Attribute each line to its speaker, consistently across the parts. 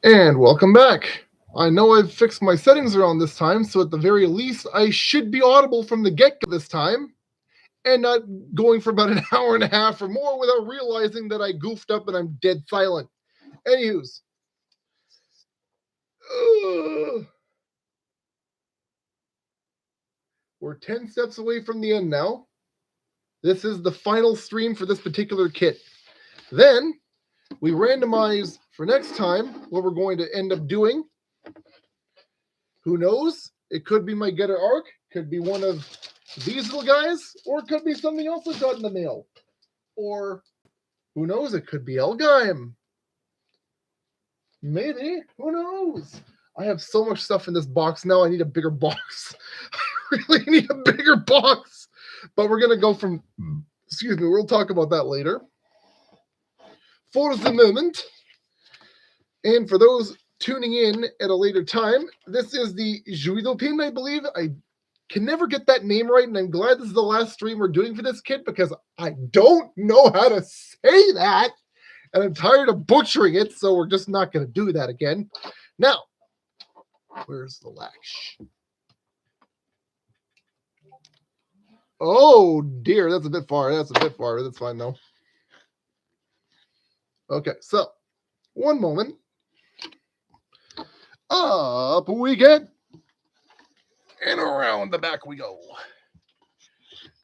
Speaker 1: And welcome back. I know I've fixed my settings around this time, so at the very least, I should be audible from the get go this time and not going for about an hour and a half or more without realizing that I goofed up and I'm dead silent. Anywho's, we're 10 steps away from the end now. This is the final stream for this particular kit. Then we randomize for next time what we're going to end up doing. Who knows? It could be my Getter Arc, could be one of these little guys, or it could be something else I got in the mail. Or who knows? It could be Elgheim. Maybe. Who knows? I have so much stuff in this box now. I need a bigger box. I really need a bigger box. But we're going to go from, excuse me, we'll talk about that later. For the moment, and for those tuning in at a later time, this is the Zhiduopin, I believe. I can never get that name right, and I'm glad this is the last stream we're doing for this kit because I don't know how to say that, and I'm tired of butchering it, so we're just not going to do that again. Now, where's the latch? Oh, dear, that's a bit far. That's fine, though. Okay, so, one moment. Up we get, and around the back we go.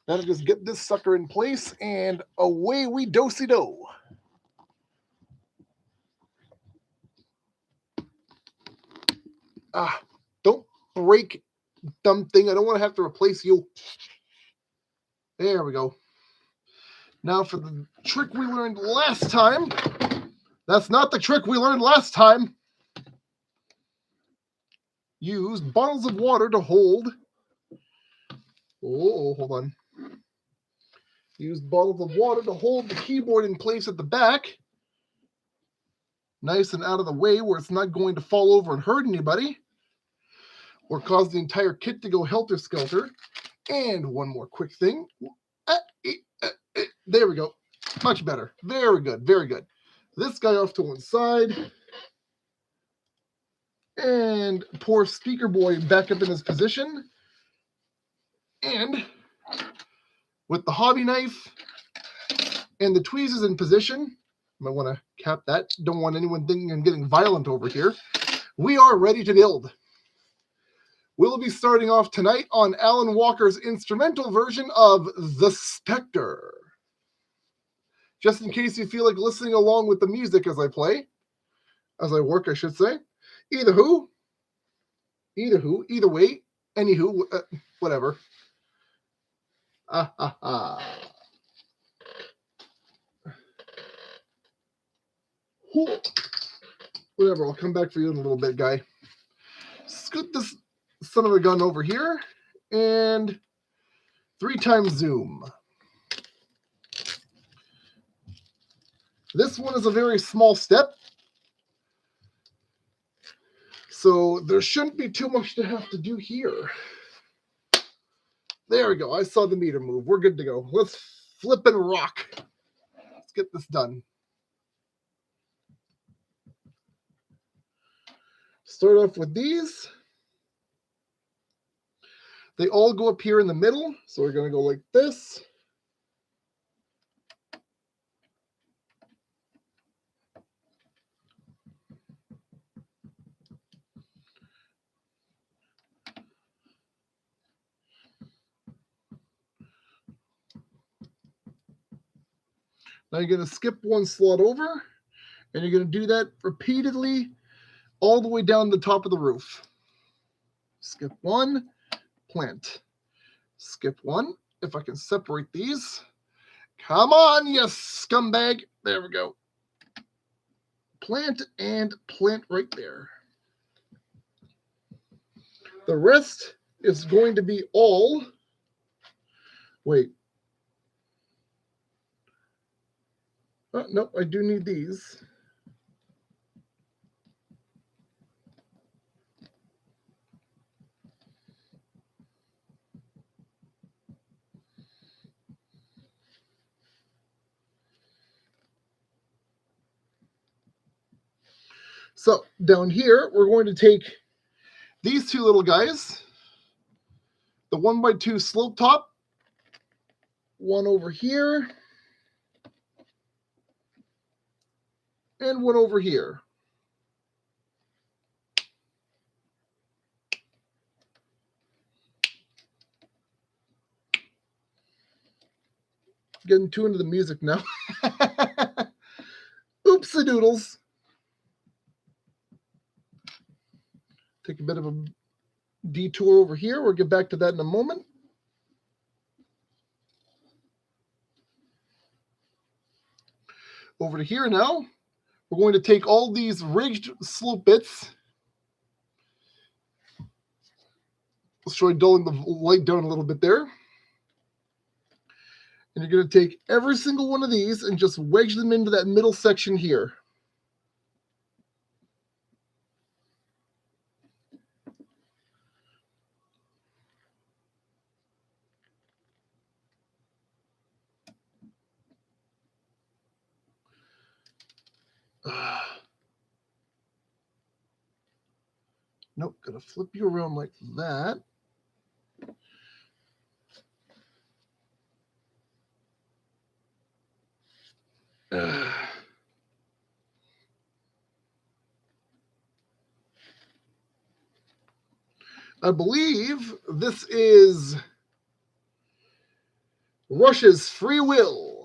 Speaker 1: Now to just get this sucker in place, and away we do-si-do. Don't break, dumb thing. I don't want to have to replace you. There we go. Now for the trick we learned last time. That's not the trick we learned last time. Use bottles of water to hold. Oh, hold on. Use bottles of water to hold the keyboard in place at the back. Nice and out of the way where it's not going to fall over and hurt anybody or cause the entire kit to go helter-skelter. And one more quick thing. There we go. Much better. Very good. Very good. This guy off to one side. And poor speaker boy back up in his position. And with the hobby knife and the tweezers in position, might want to cap that. Don't want anyone thinking I'm getting violent over here. We are ready to build. We'll be starting off tonight on Alan Walker's instrumental version of The Spectre. Just in case you feel like listening along with the music as I play, as I work, I should say. Either way, anywho, whatever. Whatever, I'll come back for you in a little bit, guy. Scoot this son of a gun over here, and 3 times zoom. This one is a very small step, so there shouldn't be too much to have to do here. There we go. I saw the meter move. We're good to go. Let's flip and rock. Let's get this done. Start off with these. They all go up here in the middle, so we're going to go like this. Now you're going to skip one slot over, and you're going to do that repeatedly all the way down the top of the roof. Skip one, plant. Skip one. If I can separate these. Come on, you scumbag. There we go. Plant and plant right there. The rest is going to be all... Wait. Nope, I do need these. So down here, we're going to take these two little guys, the 1x2 slope top, one over here, and one over here. Getting too into the music now. Oopsie doodles. Take a bit of a detour over here. We'll get back to that in a moment. Over to here now. We're going to take all these ridged slope bits. Let's try dulling the light down a little bit there. And you're going to take every single one of these and just wedge them into that middle section here. Nope, gonna flip you around like that. I believe this is Russia's free will.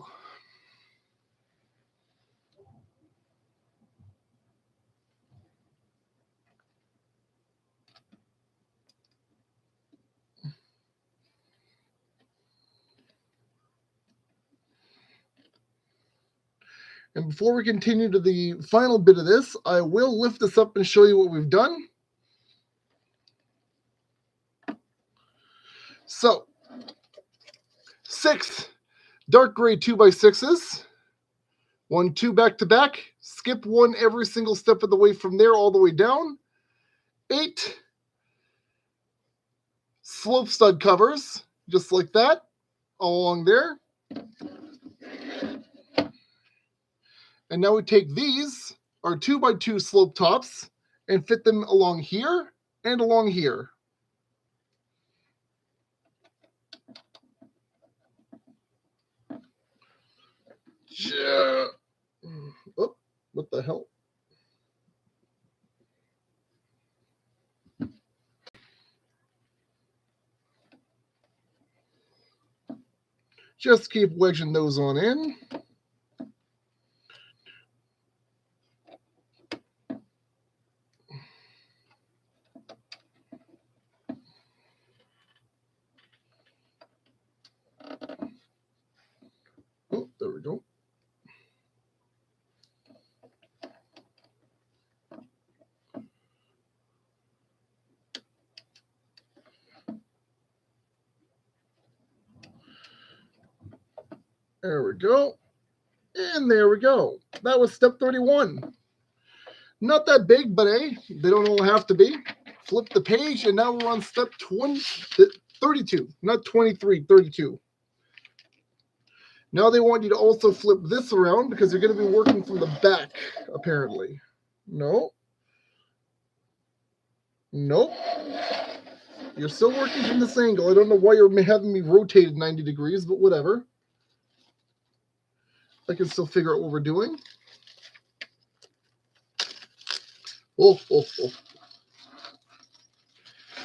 Speaker 1: And before we continue to the final bit of this, I will lift this up and show you what we've done. So, 6 dark gray 2x6s, 1, 2 back to back, skip 1 every single step of the way from there all the way down, 8 slope stud covers, just like that, all along there. And now we take these, our 2x2 slope tops, and fit them along here and along here. Oh, what the hell? Just keep wedging those on in. Oh, there we go. There we go. And there we go. That was step 31. Not that big, but hey, they don't all have to be. Flip the page, and now we're on step 32. Not 23, 32. Now they want you to also flip this around because you're going to be working from the back, apparently. No. Nope. You're still working from this angle. I don't know why you're having me rotated 90 degrees, but whatever. I can still figure out what we're doing. Oh.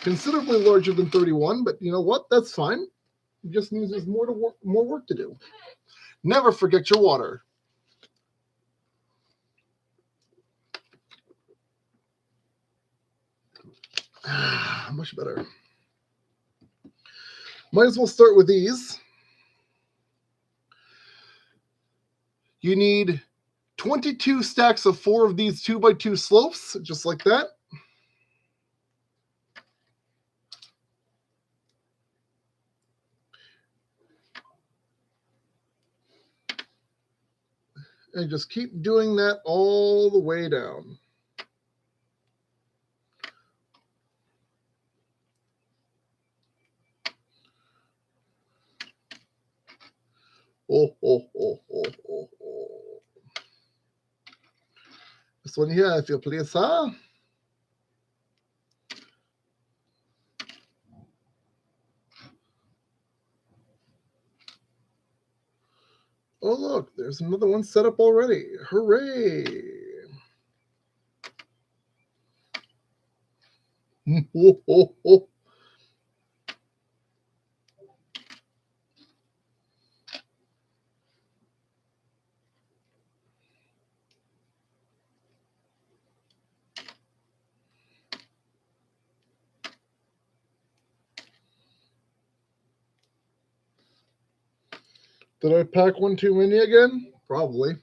Speaker 1: Considerably larger than 31, but you know what? That's fine. It just means there's more work to do. Never forget your water. Much better. Might as well start with these. You need 22 stacks of 4 of these 2x2 slopes, just like that. And just keep doing that all the way down. Oh. This this one here, if you please, sir. Oh, look, there's another one set up already. Hooray! Ho, ho, ho. Did I pack one too many again? Probably.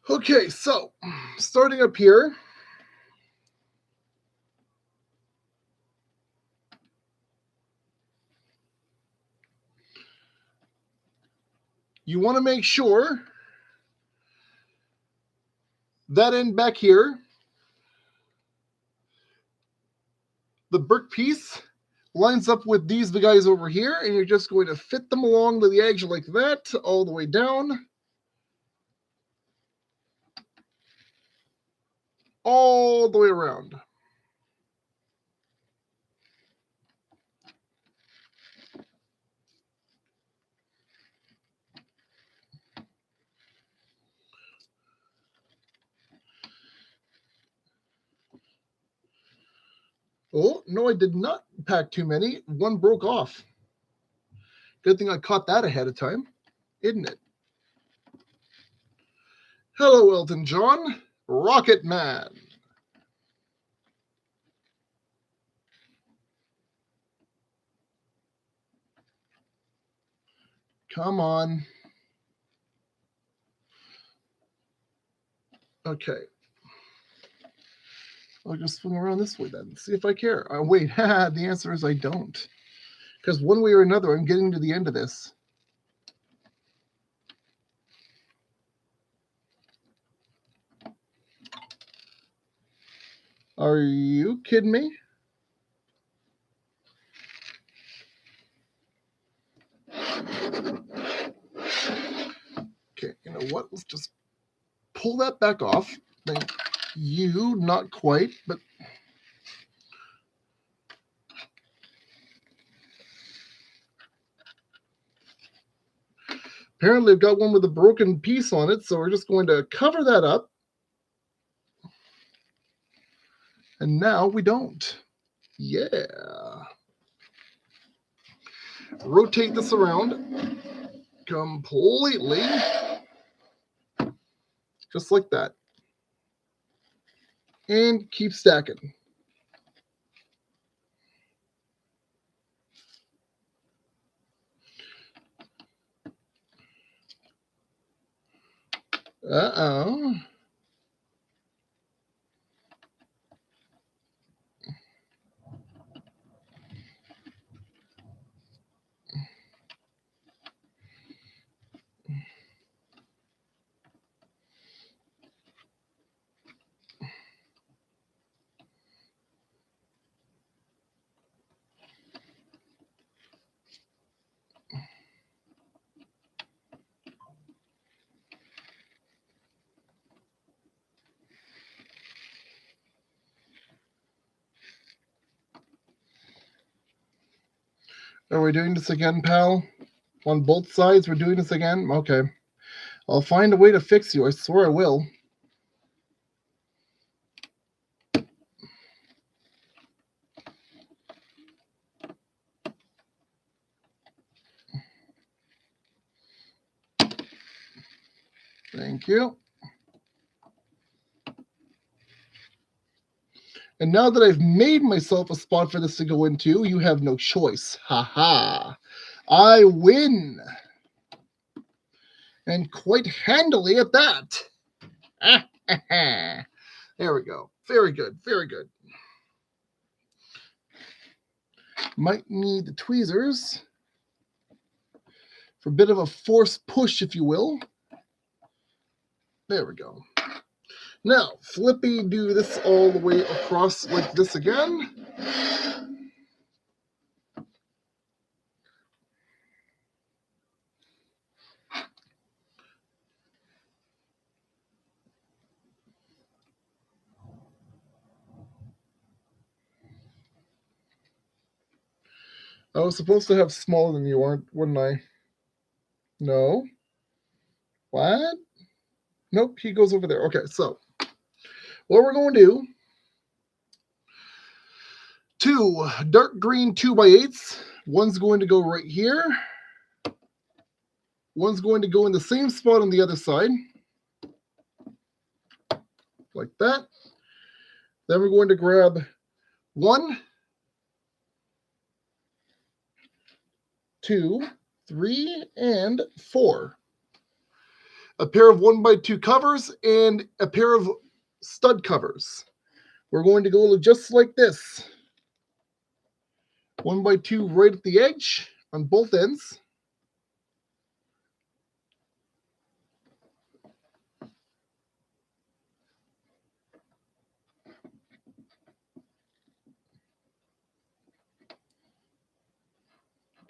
Speaker 1: Okay, so starting up here. You want to make sure that end back here, the brick piece lines up with these guys over here, and you're just going to fit them along to the edge like that, all the way down. All the way around. Oh, no, I did not pack too many. One broke off. Good thing I caught that ahead of time, isn't it? Hello, Elton John. Rocket Man. Come on. Okay. I'll just swing around this way then. See if I care. Wait, the answer is I don't. Because one way or another, I'm getting to the end of this. Are you kidding me? Okay, you know what? Let's just pull that back off. Thank you. Not quite, but apparently I've got one with a broken piece on it, so we're just going to cover that up. And now we don't. Yeah. Rotate this around completely. Just like that. And keep stacking. Uh-oh. Are we doing this again, pal? On both sides, we're doing this again? Okay. I'll find a way to fix you. I swear I will. Thank you. And now that I've made myself a spot for this to go into, you have no choice. Ha ha. I win. And quite handily at that. There we go. Very good. Very good. Might need the tweezers for a bit of a force push, if you will. There we go. Now, Flippy, do this all the way across like this again. I was supposed to have smaller than you, wasn't I? No. What? Nope, he goes over there. Okay, so what we're going to do, 2 dark green 2x8s. One's going to go right here. One's going to go in the same spot on the other side. Like that. Then we're going to grab 1, 2, 3, and 4. A pair of 1x2 covers and a pair of stud covers. We're going to go just like this. 1x2 right at the edge on both ends.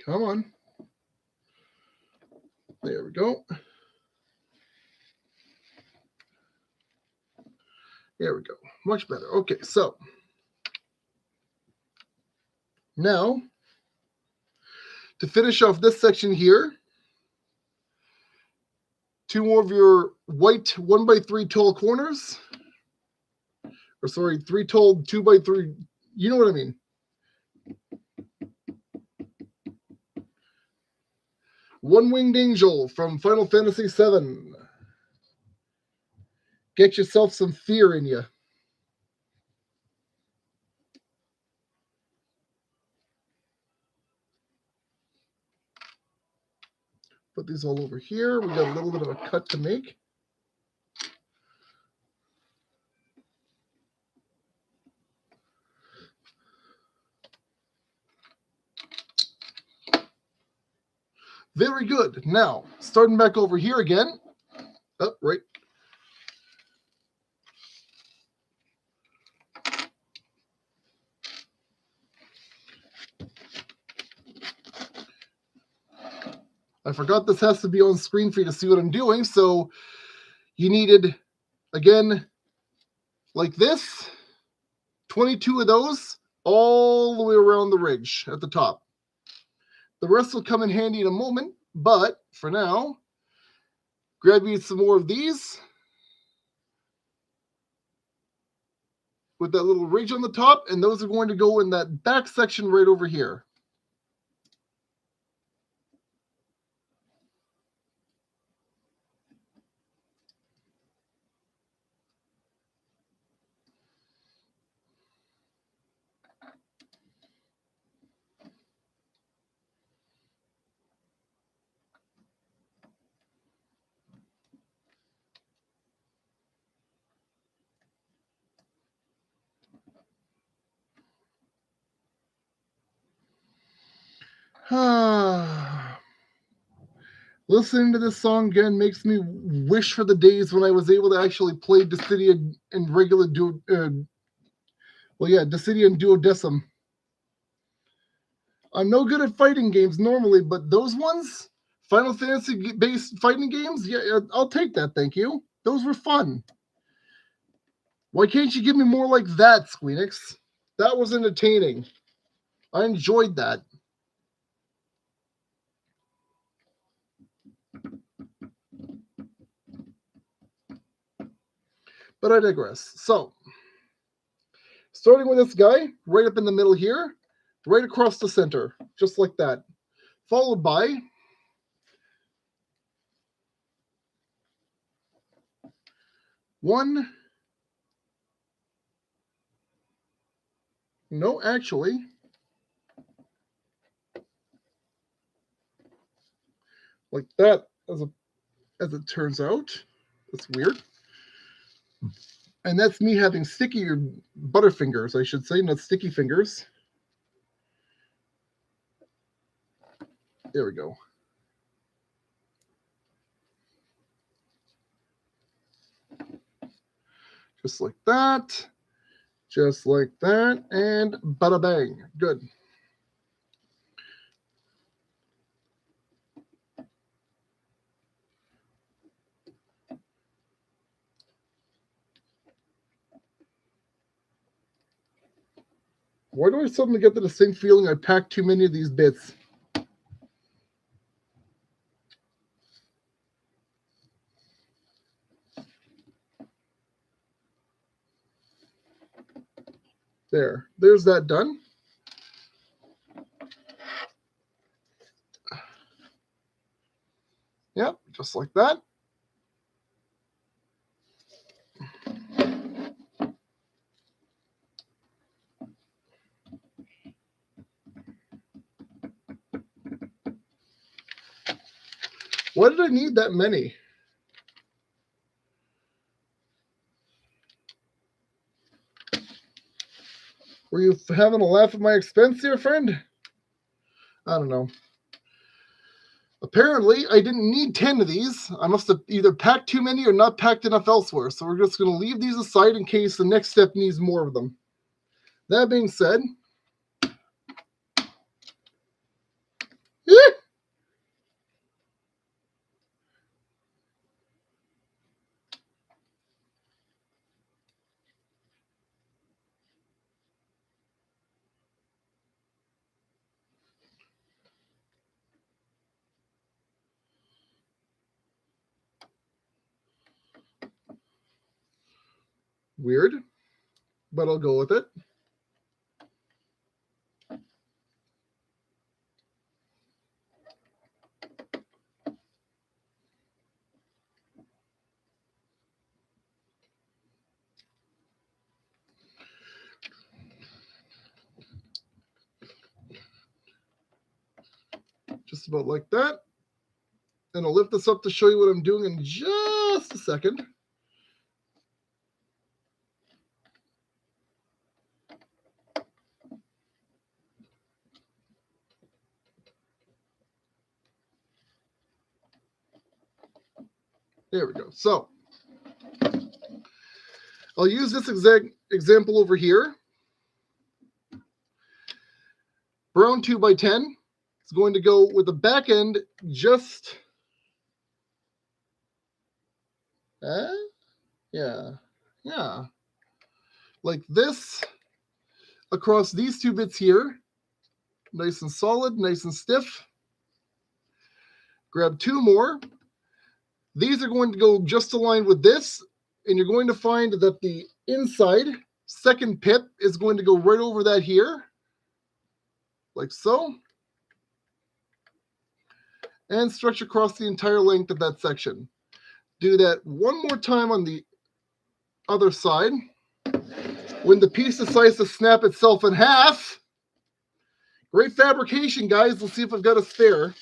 Speaker 1: Come on. There we go. There we go. Much better. Okay, so now to finish off this section here, 2 more of your white 1x3 tall corners. Or sorry, 3 tall 2x3. You know what I mean. One-winged angel from Final Fantasy VII. Get yourself some fear in you. Put these all over here. We got a little bit of a cut to make. Very good. Now, starting back over here again. Oh, right. I forgot this has to be on screen for you to see what I'm doing. So you needed, again, like this, 22 of those all the way around the ridge at the top. The rest will come in handy in a moment, but for now, grab you some more of these with that little ridge on the top, and those are going to go in that back section right over here. Listening to this song again makes me wish for the days when I was able to actually play Dissidia and regular Dissidia and Duodecim. I'm no good at fighting games normally, but those ones, Final Fantasy-based fighting games, yeah, I'll take that, thank you. Those were fun. Why can't you give me more like that, Squeenix? That was entertaining. I enjoyed that. But I digress. So, starting with this guy, right up in the middle here, right across the center, just like that. Followed by one. No, actually. Like that, as it turns out. That's weird. And that's me having sticky butterfingers, I should say, not sticky fingers. There we go. Just like that. Just like that. And bada bang. Good. Why do I suddenly get the distinct feeling I packed too many of these bits? There's that done. Yep, just like that. Why did I need that many? Were you having a laugh at my expense here, friend? I don't know. Apparently, I didn't need 10 of these. I must have either packed too many or not packed enough elsewhere. So we're just going to leave these aside in case the next step needs more of them. That being said, weird, but I'll go with it. Just about like that. And I'll lift this up to show you what I'm doing in just a second. There we go. So I'll use this exact example over here. Brown 2x10 is going to go with the back end just, yeah, like this across these two bits here. Nice and solid, nice and stiff. Grab two more. These are going to go just aligned with this, and you're going to find that the inside second pip is going to go right over that here, like so, and stretch across the entire length of that section. Do that one more time on the other side. When the piece decides to snap itself in half, great fabrication, guys. Let's see if I've got a spare.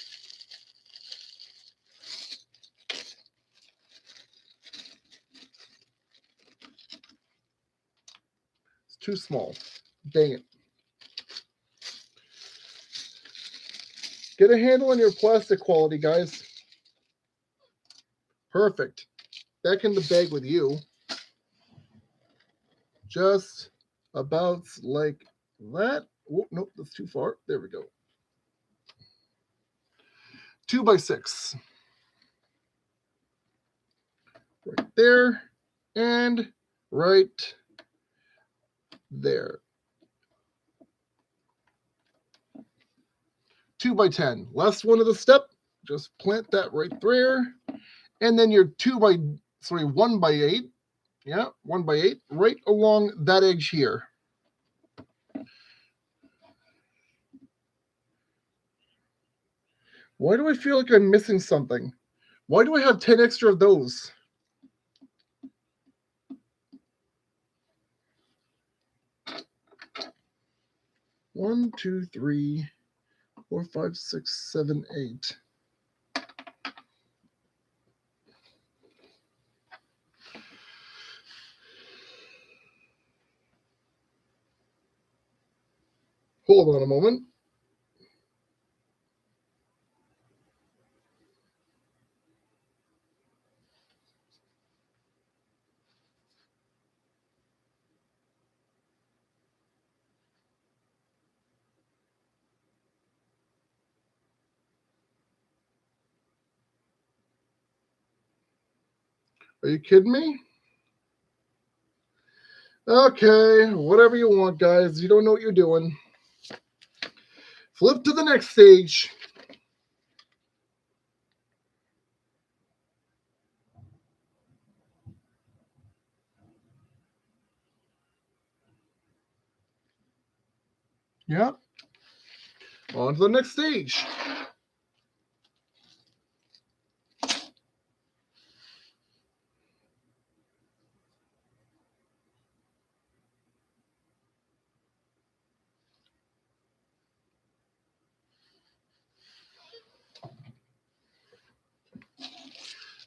Speaker 1: It's too small. Dang it. Get a handle on your plastic quality, guys. Perfect. Back in the bag with you. Just about like that. Oh, nope, that's too far. There we go. 2x6. Right there. And right there. 2x10. Last one of the step. Just plant that right there. And then your 1x8. Yeah, 1x8 right along that edge here. Why do I feel like I'm missing something? Why do I have 10 extra of those? One, two, three, 4, 5, 6, 7, 8. Hold on a moment. Are you kidding me? Okay, whatever you want, guys. You don't know what you're doing. Flip to the next stage. Yep. On to the next stage.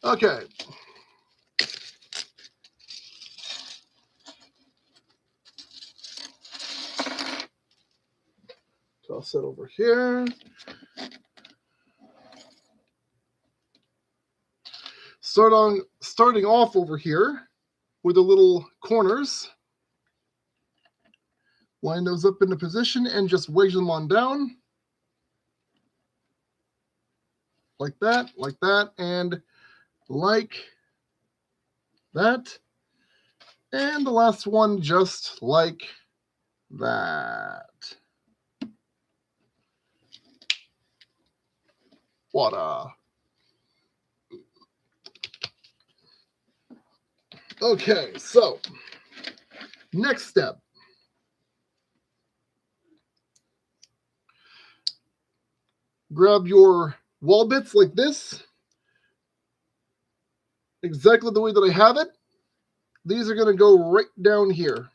Speaker 1: Okay. Toss it over here. Starting off over here with the little corners. Line those up into position and just wedge them on down. Like that, and like that. And the last one just like that. Voila. Okay, so next step. Grab your wall bits like this, exactly the way that I have it. These are going to go right down here.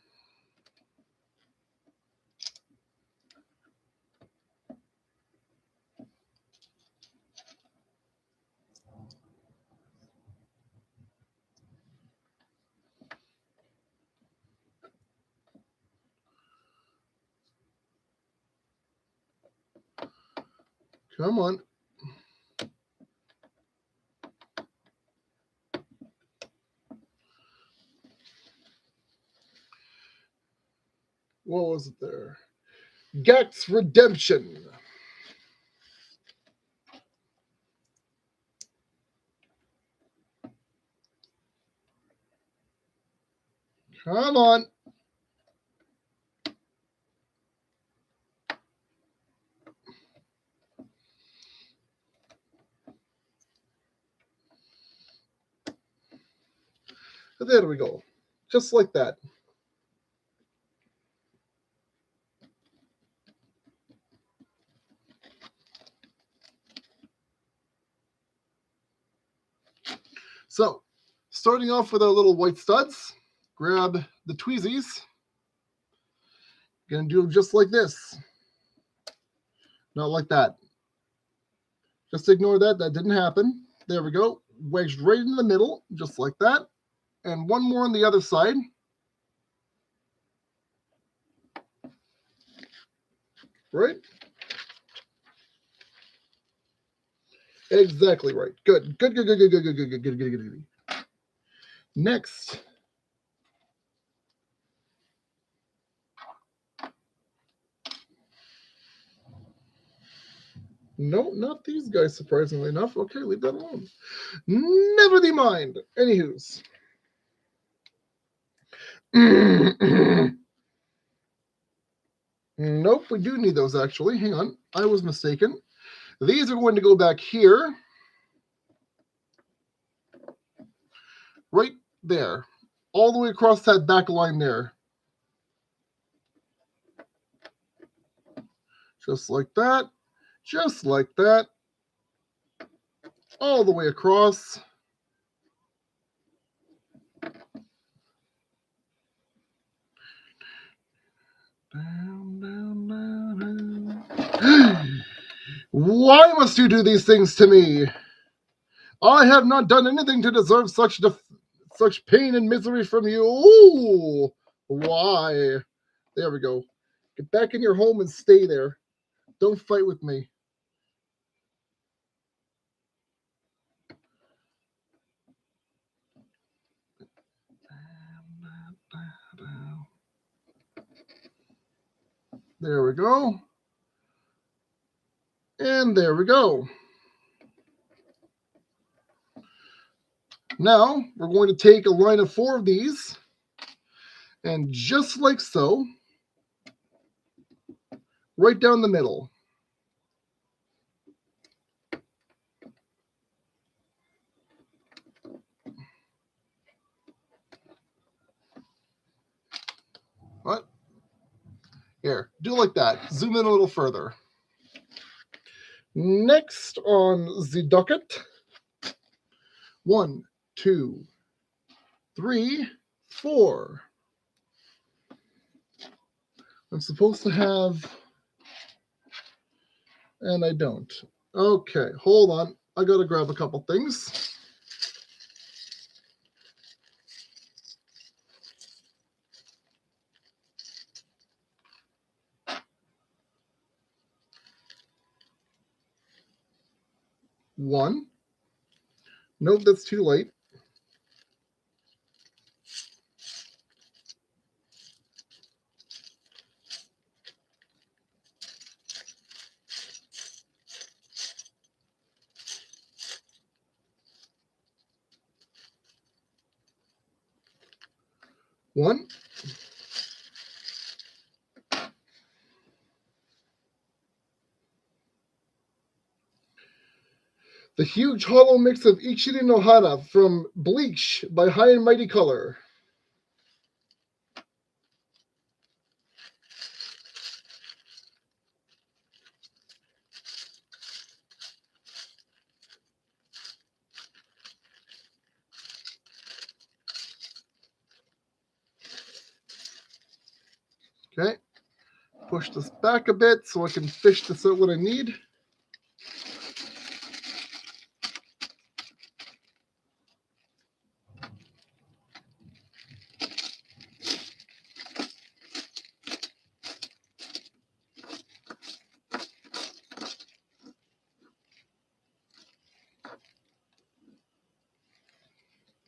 Speaker 1: Come on. What was it there? Gex Redemption. Come on. There we go. Just like that. So, starting off with our little white studs, grab the tweezies. Gonna do them just like this. Not like that. Just ignore that. That didn't happen. There we go. Wedged right in the middle, just like that. And one more on the other side. Right? Exactly right. Good. Good. Next. No, not these guys, surprisingly enough. Okay, leave that alone. Never the mind. Anywho's. Nope, we do need those actually. Hang on. I was mistaken. These are going to go back here. Right there. All the way across that back line there. Just like that. Just like that. All the way across. Down. Why must you do these things to me? I have not done anything to deserve such pain and misery from you. Ooh, why? There we go. Get back in your home and stay there. Don't fight with me. There we go. And there we go. Now, we're going to take a line of 4 of these, And just like so, right down the middle. What? Here, do like that. Zoom in a little further. Next on the docket, 1, 2, 3, 4. I'm supposed to have, and I don't. Okay, hold on. I gotta grab a couple things. One. Nope, that's too late. One. The huge hollow mix of Ichiri no Hara from Bleach by High and Mighty Color. Okay, push this back a bit so I can fish this out what I need.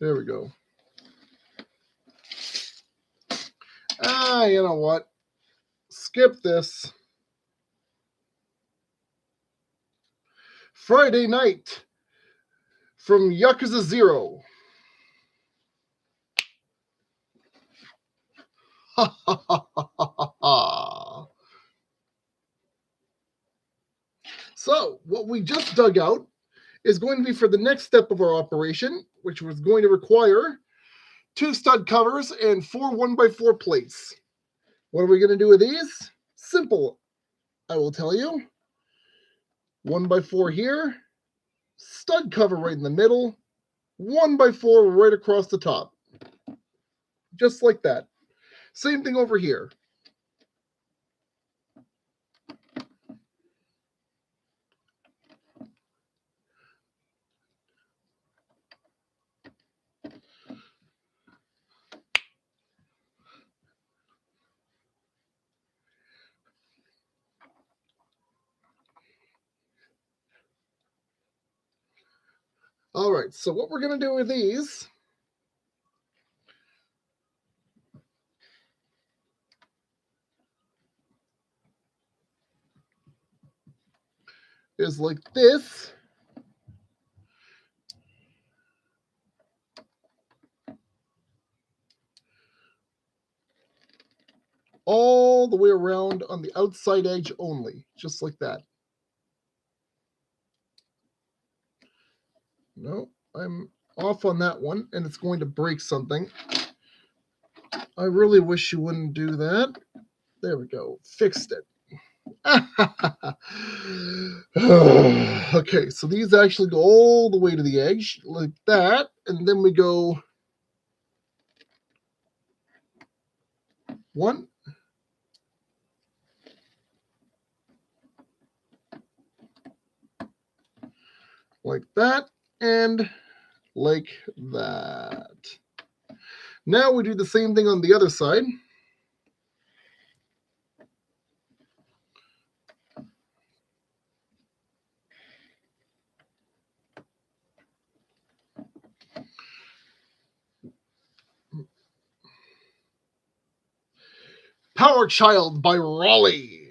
Speaker 1: There we go. You know what? Skip this. Friday Night from Yakuza 0. So, what we just dug out is going to be for the next step of our operation, which was going to require 2 stud covers and 4 1x4 plates. What are we going to do with these? Simple, I will tell you. 1x4 here, stud cover right in the middle, 1x4 right across the top. Just like that. Same thing over here. All right, so what we're going to do with these is like this. All the way around on the outside edge only, just like that. No, I'm off on that one, and it's going to break something. I really wish you wouldn't do that. There we go. Fixed it. Okay, so these actually go all the way to the edge, like that, and then we go 1, like that, and like that. Now we do the same thing on the other side. Power Child by Raleigh.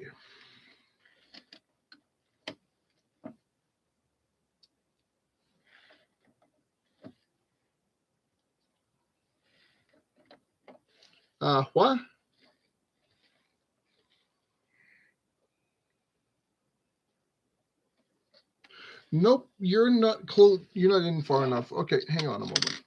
Speaker 1: What? Nope, you're not close. You're not in far enough. Okay, hang on a moment.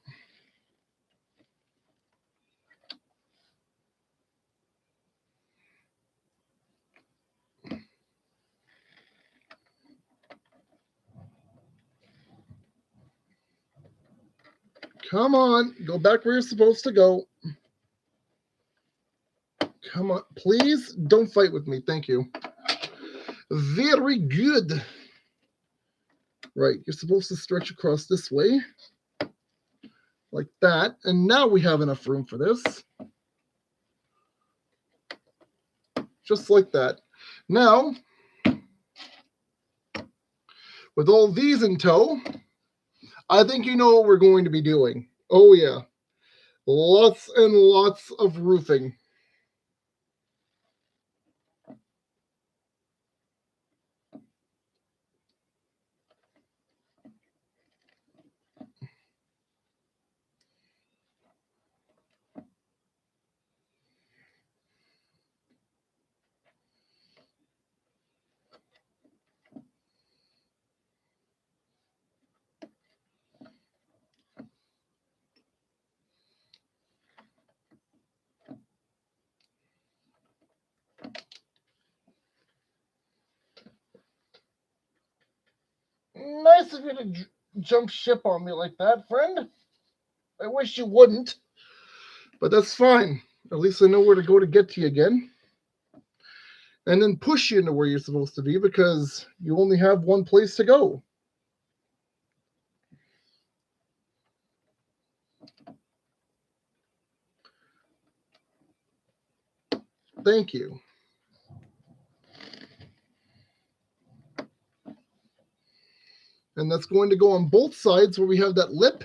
Speaker 1: Come on, go back where you're supposed to go. Come on, please don't fight with me. Thank you. Very good. Right, you're supposed to stretch across this way, like that. And now we have enough room for this. Just like that. Now, with all these in tow, I think you know what we're going to be doing. Oh, yeah. Lots and lots of roofing. Nice of you to jump ship on me like that, friend. I wish you wouldn't, but that's fine. At least I know where to go to get to you again. And then push you into where you're supposed to be because you only have one place to go. Thank you. And that's going to go on both sides where we have that lip.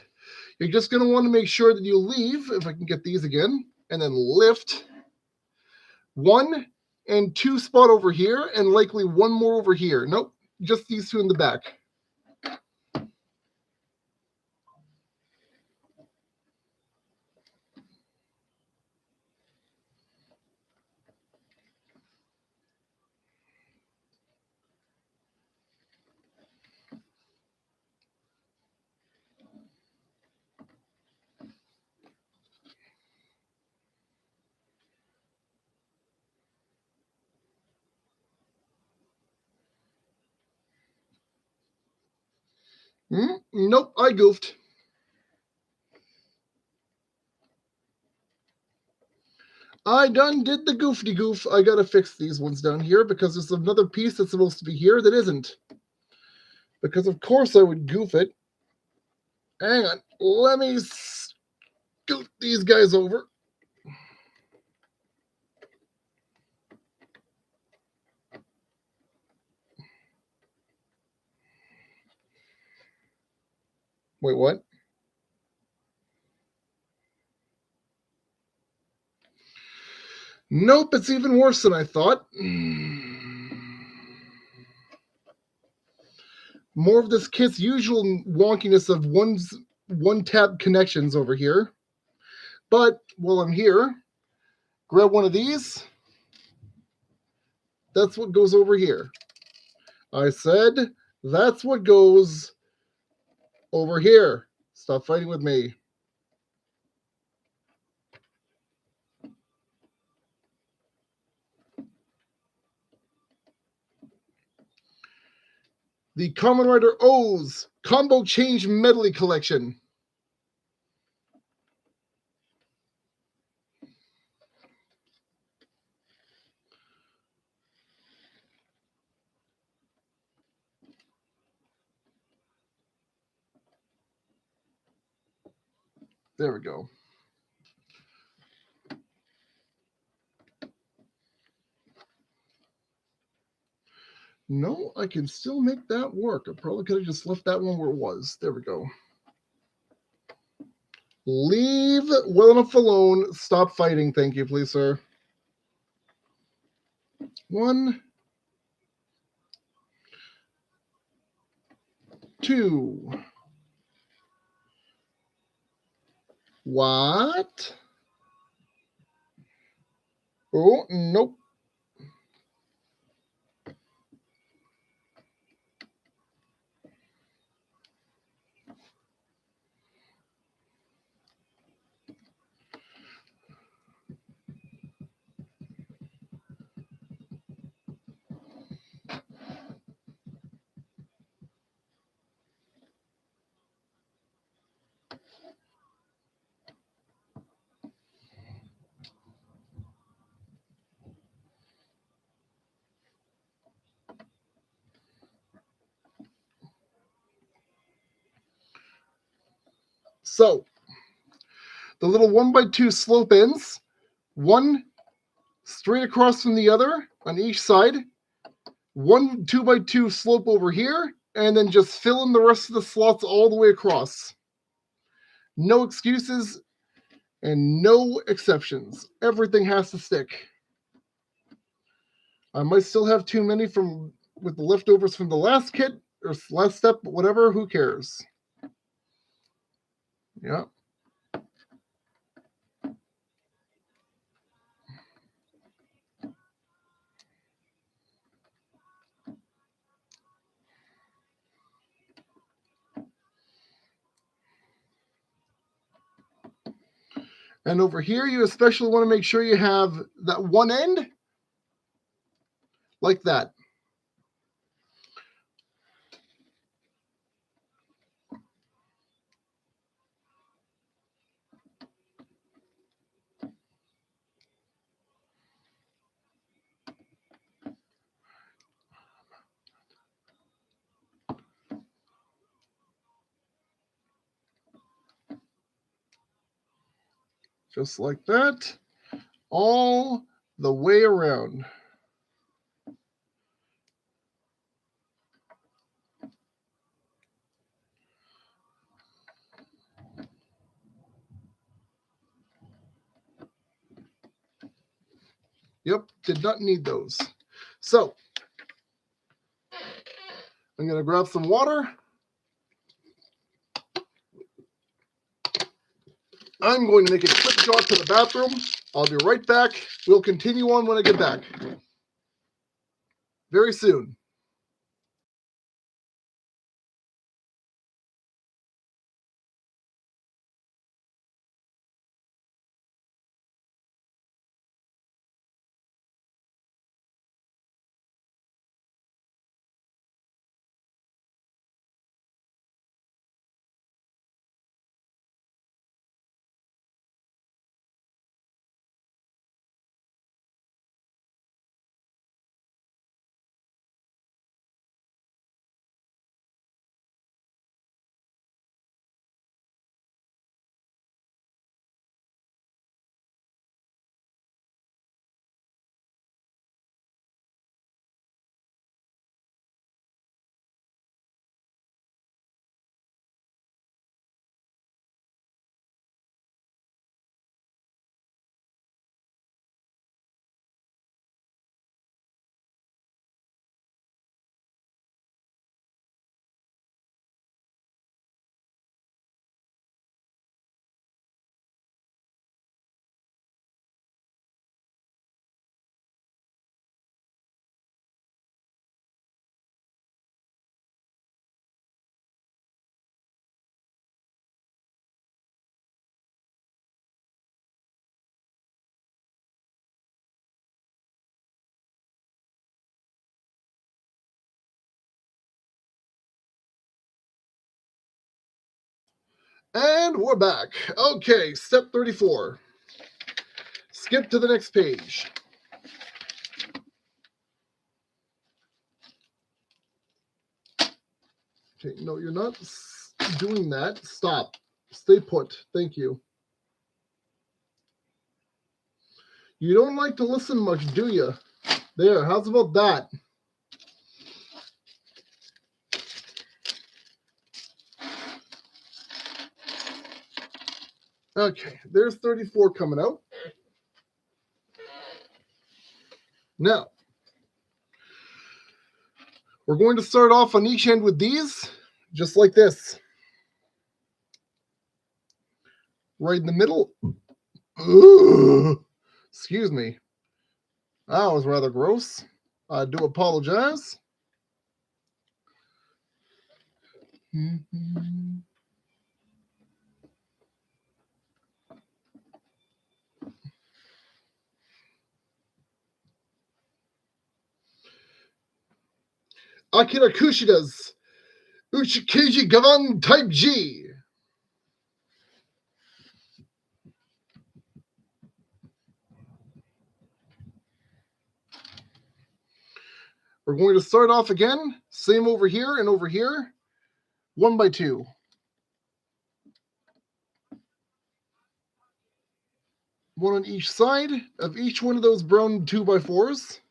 Speaker 1: You're just going to want to make sure that you leave, if I can get these again, and then lift 1 and 2 spot over here, and likely one more over here. Nope, just these 2 in the back. Nope, I goofed. I done did the goofy goof. I gotta fix these ones down here because there's another piece that's supposed to be here that isn't. Because of course I would goof it. Hang on, let me scoot these guys over. Wait, what? Nope, it's even worse than I thought. More of this kit's usual wonkiness of one-tap connections over here. But while I'm here, grab one of these. That's what goes over here. I said that's what goes over here. Stop fighting with me. The Kamen Rider O's Combo Change Medley Collection. There we go. No, I can still make that work. I probably could have just left that one where it was. There we go. Leave well enough alone. Stop fighting. Thank you, please, sir. 1, 2. What? Oh, nope. So the little 1x2 slope ends, one straight across from the other on each side, one 2x2 slope over here, and then just fill in the rest of the slots all the way across. No excuses and no exceptions. Everything has to stick. I might still have too many with the leftovers from the last kit or last step, but whatever, who cares? Yeah. And over here, you especially want to make sure you have that one end like that. Just like that, all the way around. Yep, did not need those. So, I'm going to grab some water. I'm going to make a quick jaunt to the bathroom. I'll be right back. We'll continue on when I get back. Very soon. And we're back. Okay, step 34. Skip to the next page. Okay, no, you're not doing that. Stop. Stay put. Thank you. You don't like to listen much, do you? There, how's about that? Okay, there's 34 coming out. Now, we're going to start off on each end with these, just like this. Right in the middle. Ooh, excuse me. That was rather gross. I do apologize. Akira Kushida's Uchikeiji Gavan Type G. We're going to start off again. Same over here and over here. 1 by 2. One on each side of each one of those brown 2 by 4s.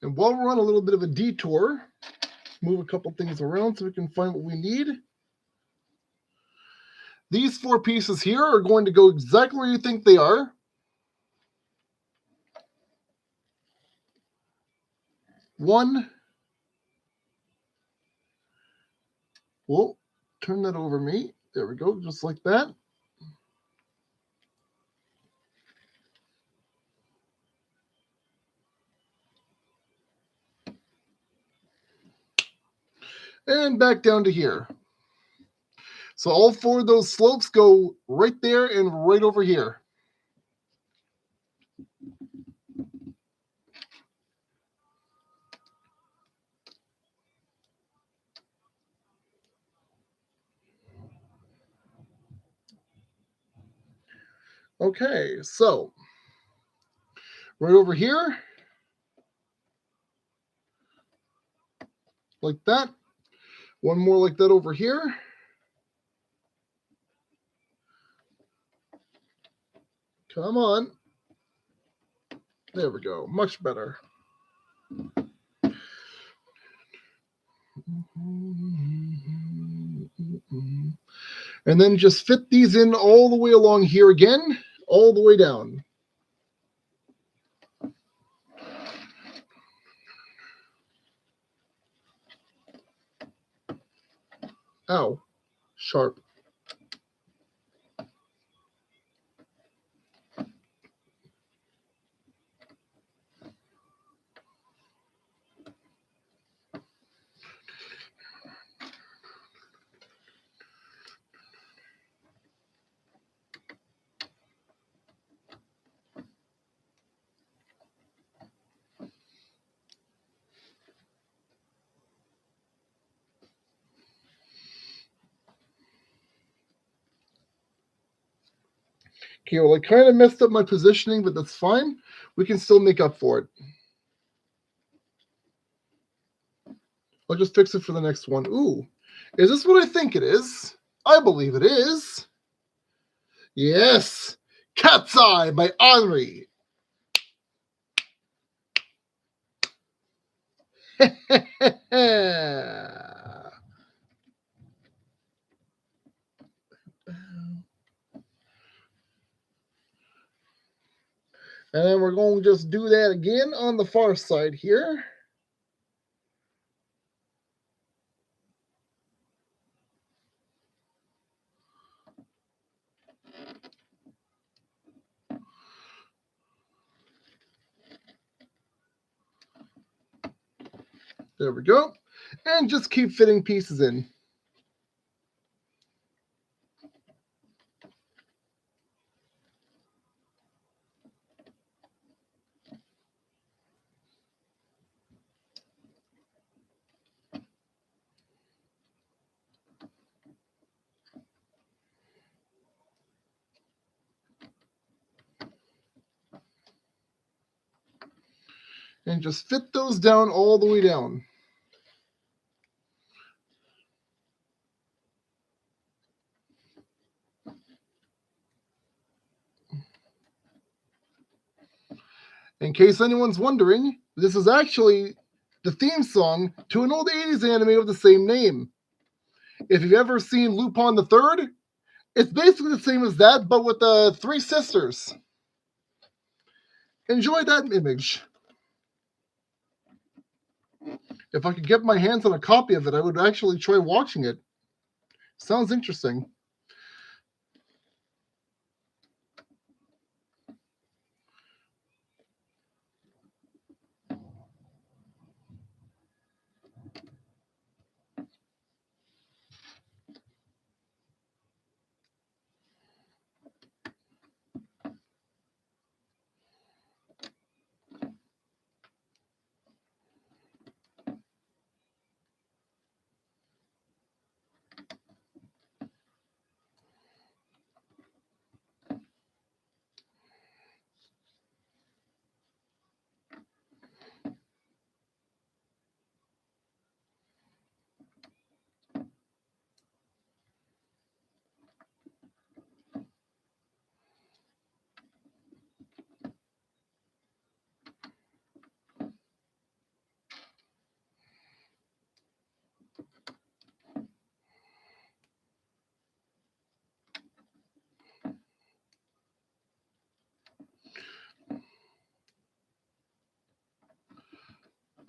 Speaker 1: And while we're on a little bit of a detour, move a couple things around so we can find what we need. These 4 pieces here are going to go exactly where you think they are. One. Whoa, turn that over me. There we go, just like that. And back down to here. So all 4 of those slopes go right there and right over here. Okay, so right over here, like that. One more like that over here. Come on. There we go. Much better. And then just fit these in all the way along here again, all the way down. Ow. Sharp. Okay, well, I kind of messed up my positioning, but that's fine. We can still make up for it. I'll just fix it for the next one. Ooh, is this what I think it is? I believe it is. Yes, Cat's Eye by Henri. And then we're going to just do that again on the far side here. There we go. And just keep fitting pieces in. And just fit those down all the way down. In case anyone's wondering, this is actually the theme song to an old 80s anime of the same name. If you've ever seen Lupin the Third, it's basically the same as that, but with the three sisters. Enjoy that image. If I could get my hands on a copy of it, I would actually try watching it. Sounds interesting.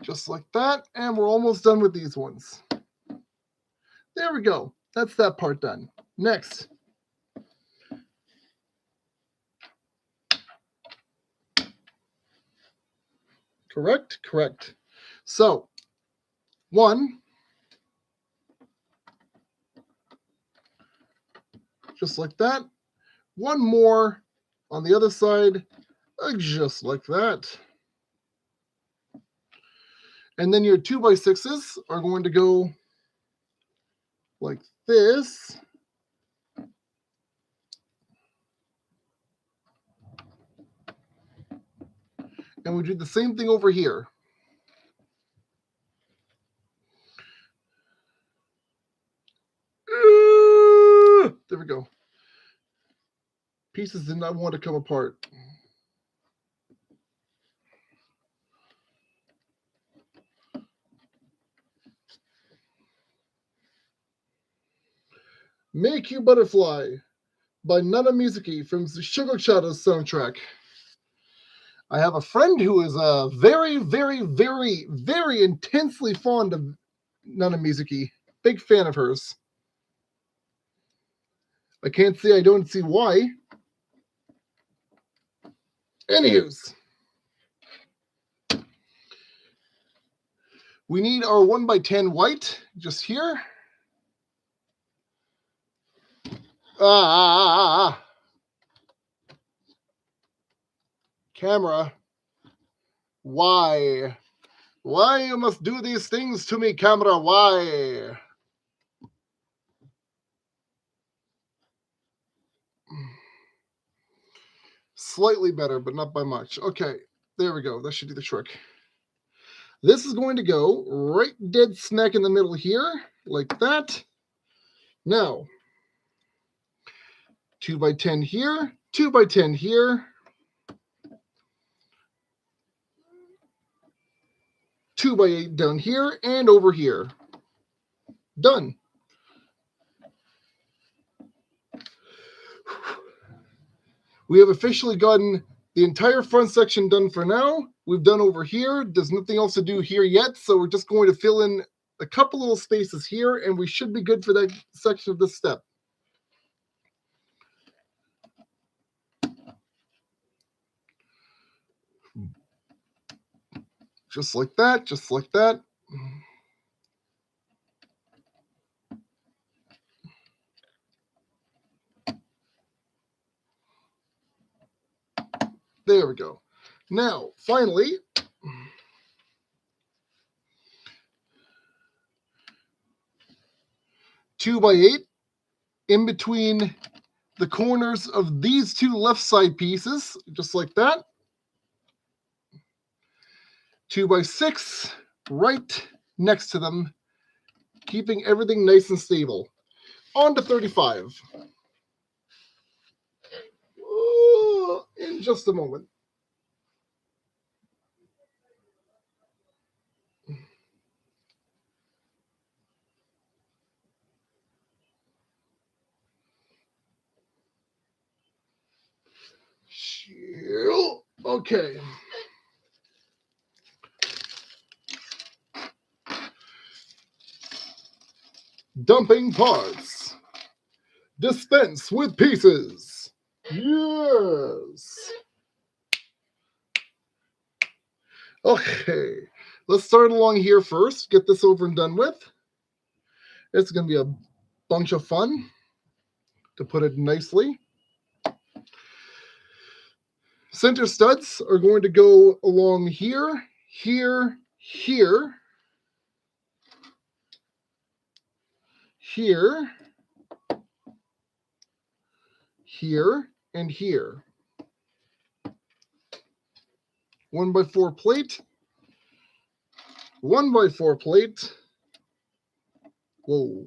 Speaker 1: Just like that, and we're almost done with these ones. There we go. That's that part done. Next. Correct? Correct. So, one, just like that. One more on the other side, just like that. And then your 2x6s are going to go like this. And we do the same thing over here. There we go. Pieces did not want to come apart. Make You Butterfly by Nana Mizuki from the Sugar Shadows soundtrack. I have a friend who is very, very, very, very intensely fond of Nana Mizuki. Big fan of hers. I can't say I don't see why. Anywho's. We need our 1x10 white just here. Camera. Why? Why you must do these things to me, camera? Why? Slightly better, but not by much. Okay, there we go. That should do the trick. This is going to go right dead smack in the middle here, like that. Now, 2x10 here, 2x10 here, 2x8 down here, and over here. Done. We have officially gotten the entire front section done for now. We've done over here. There's nothing else to do here yet, so we're just going to fill in a couple little spaces here, and we should be good for that section of this step. Just like that, just like that. There we go. Now, finally, two by eight in between the corners of these two left side pieces, just like that. 2x6 right next to them, keeping everything nice and stable. On to 35. In just a moment. Okay. Dumping parts. Dispense with pieces. Yes. Okay. Let's start along here first. Get this over and done with. It's going to be a bunch of fun, to put it nicely. Center studs are going to go along here, here, here, here, here, and here. 1x4 plate, 1x4 plate. Whoa,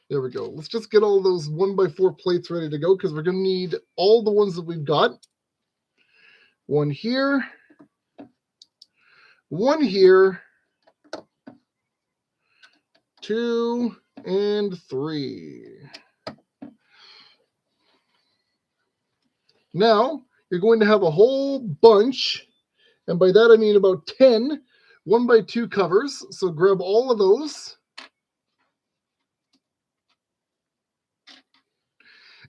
Speaker 1: there we go. Let's just get all those 1x4 plates ready to go because we're going to need all the ones that we've got. One here, one here, 2, and 3. Now, you're going to have a whole bunch, and by that I mean about 10 1x2 covers. So grab all of those.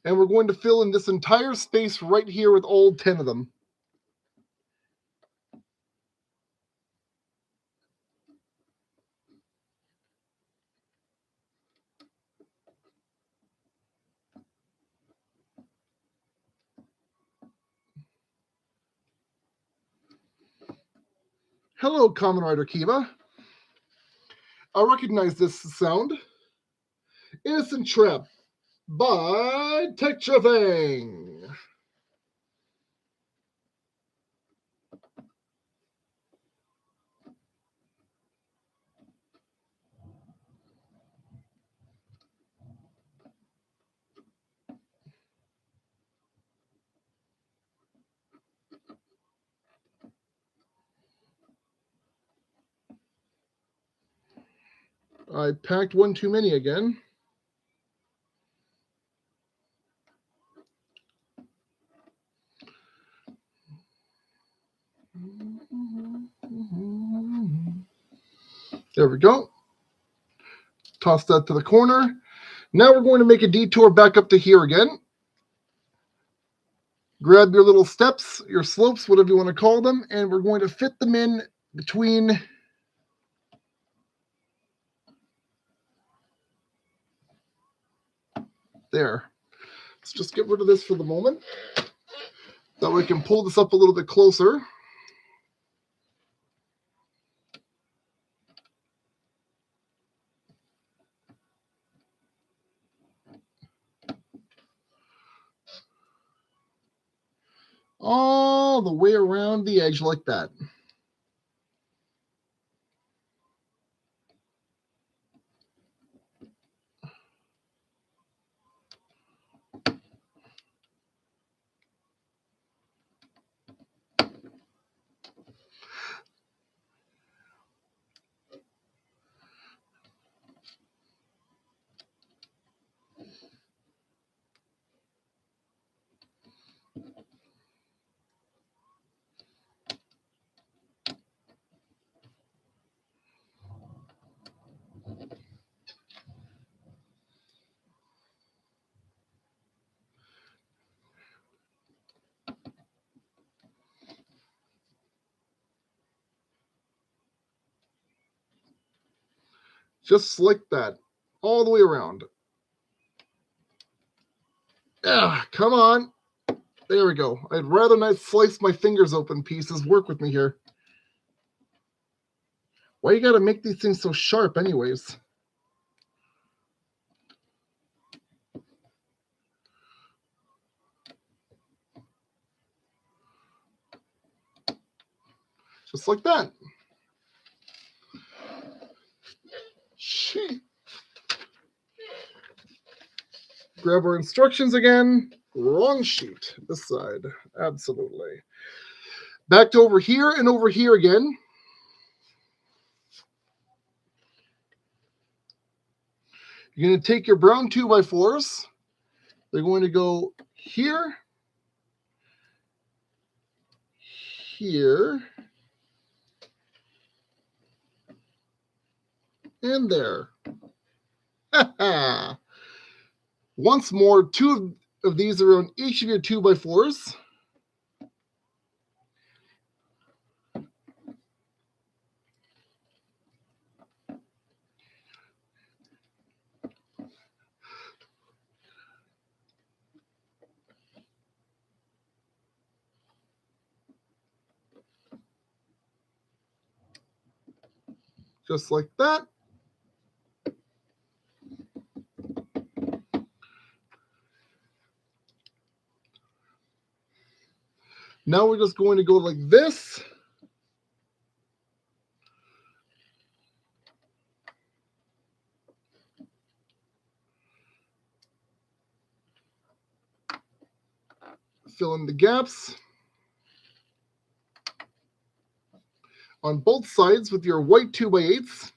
Speaker 1: And we're going to fill in this entire space right here with all 10 of them. Hello, Kamen Rider Kiva. I recognize this sound. Innocent Trap by Techtrafang. I packed one too many again. There we go. Toss that to the corner. Now we're going to make a detour back up to here again. Grab your little steps, your slopes, whatever you want to call them, and we're going to fit them in between there. Let's just get rid of this for the moment. That way we can pull this up a little bit closer. All the way around the edge like that. Just like that, all the way around. Ah, come on. There we go. I'd rather not slice my fingers open pieces. Work with me here. Why you gotta make these things so sharp anyways? Just like that. Sheet. Grab our instructions again. Wrong sheet. This side. Absolutely. Back to over here and over here again. You're going to take your brown 2x4s. They're going to go here, here. And there. Once more, 2 of these are on each of your 2x4s. Just like that. Now we're just going to go like this. Fill in the gaps on both sides with your white 2x8s.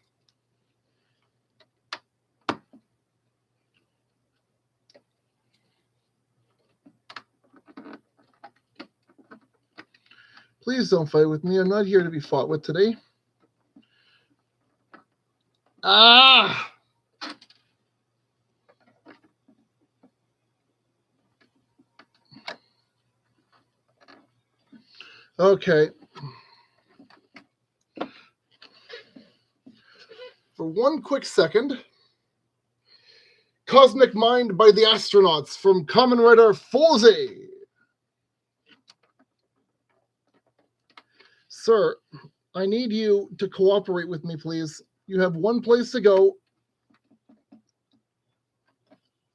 Speaker 1: Please don't fight with me. I'm not here to be fought with today. Ah! Okay. For one quick second, Cosmic Mind by the Astronauts from Kamen Rider Foze. Sir, I need you to cooperate with me, please. You have one place to go.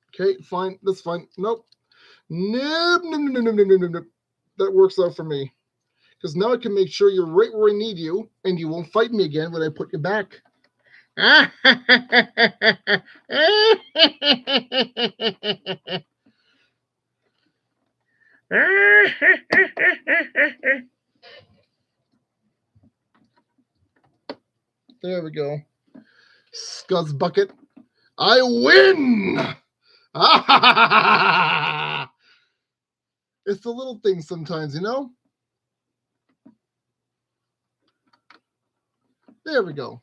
Speaker 1: Okay, fine. That's fine. Nope. Nope. Nope. That works out for me. Because now I can make sure you're right where I need you, and you won't fight me again when I put you back. There we go. Scuzz bucket. I win! It's the little things sometimes, you know? There we go.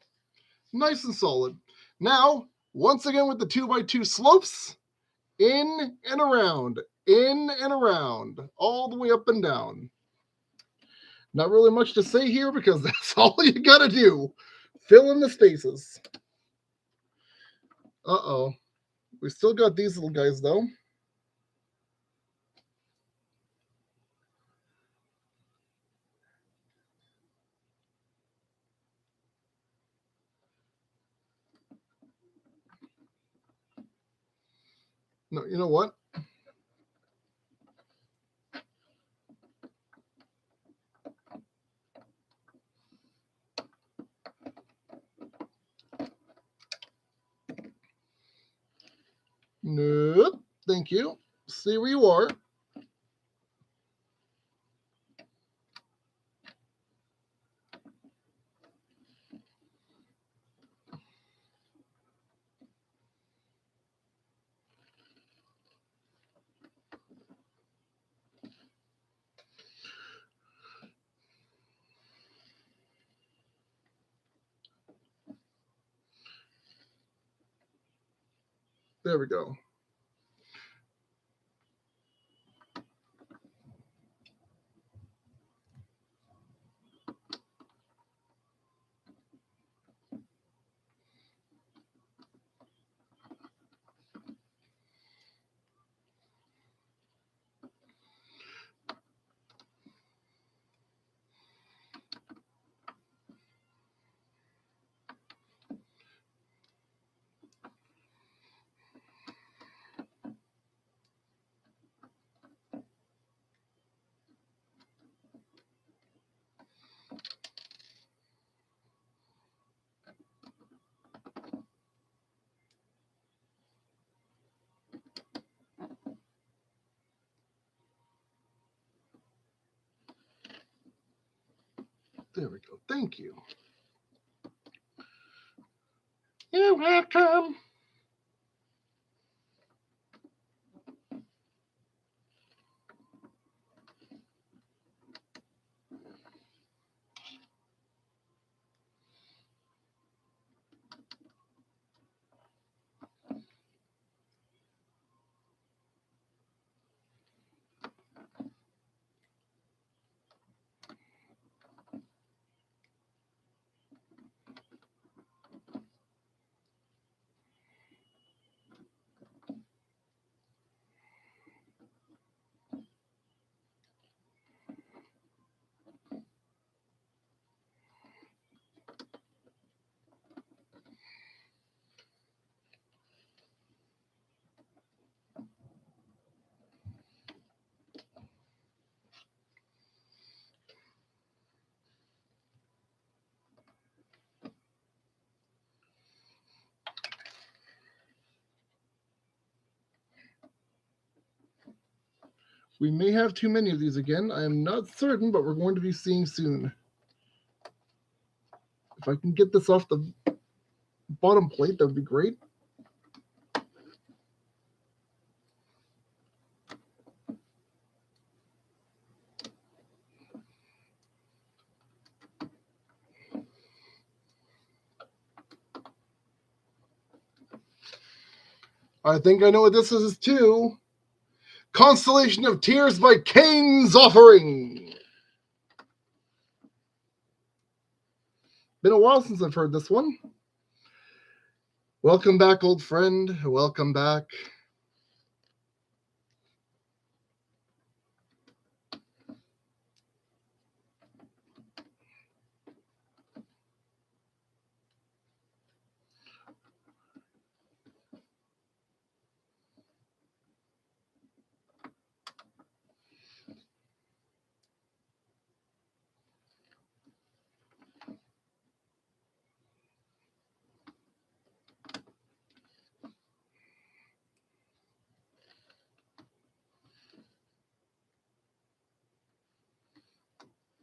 Speaker 1: Nice and solid. Now, once again with the 2x2 slopes, in and around, all the way up and down. Not really much to say here because that's all you gotta do. Fill in the spaces. Uh-oh. We still got these little guys, though. No, you know what? Nope. Thank you. See where you are. There we go. There we go. Thank you. You're welcome. We may have too many of these again. I am not certain, but we're going to be seeing soon. If I can get this off the bottom plate, that would be great. I think I know what this is too. Constellation of Tears by Cain's Offering. Been a while since I've heard this one. Welcome back, old friend. Welcome back.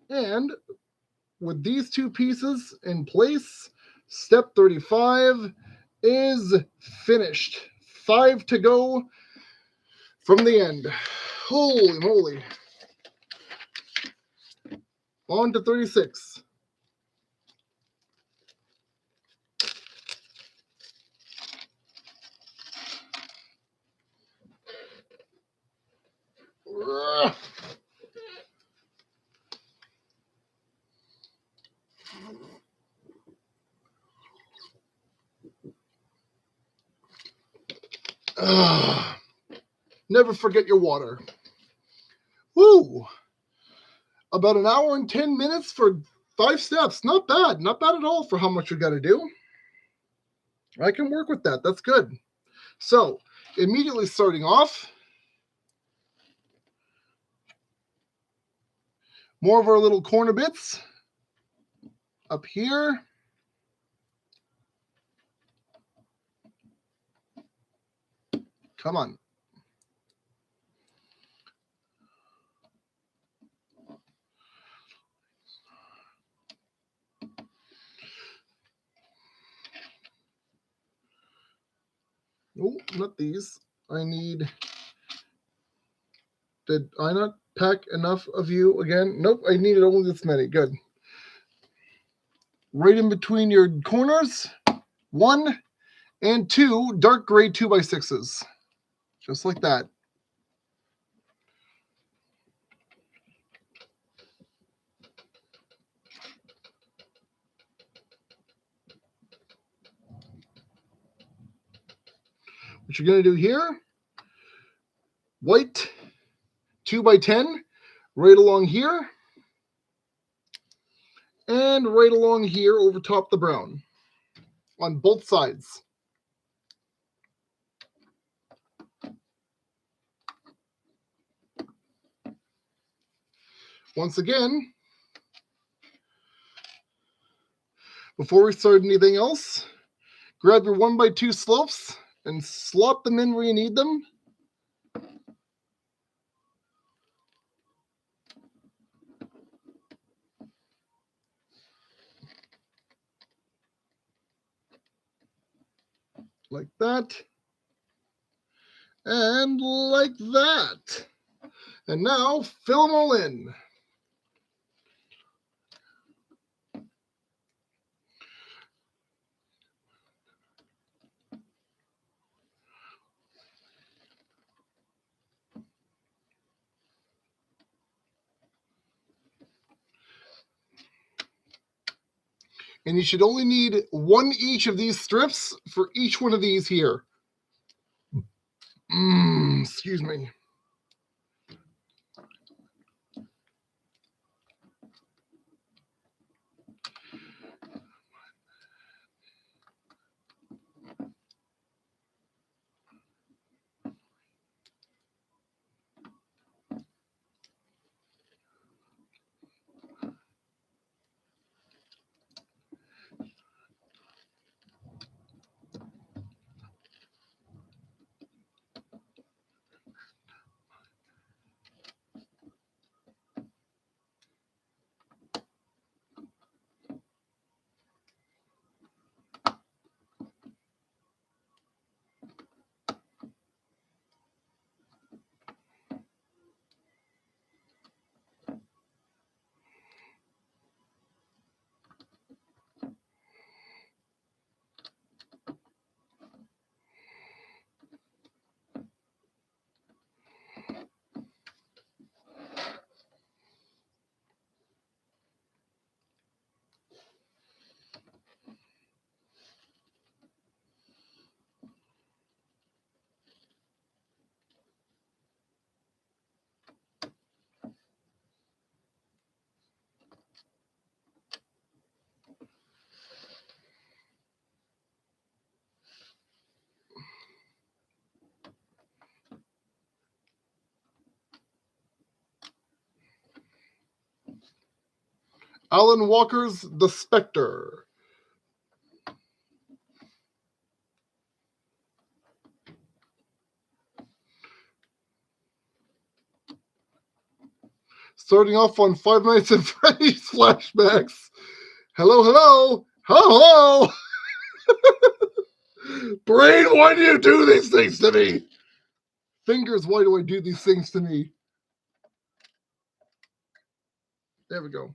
Speaker 1: And with these two pieces in place, step 35 is finished. 5 to go from the end. Holy moly. On to 36. Ugh. Never forget your water. Woo! About an hour and 10 minutes for 5 steps. Not bad. Not bad at all for how much you got to do. I can work with that. That's good. So, immediately starting off, more of our little corner bits up here. Come on. Oh, not these. I need... Did I not pack enough of you again? Nope, I needed only this many. Good. Right in between your corners. 1 and 2 dark gray 2x6s. Just like that. What you're going to do here, white 2x10 right along here, and right along here over top the brown on both sides. Once again, before we start anything else, grab your 1x2 slopes and slot them in where you need them. Like that. And like that. And now fill them all in. And you should only need 1 each of these strips for each one of these here. Excuse me. Alan Walker's The Spectre. Starting off on Five Nights at Freddy's flashbacks. Hello, hello. Hello, hello. Brain, why do you do these things to me? Fingers, why do I do these things to me? There we go.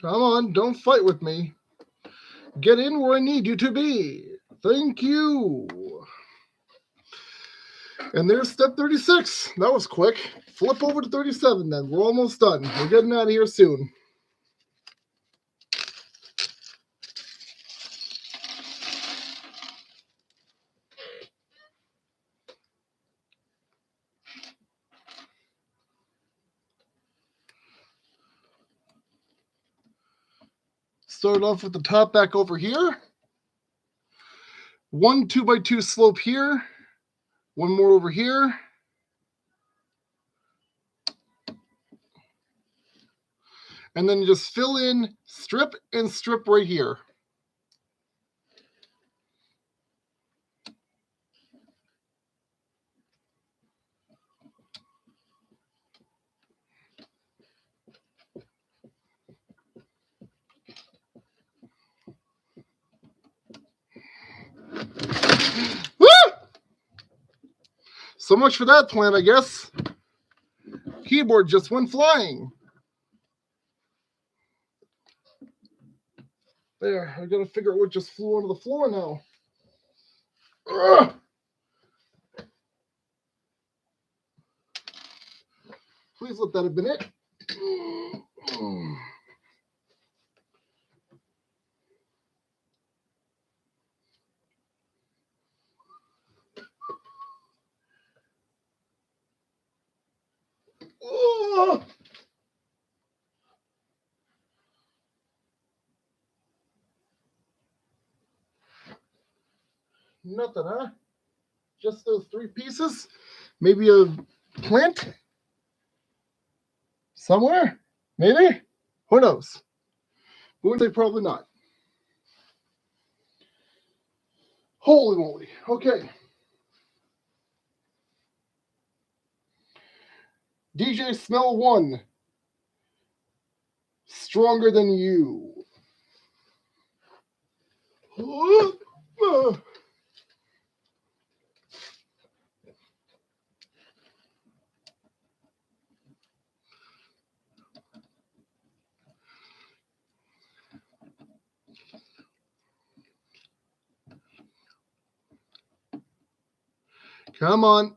Speaker 1: Come on, don't fight with me. Get in where I need you to be. Thank you. And there's step 36. That was quick. Flip over to 37 then. We're almost done. We're getting out of here soon. Start off with the top back over here. One 2x2 slope here. One more over here. And then just fill in strip and strip right here. Woo! So much for that plan, I guess. Keyboard just went flying. There, I gotta figure out what just flew onto the floor now. Ugh. Please let that have been it. Oh. Nothing, huh? Just those three pieces? Maybe a plant? Somewhere? Maybe? Who knows? Who would say probably not? Holy moly. Okay. DJ Smell 1. Stronger than you. Come on.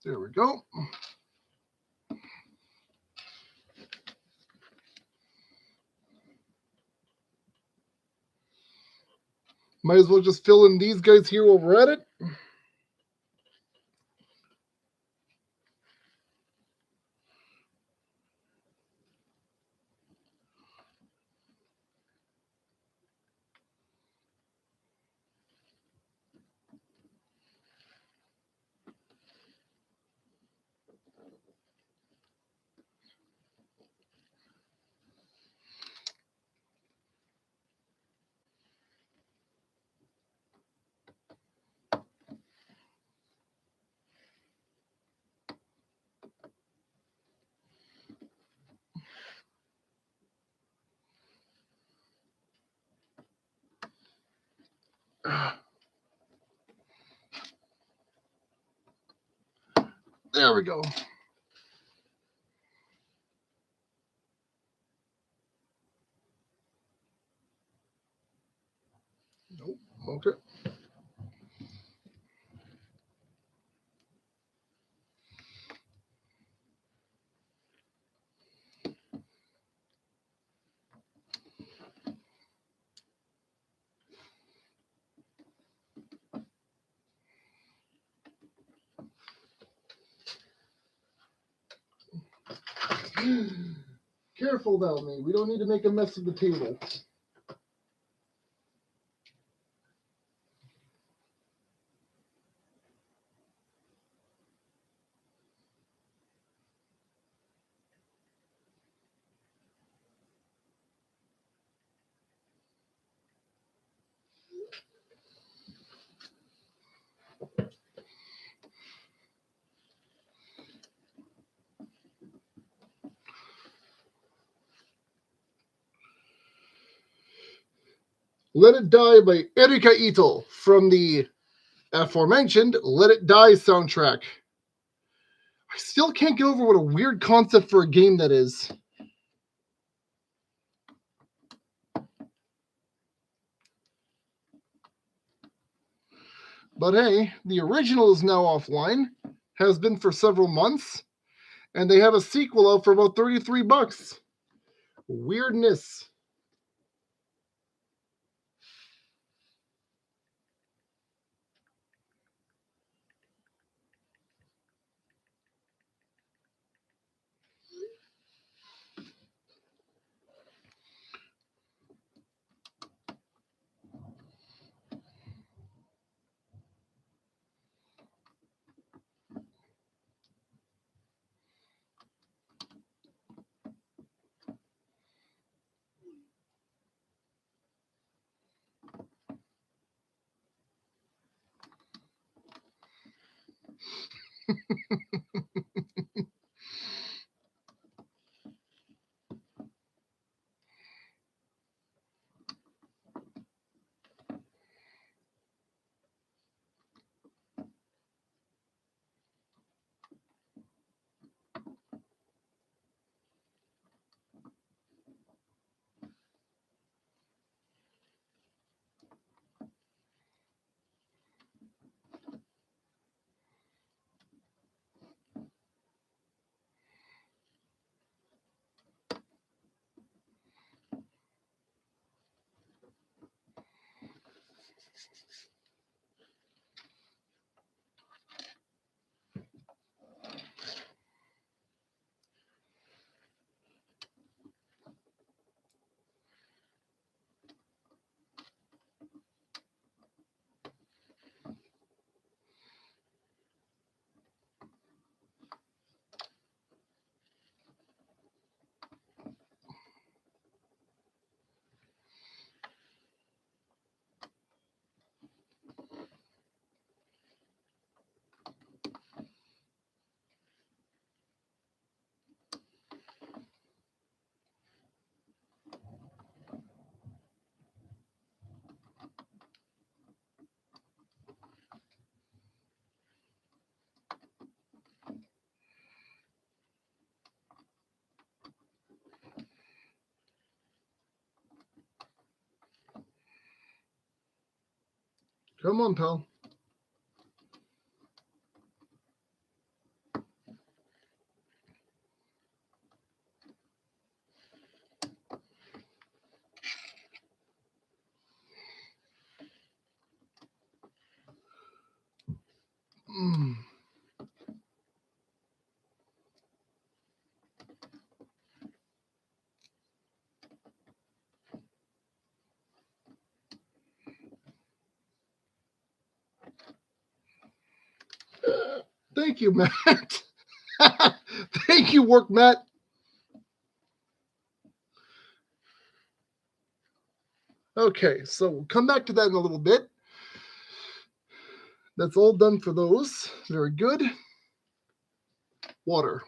Speaker 1: There we go. Might as well just fill in these guys here while we're at it. There we go. Nope. Okay. Careful now, me. We don't need to make a mess of the table. Let It Die by Erika Ito from the aforementioned Let It Die soundtrack. I still can't get over what a weird concept for a game that is. But hey, the original is now offline, has been for several months, and they have a sequel out for about $33. Weirdness. Come on, pal. Thank you, Matt. Thank you, Work Matt. Okay, so we'll come back to that in a little bit. That's all done for those. Very good. Water.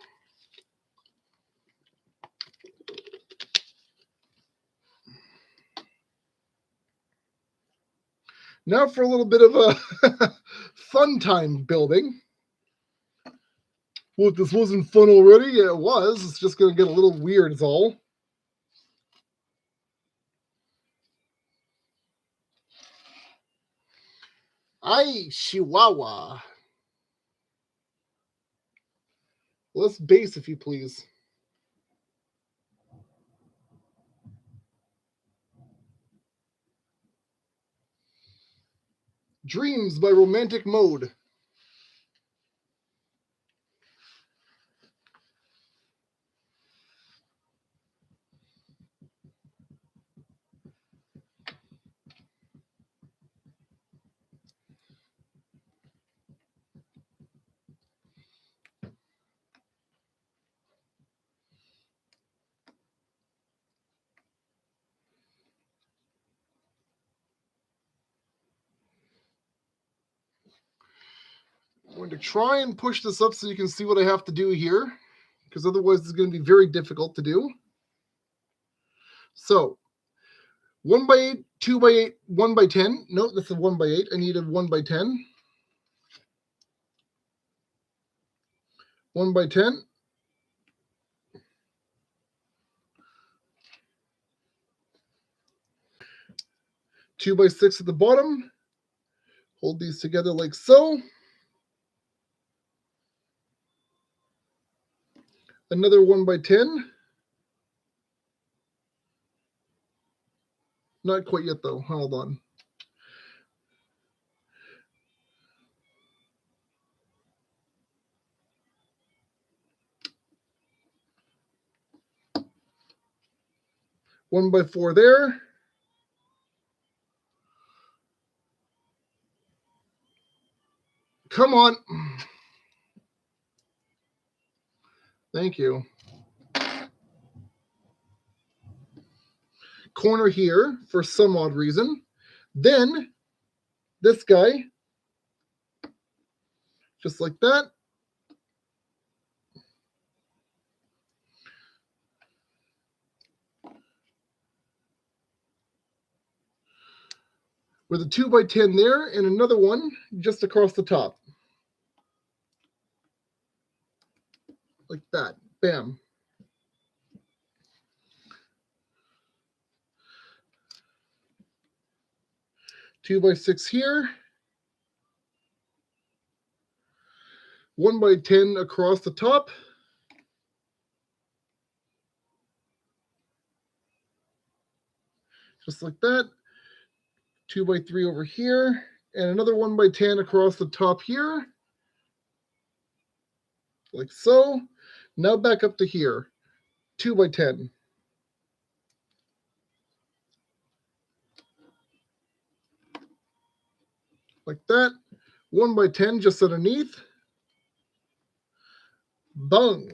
Speaker 1: Now for a little bit of a fun time building. What, this wasn't fun already? Yeah, it was. It's just going to get a little weird is all. Ay, Chihuahua. Let's base, if you please. Dreams by Romantic Mode. I'm going to try and push this up so you can see what I have to do here, because otherwise it's going to be very difficult to do. So 1 by 8, 2 by 8, 1 by 10. No, that's a 1 by 8. I need a 1 by 10. 1 by 10. 2 by 6 at the bottom. Hold these together like so. Another 1 by 10. Not quite yet though. Hold on. One by 4 there. Come on. Thank you. Corner here for some odd reason. Then this guy, just like that. With a 2 by 10 there and another one just across the top. Like that. Bam. Two by 6 here. 1 by 10 across the top. Just like that. 2 by 3 over here. And another 1 by 10 across the top here. Like so. Now back up to here. 2 by 10. Like that. 1 by 10 just underneath. Bung.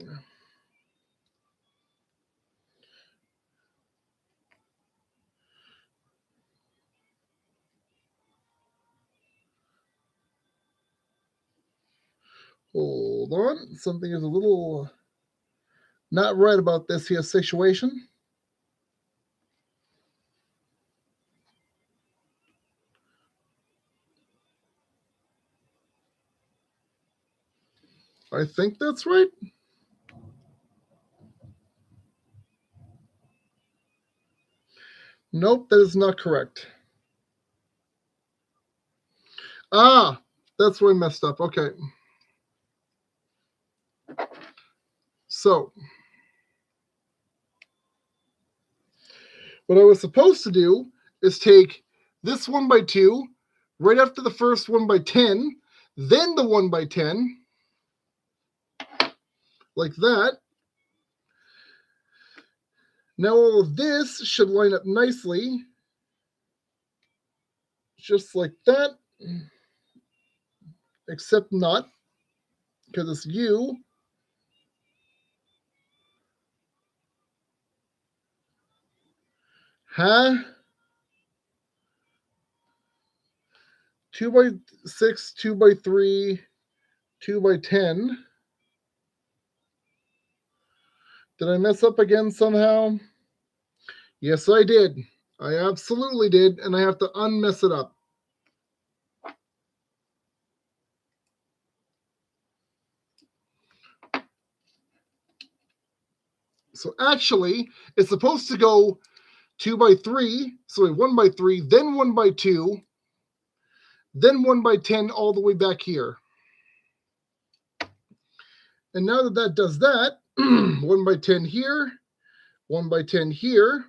Speaker 1: Hold on. Something is a little not right about this here situation. I think that's right. Nope, that is not correct. Ah, that's where I messed up. Okay. So, what I was supposed to do is take this 1 by 2 right after the first 1 by 10, then the 1 by 10, like that. Now all of this should line up nicely, just like that, except not, because it's U. Huh? 2 by 6, 2 by 3, 2 by 10. Did I mess up again somehow? Yes, I did. I absolutely did, and I have to unmess it up. So actually, it's supposed to go 2 by 3, sorry, 1 by 3, then 1 by 2, then 1 by 10 all the way back here. And now that that does that, 1 by 10 here, 1 by 10 here,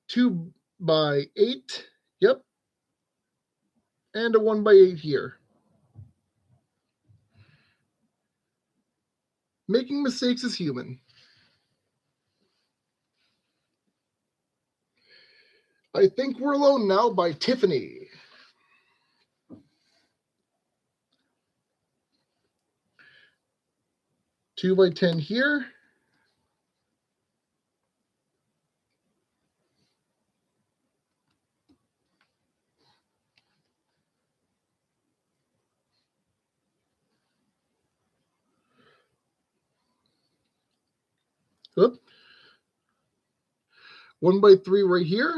Speaker 1: 2 by 8, yep, and a 1 by 8 here. Making mistakes is human. I Think We're Alone Now by Tiffany. Two by 10 here. Oop. 1 by 3 right here.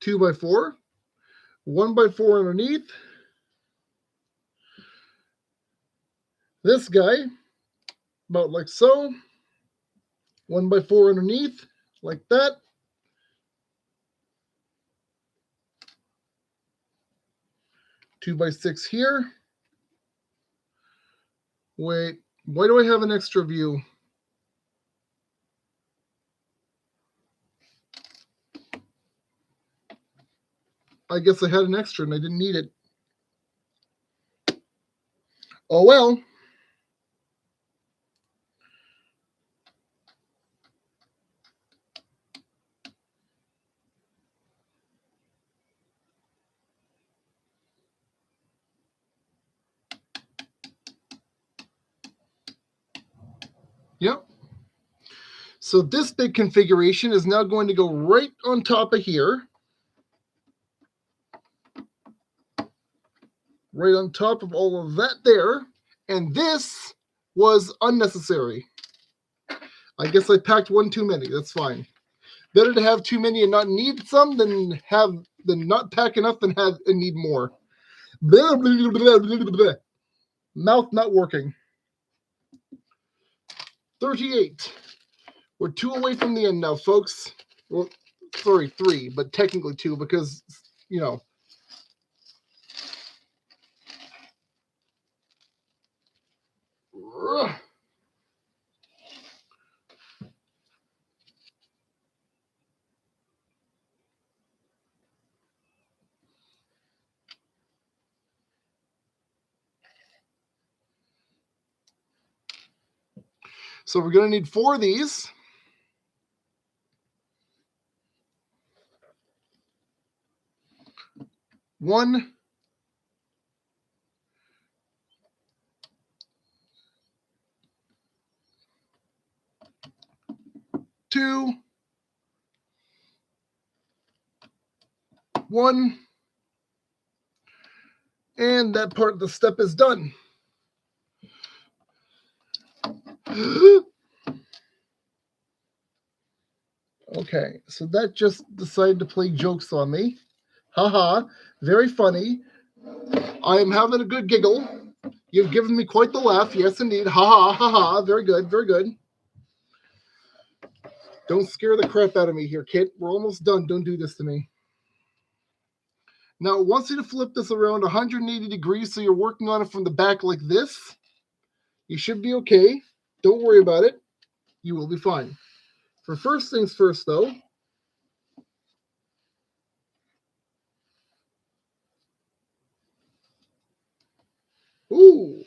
Speaker 1: Two by 4. 1 by 4 underneath. This guy, about like so. 1 by 4 underneath, like that. Two by 6 here. Wait, why do I have an extra view? I guess I had an extra and I didn't need it. Oh well. Yep. So this big configuration is now going to go right on top of here. Right on top of all of that there. And this was unnecessary. I guess I packed one too many. That's fine. Better to have too many and not need some than not pack enough and have and need more. Blah, blah, blah, blah, blah, blah. Mouth not working. 38. We're 2 away from the end now, folks. Well, sorry, 3, but technically 2 because, you know. So we're going to need 4 of these. One, two, 1, and that part of the step is done. Okay, so that just decided to play jokes on me. Haha, very funny. I am having a good giggle. You've given me quite the laugh. Yes, indeed. Ha ha ha ha. Very good. Very good. Don't scare the crap out of me here, kid. We're almost done. Don't do this to me. Now, it wants you to flip this around 180 degrees so you're working on it from the back like this. You should be okay. Don't worry about it. You will be fine. For first things first, though, ooh.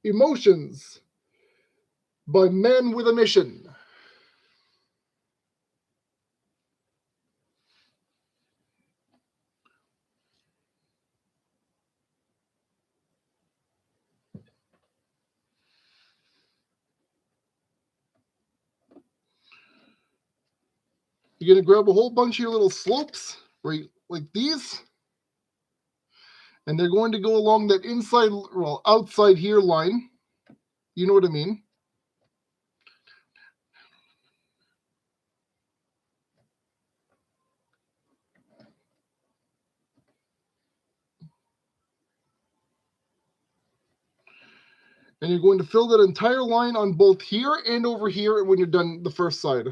Speaker 1: Emotions by Men with a Mission. You're going to grab a whole bunch of your little slopes, right, like these. And they're going to go along that inside, well, outside here line. You know what I mean. And you're going to fill that entire line on both here and over here when you're done the first side.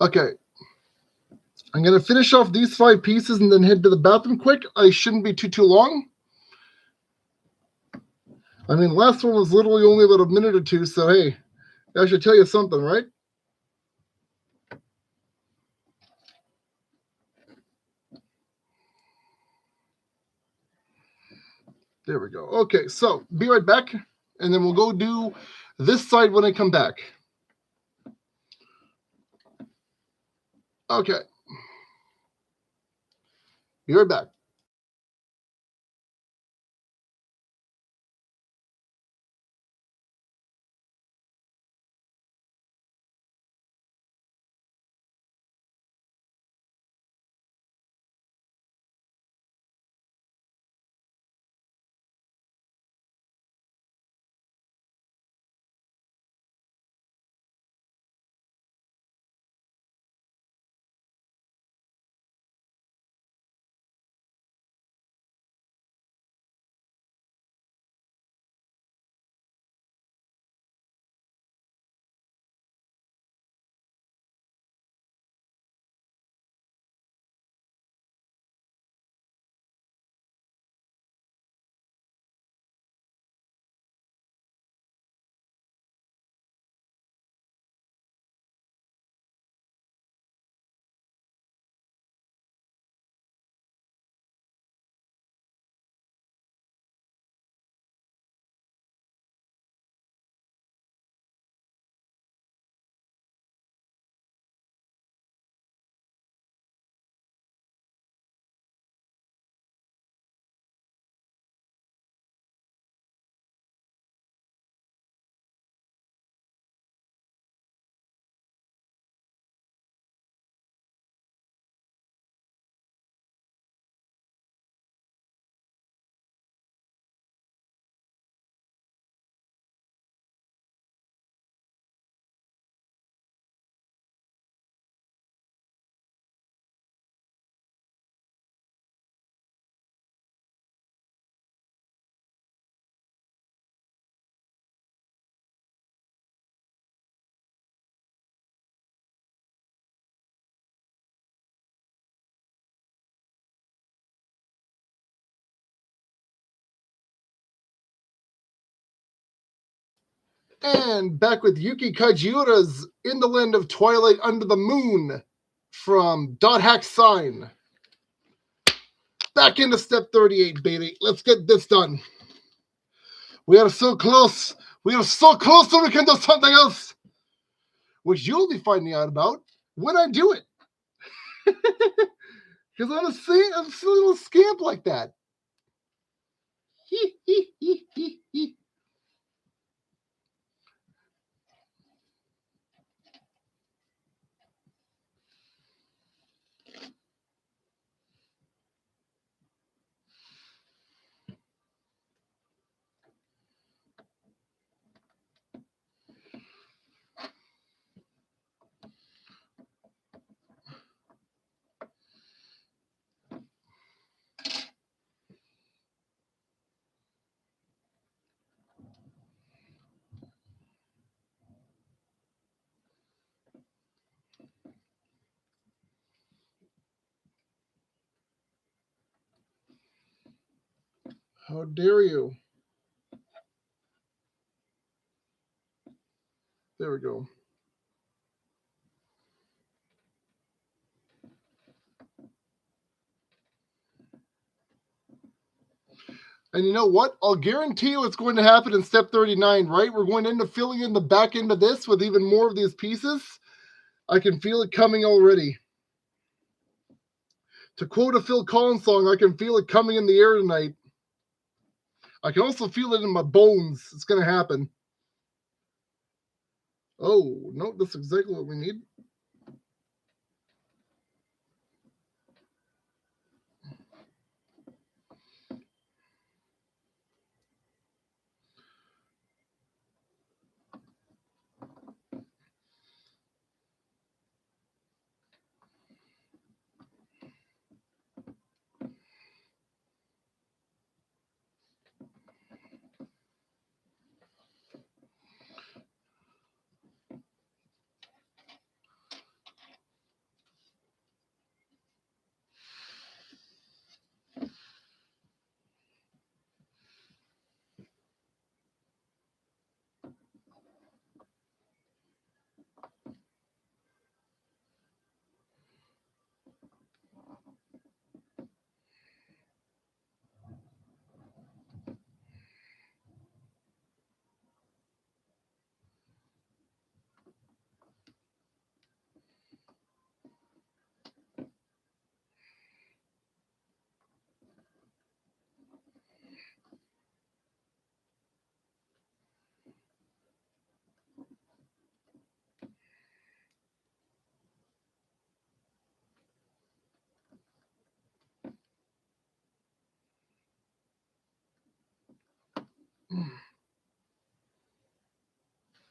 Speaker 1: Okay. I'm going to finish off these 5 pieces and then head to the bathroom quick. I shouldn't be too long. I mean, the last one was literally only about a minute or two, so hey, that should tell you something, right? There we go. Okay, so be right back, and then we'll go do this side when I come back. Okay. Be right back. And back with Yuki Kajiura's In the Land of Twilight Under the Moon from Dot Hack Sign. Back into step 38, baby. Let's get this done. We are so close. We are so close so we can do something else, which you'll be finding out about when I do it. Because I'm a silly little scamp like that. How dare you? There we go. And you know what? I'll guarantee you it's going to happen in step 39, right? We're going to end up filling in the back end of this with even more of these pieces. I can feel it coming already. To quote a Phil Collins song, I can feel it coming in the air tonight. I can also feel it in my bones. It's going to happen. Oh, no, that's exactly what we need.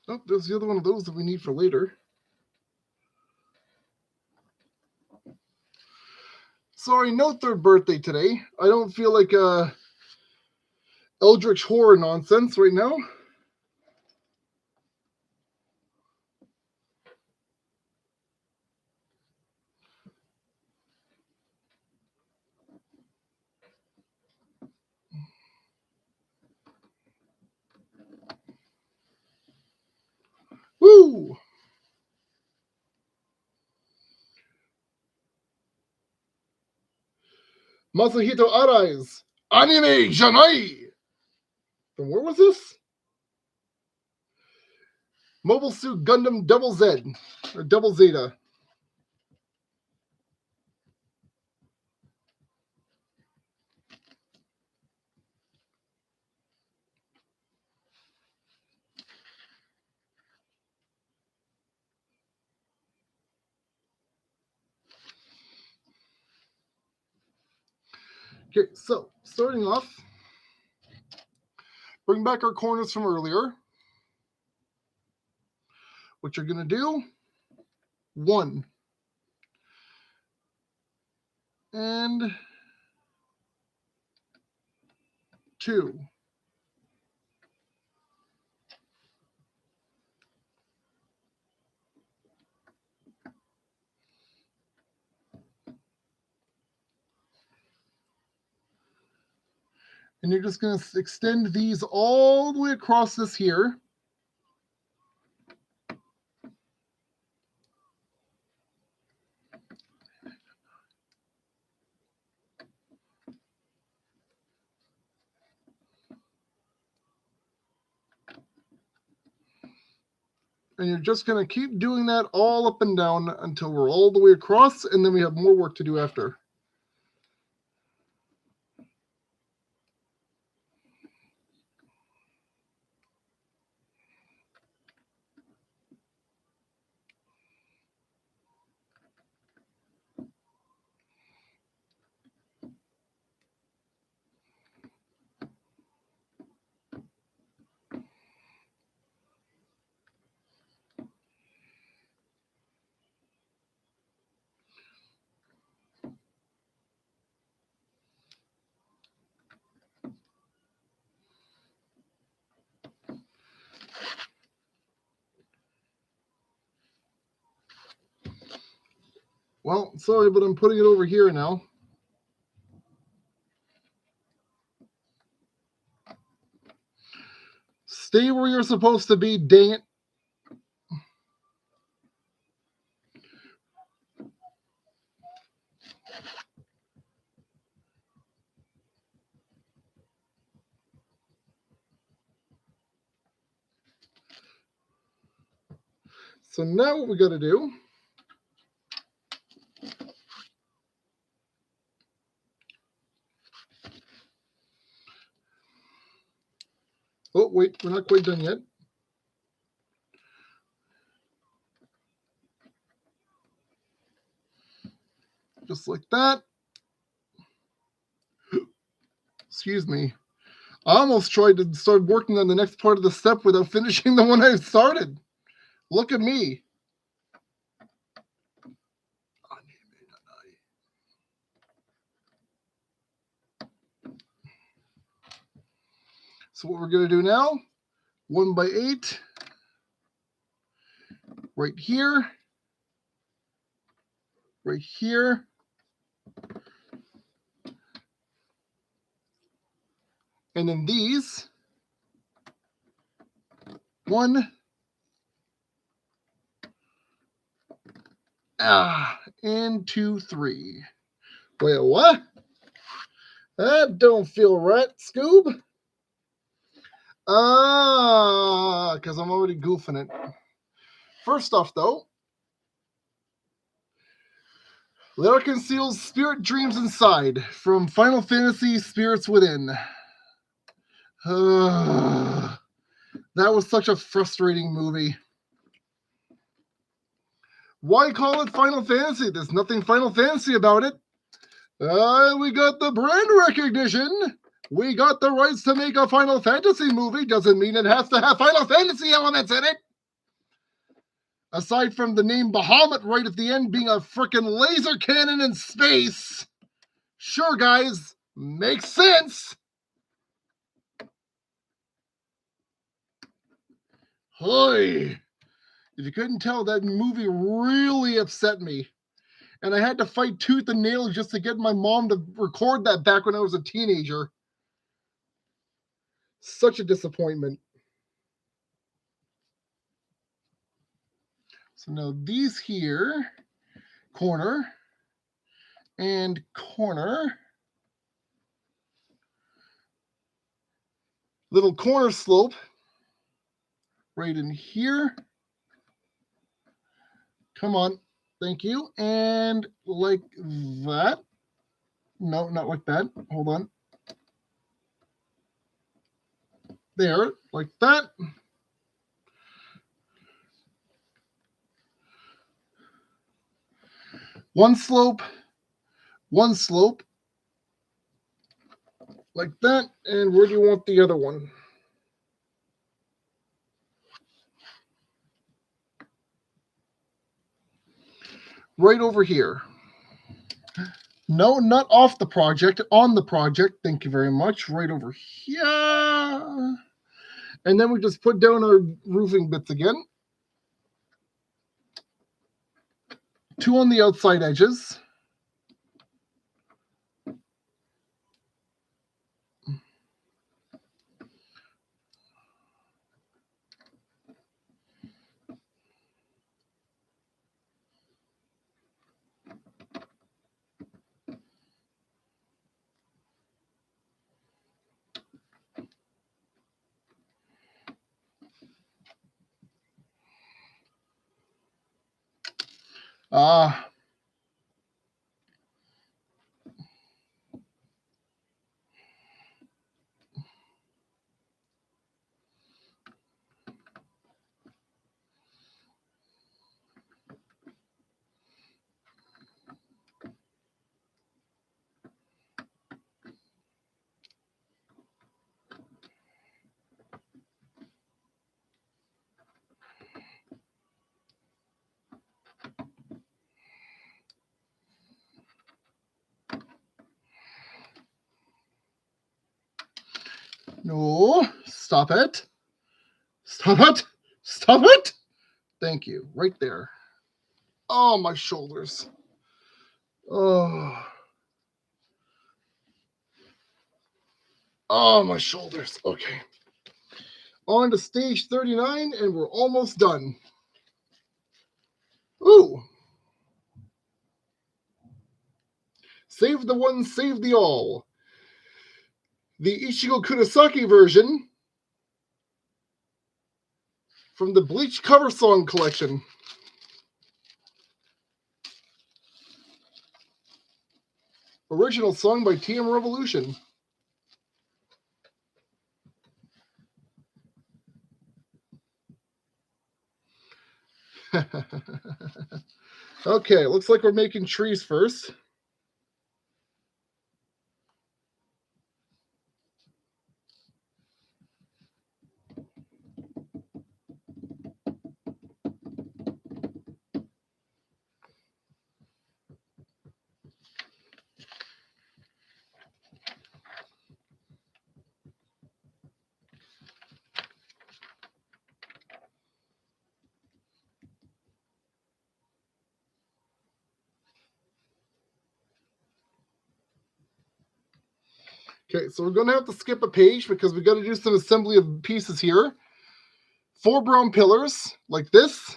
Speaker 1: Oh, there's the other one of those that we need for later. Sorry, no third birthday today. I don't feel like eldritch horror nonsense right now. Woo! Masahito Arai's Anime Janai! From where was this? Mobile Suit Gundam Double Z, or Double Zeta. Okay, so starting off, bring back our corners from earlier, what you're going to do, 1 and 2. And you're just going to extend these all the way across this here. And you're just going to keep doing that all up and down until we're all the way across, and then we have more work to do after. Well, sorry, but I'm putting it over here now. Stay where you're supposed to be, dang it. So now what we got to do, oh, wait, we're not quite done yet. Just like that. Excuse me. I almost tried to start working on the next part of the step without finishing the one I started. Look at me. So what we're going to do now, 1x8, right here, right here, and then these, 1, and 2, 3. Wait, what? That don't feel right, Scoob. Because I'm already goofing it. First off, though, Lara conceals spirit dreams inside from Final Fantasy Spirits Within. That was such a frustrating movie. Why call it Final Fantasy? There's nothing Final Fantasy about it. We got the brand recognition. We got the rights to make a Final Fantasy movie. Doesn't mean it has to have Final Fantasy elements in it. Aside from the name Bahamut right at the end being a frickin' laser cannon in space. Sure, guys. Makes sense. Hoy. If you couldn't tell, that movie really upset me. And I had to fight tooth and nail just to get my mom to record that back when I was a teenager. Such a disappointment. So now these here, corner and corner. Little corner slope right in here. Come on. Thank you. And like that. No, not like that. Hold on. There, like that. One slope, like that. And where do you want the other one? Right over here. No, not off the project, on the project. Thank you very much. Right over here. And then we just put down our roofing bits again. 2 on the outside edges. Ah. No, stop it. Stop it. Stop it. Thank you. Right there. Oh, my shoulders. Oh. Oh, my shoulders. Okay. On to stage 39, and we're almost done. Ooh. Save the one, save the all. The Ichigo Kurosaki version from the Bleach cover song collection. Original song by TM Revolution. Okay, looks like we're making trees first. Okay, so we're going to have to skip a page because we got to do some assembly of pieces here. 4 brown pillars, like this.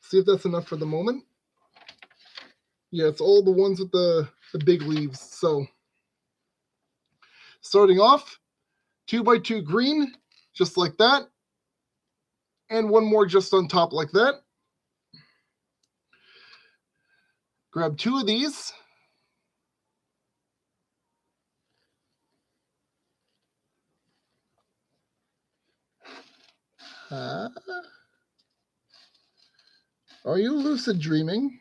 Speaker 1: See if that's enough for the moment. Yeah, it's all the ones with the big leaves. So, starting off, 2x2 green, just like that. And one more just on top like that. Grab 2 of these. Are you lucid dreaming?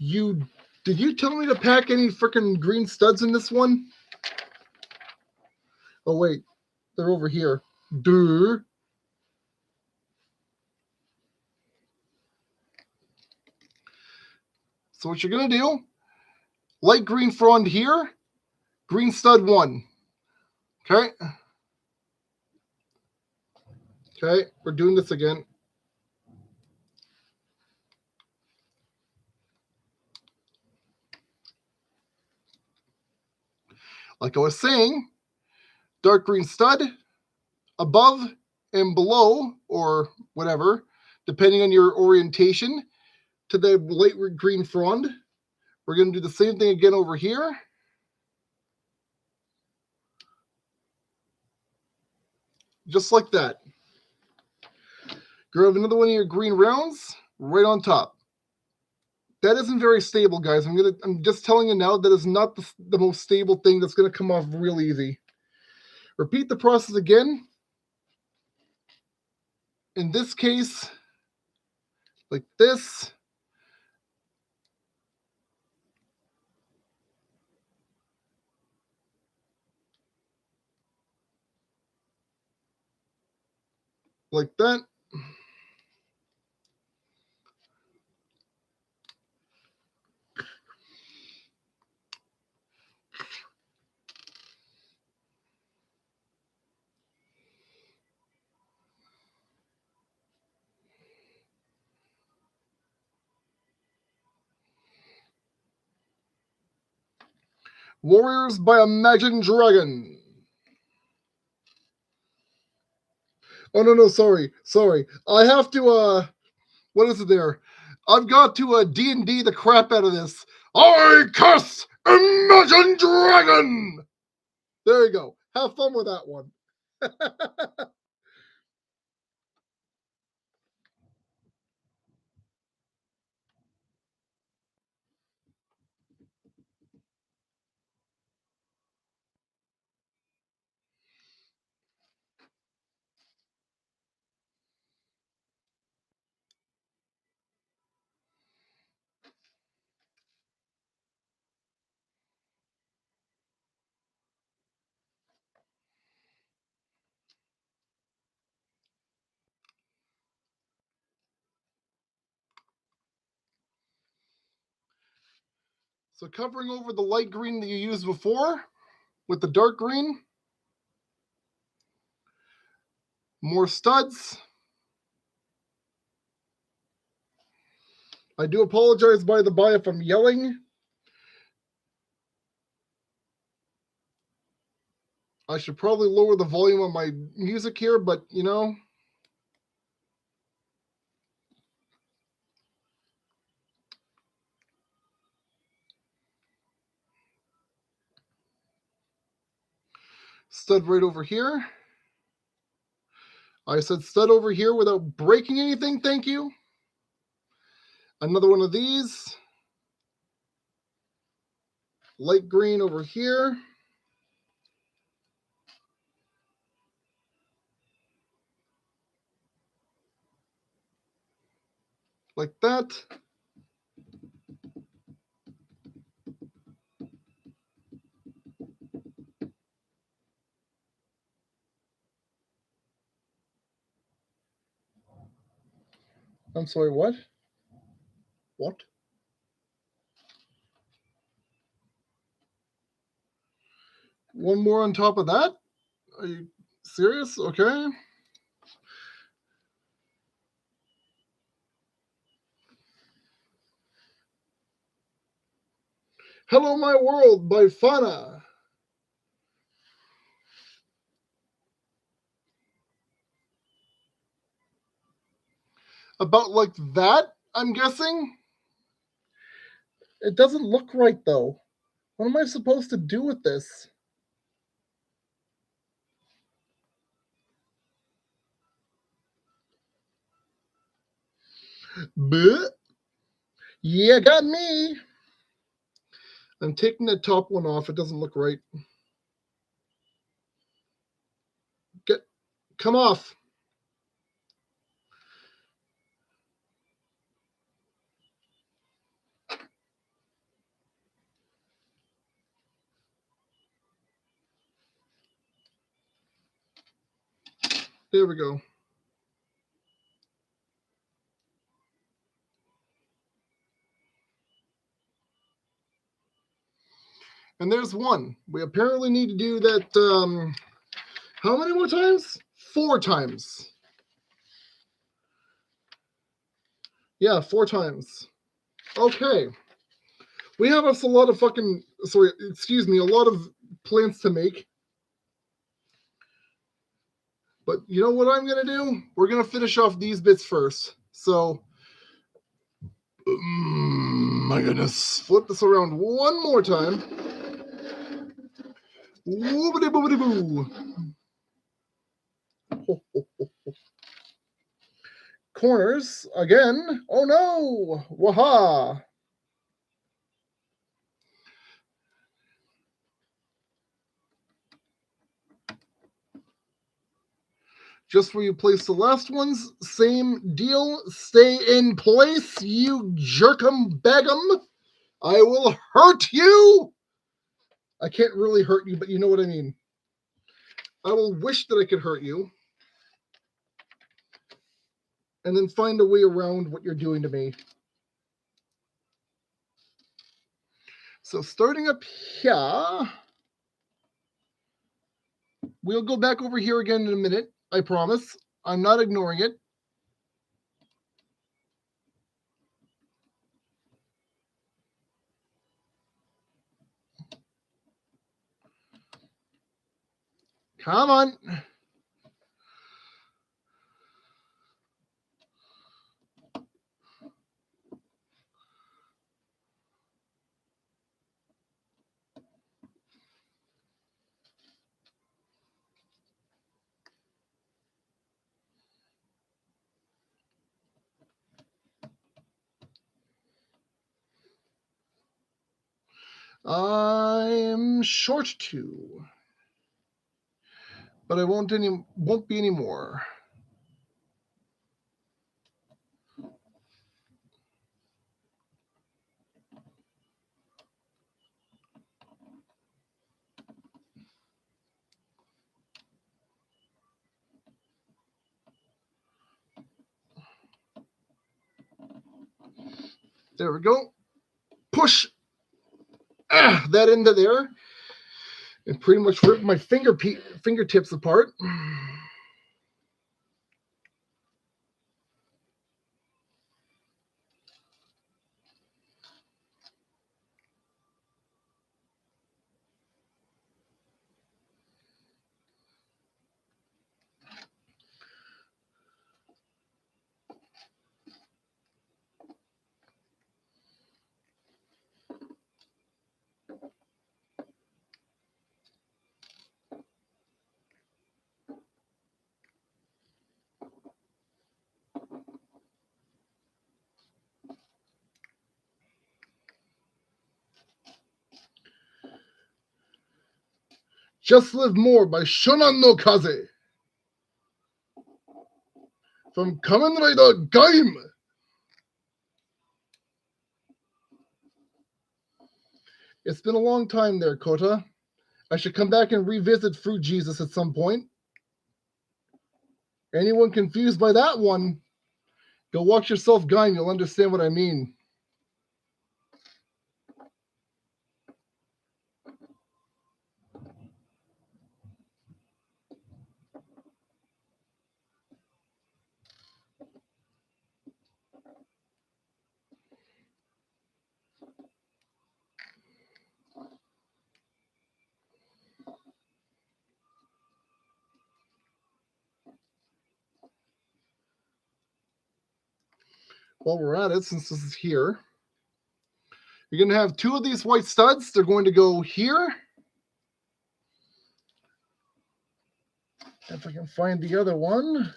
Speaker 1: Did you tell me to pack any freaking green studs in this one? Oh wait, they're over here. Duh. So what you're gonna do? Light green frond here, green stud 1. Okay. Okay, we're doing this again. Like I was saying, dark green stud above and below, or whatever, depending on your orientation, to the light green frond. We're going to do the same thing again over here. Just like that. Grab another one of your green rounds right on top. That isn't very stable, guys. I'm just telling you now, that is not the most stable thing that's gonna come off real easy. Repeat the process again. In this case, like this. Like that. Warriors by Imagine Dragon. Oh, no, sorry. I have to, what is it there? I've got to, D&D the crap out of this. I cast Imagine Dragon! There you go. Have fun with that one. So covering over the light green that you used before with the dark green. More studs. I do apologize by the by if I'm yelling. I should probably lower the volume on my music here, but you know. Stud right over here. I said stud over here without breaking anything, thank you. Another one of these. Light green over here. Like that. I'm sorry, what? What? One more on top of that? Are you serious? Okay. Hello, My World by Fana. About like that, I'm guessing? It doesn't look right, though. What am I supposed to do with this? Bleh. Yeah, got me. I'm taking the top one off. It doesn't look right. Come off. There we go. And there's one. We apparently need to do that, how many more times? 4 times. Yeah, 4 times. Okay. We have us a lot of fucking, sorry, excuse me, a lot of plants to make. But you know what I'm going to do? We're going to finish off these bits first. So, my goodness. Flip this around one more time. Woobity boobity boo. Corners again. Oh no! Waha! Just where you place the last ones, same deal. Stay in place, you jerkum begum. I will hurt you. I can't really hurt you, but you know what I mean. I will wish that I could hurt you. And then find a way around what you're doing to me. So starting up here, we'll go back over here again in a minute. I promise. I'm not ignoring it. Come on. I'm short 2. But I won't be any more. There we go. Push that into there. And pretty much rip my fingertips apart. Just Live More by Shonan no Kaze. From Kamen Rider Gaim. It's been a long time there, Kota. I should come back and revisit Fruit Jesus at some point. Anyone confused by that one, go watch yourself Gaim. You'll understand what I mean. While we're at it, since this is here, you're going to have 2 of these white studs. They're going to go here. If I can find the other one.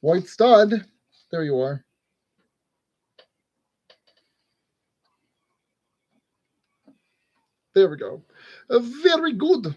Speaker 1: White stud. There you are. There we go. Very good.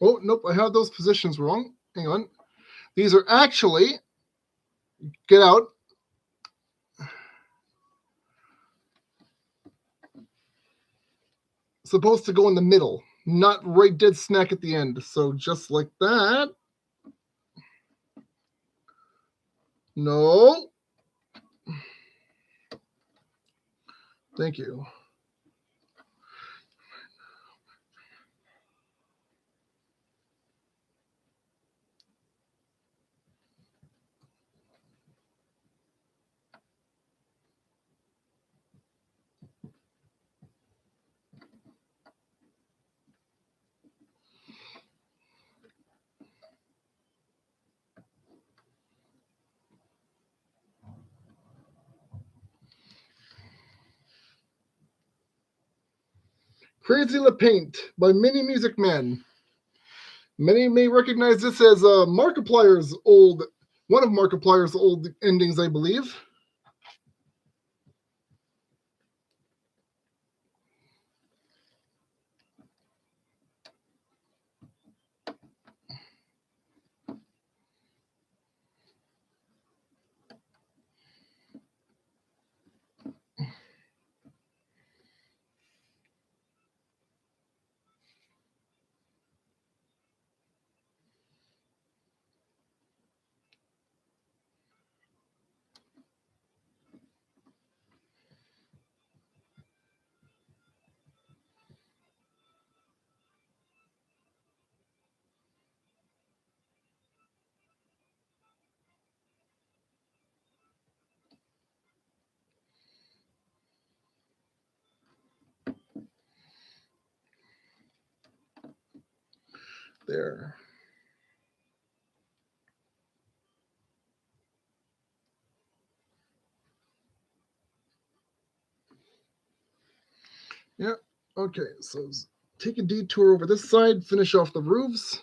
Speaker 1: Oh, nope, I have those positions wrong. Hang on. These are actually, get out. Supposed to go in the middle, not right dead smack at the end. So just like that. No. Thank you. Crazy Le Paint by Mini Music Man. Many may recognize this as Markiplier's old, one of Markiplier's old endings, I believe. There. Yeah. Okay. So take a detour over this side, finish off the roofs.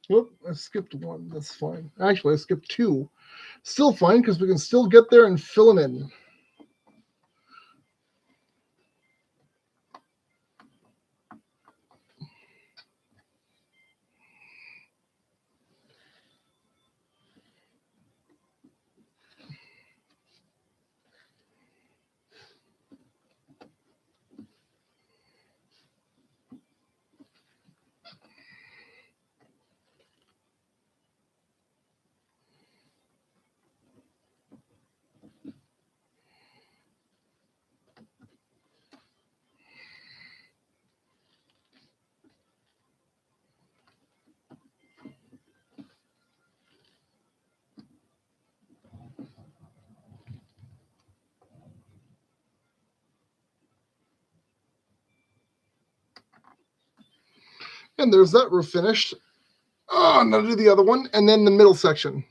Speaker 1: Whoop, I skipped one. That's fine. Actually, I skipped two. Still fine because we can still get there and fill them in. And there's that roof finished. Oh, now do the other one, and then the middle section.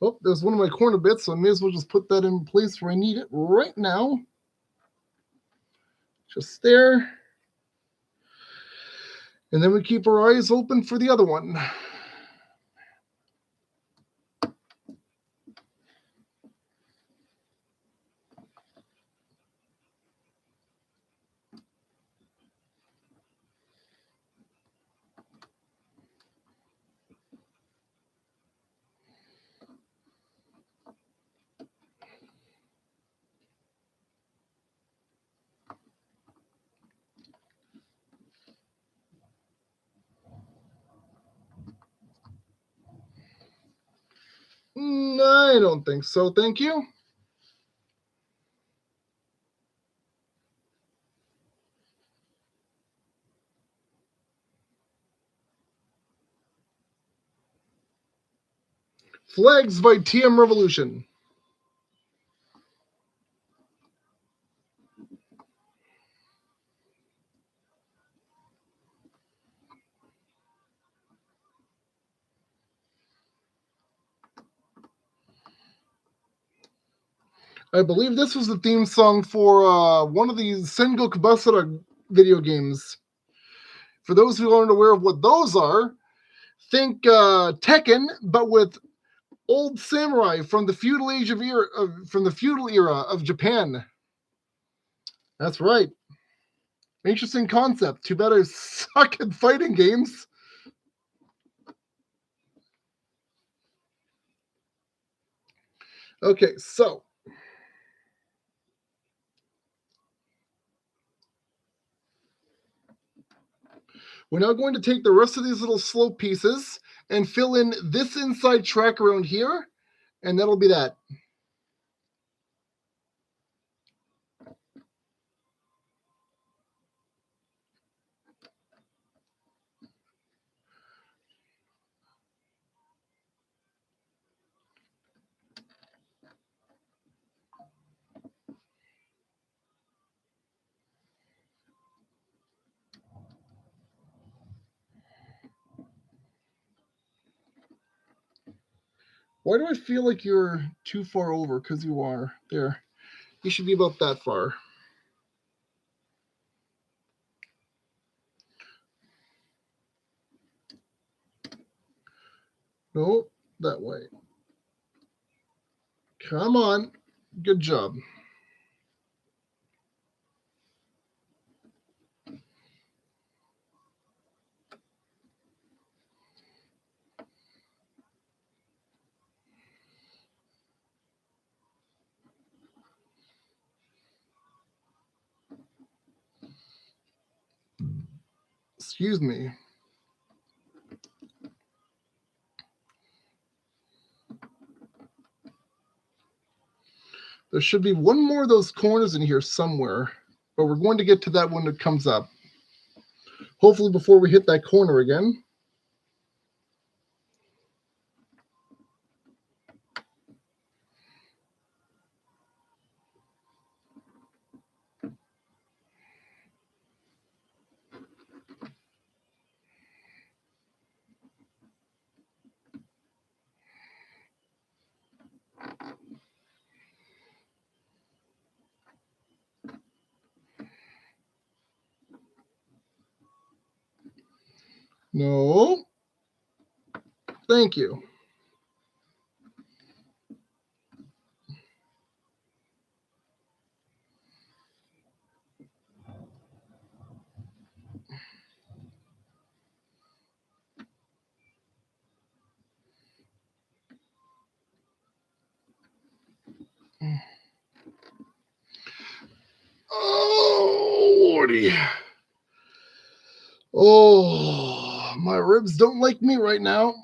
Speaker 1: Oh, there's one of my corner bits, so I may as well just put that in place where I need it right now. Just there. And then we keep our eyes open for the other one. I don't think so, thank you. Flags by TM Revolution. I believe this was the theme song for one of the Sengoku Basara video games. For those who aren't aware of what those are, think Tekken, but with old samurai from the feudal era of Japan. That's right. Interesting concept. Too bad I suck at fighting games. Okay, so we're now going to take the rest of these little slope pieces and fill in this inside track around here, and that'll be that. Why do I feel like you're too far over? Because you are. There. You should be about that far. No, that way. Come on. Good job. Excuse me. There should be one more of those corners in here somewhere, but we're going to get to that when it comes up. Hopefully before we hit that corner again. No. Thank you. Oh, Lordy. Oh, my ribs don't like me right now.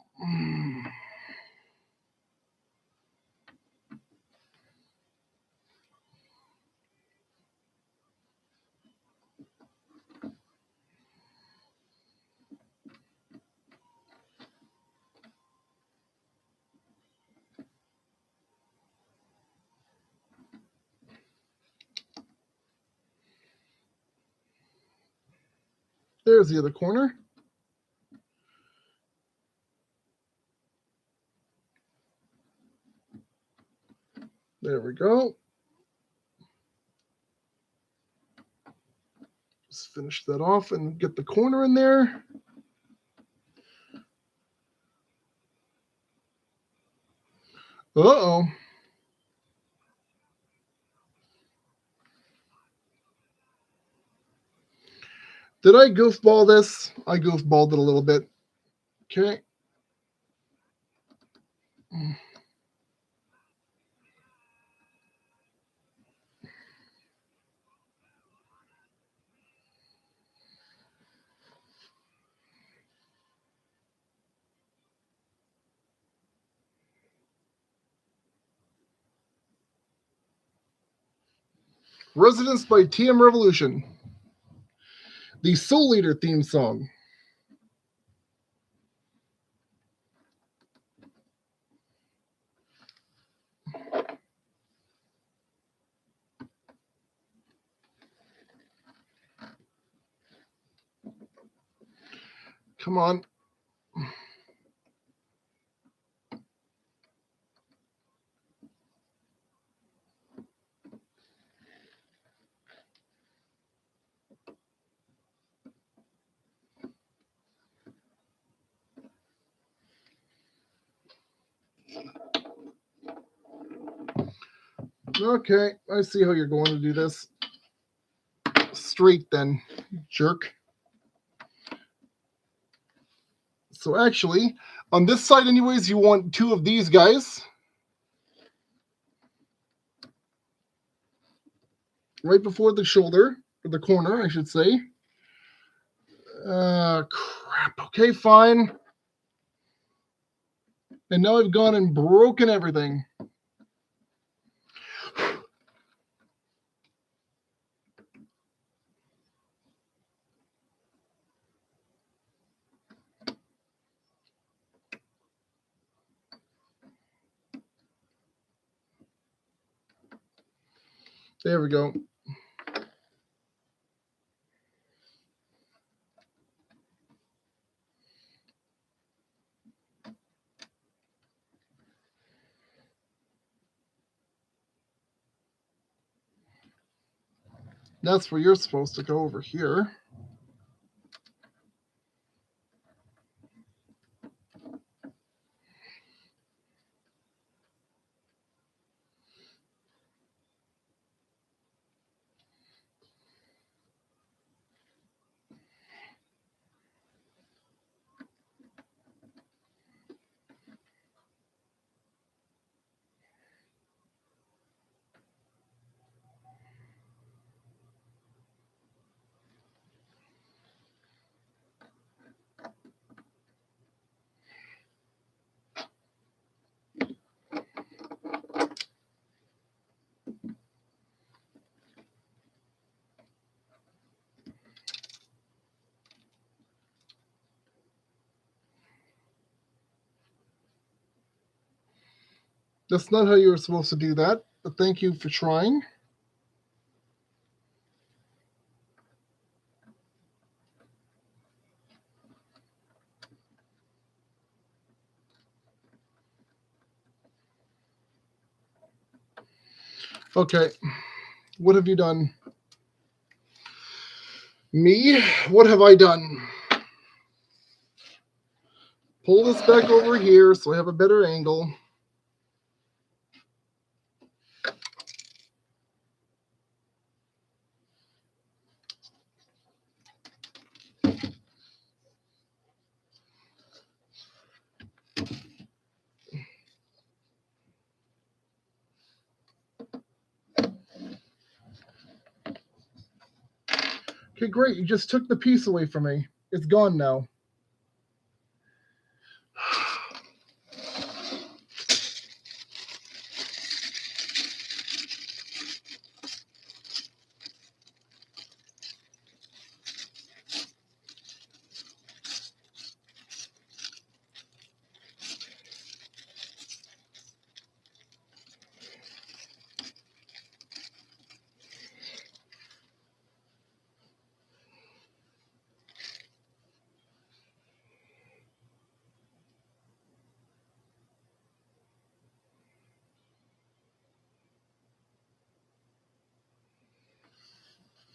Speaker 1: There's the other corner. There we go. Just finish that off and get the corner in there. Uh-oh. Did I goofball this? I goofballed it a little bit. Okay. Residence by TM Revolution. The Soul Eater theme song. Come on. Okay, I see how you're going to do this. Straight then, jerk. So actually, on this side anyways, you want two of these guys. Right before the shoulder, or the corner, I should say. Crap. Okay, fine. And now I've gone and broken everything. There we go. That's where you're supposed to go, over here. That's not how you were supposed to do that, but thank you for trying. Okay, what have you done? Me? What have I done? Pull this back over here so I have a better angle. Okay, great. You just took the piece away from me. It's gone now.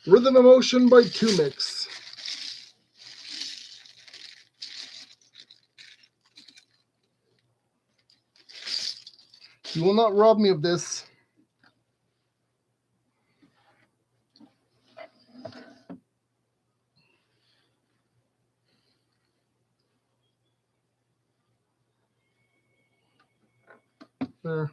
Speaker 1: Rhythm Emotion by 2Mix. You will not rob me of this. There.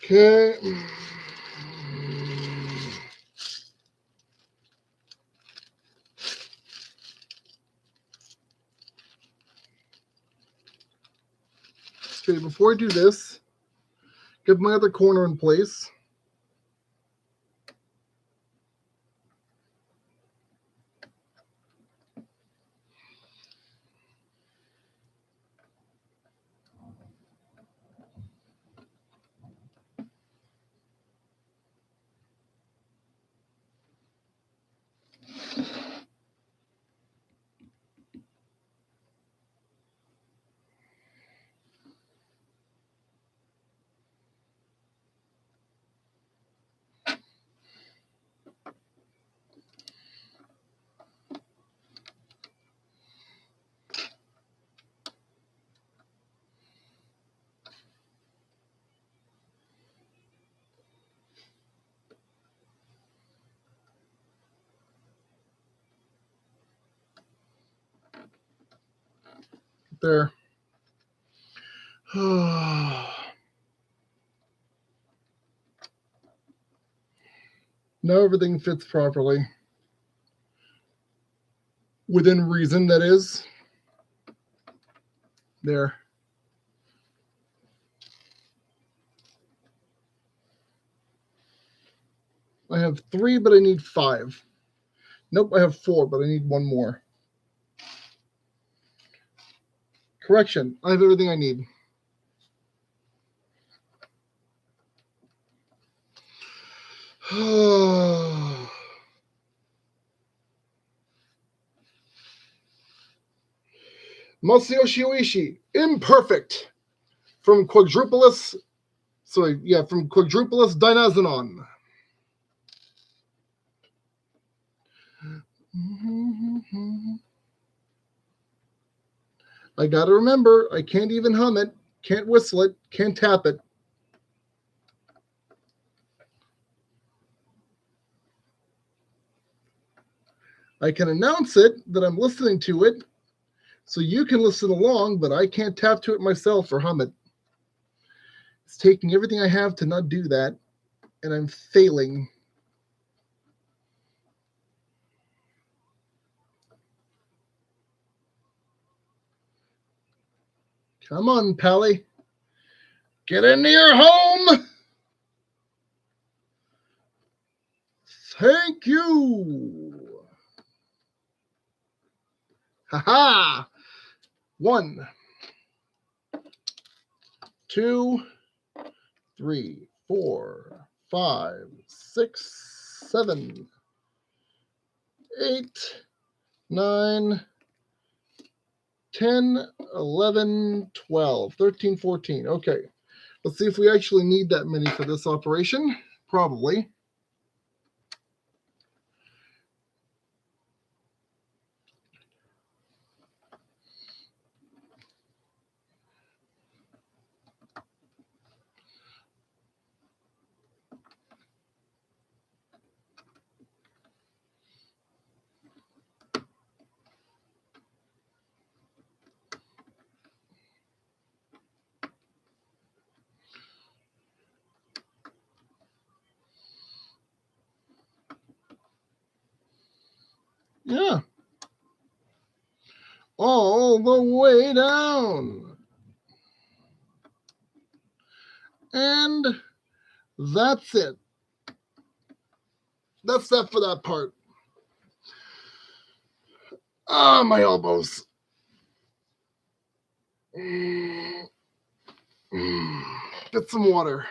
Speaker 1: Okay. Okay, before I do this, get my other corner in place. There. Now everything fits properly. Within reason, that is. There. I have 3, but I need 5. Nope, I have 4, but I need 1 more. Correction, I have everything I need. Masayoshi Oishi, Imperfect, from Quadruplus, from Quadruplus Dynazenon. I gotta remember, I can't even hum it, can't whistle it, can't tap it. I can announce it that I'm listening to it, so you can listen along, but I can't tap to it myself or hum it. It's taking everything I have to not do that, and I'm failing. Come on, Pally. Get into your home! 2. Ha-ha! 1, 2, 3, 4, 5, 6, 7, 8, 9, 10, 11, 12, 13, 14. Okay. Let's see if we actually need that many for this operation. Probably. Yeah. All the way down. And that's it. That's that for that part. Ah, my elbows. Get some water.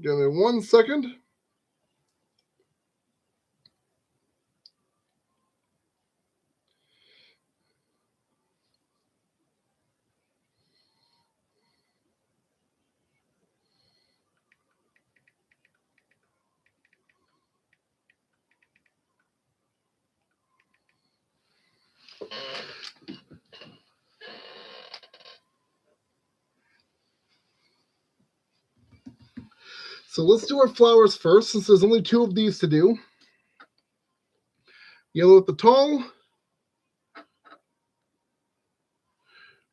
Speaker 1: Give me 1 second. So let's do our flowers first, since there's only 2 of these to do. Yellow at the tall,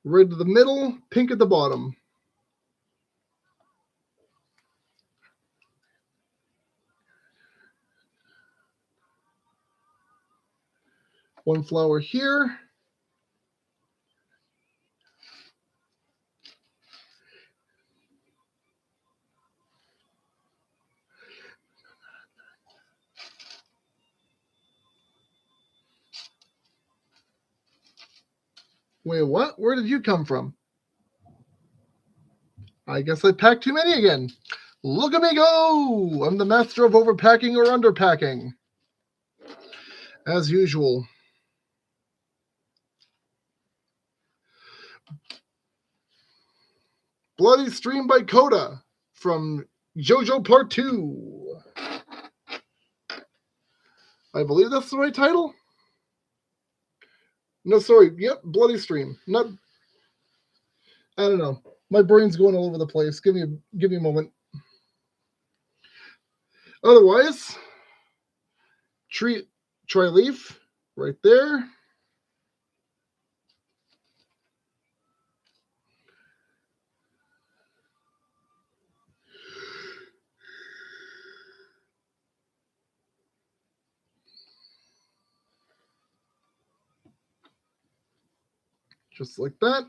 Speaker 1: red to the middle, pink at the bottom. One flower here. Wait, what? Where did you come from? I guess I packed too many again. Look at me go! I'm the master of overpacking or underpacking. As usual. Bloody Stream by Coda from JoJo Part 2. I believe that's the right title? No, sorry. Yep, Bloody Stream. Not. I don't know. My brain's going all over the place. Give me a moment. Otherwise, try leaf right there. Just like that.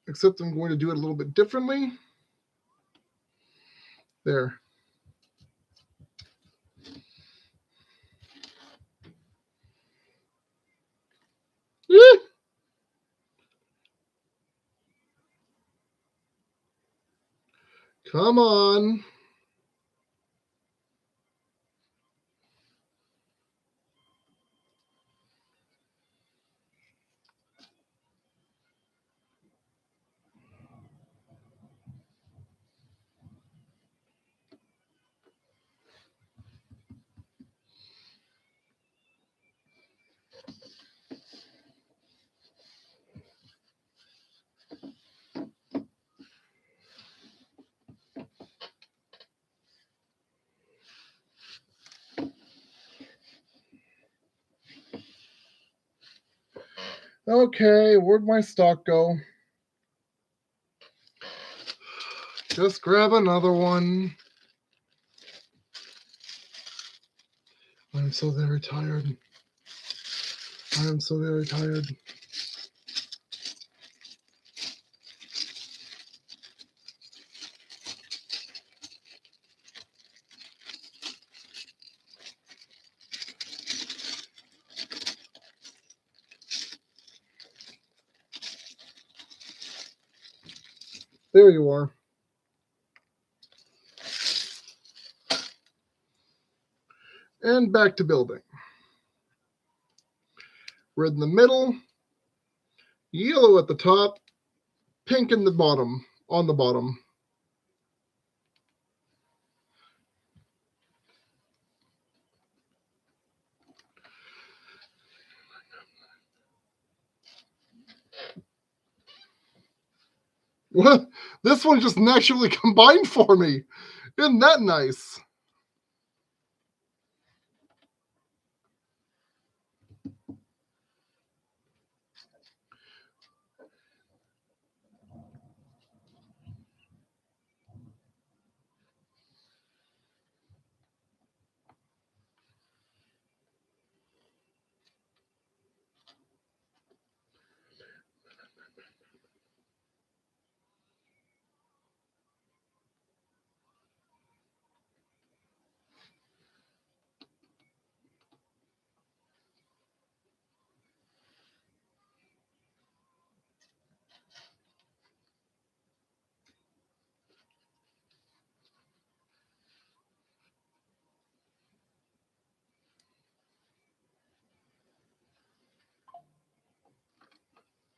Speaker 1: Except I'm going to do it a little bit differently. There. Come on. Okay, where'd my stock go? Just grab another one. I'm so very tired. I am so very tired. There you are. And back to building. Red in the middle, yellow at the top, pink in the bottom, on the bottom. What? This one just naturally combined for me. Isn't that nice?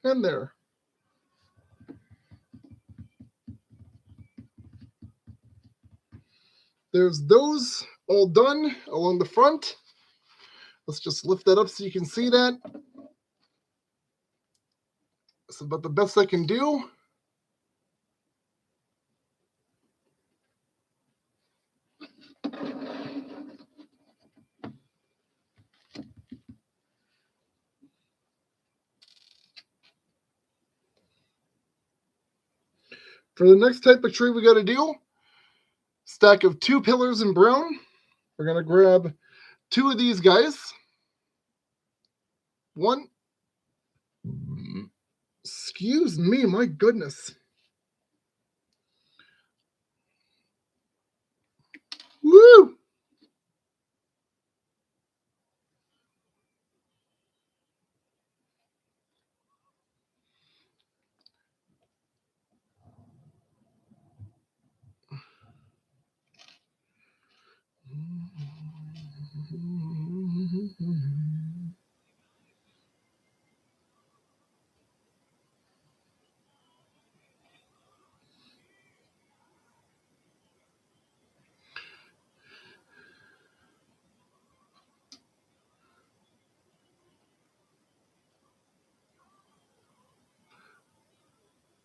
Speaker 1: And there. There's those all done along the front. Let's just lift that up so you can see that. That's about the best I can do. For the next type of tree we got to do, stack of 2 pillars in brown. We're going to grab 2 of these guys. One. Excuse me, my goodness. Woo!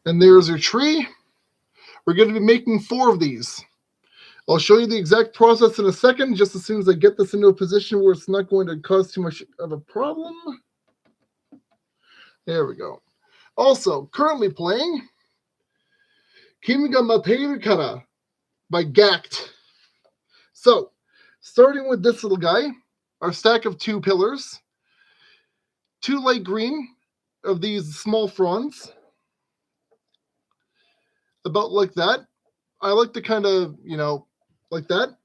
Speaker 1: And there's your tree. We're going to be making 4 of these. I'll show you the exact process in a second, just as soon as I get this into a position where it's not going to cause too much of a problem. There we go. Also, currently playing Kimi ga Materu Kara by Gact. So, starting with this little guy, our stack of 2 pillars, 2 light green of these small fronds, about like that. I like to kind of, like that.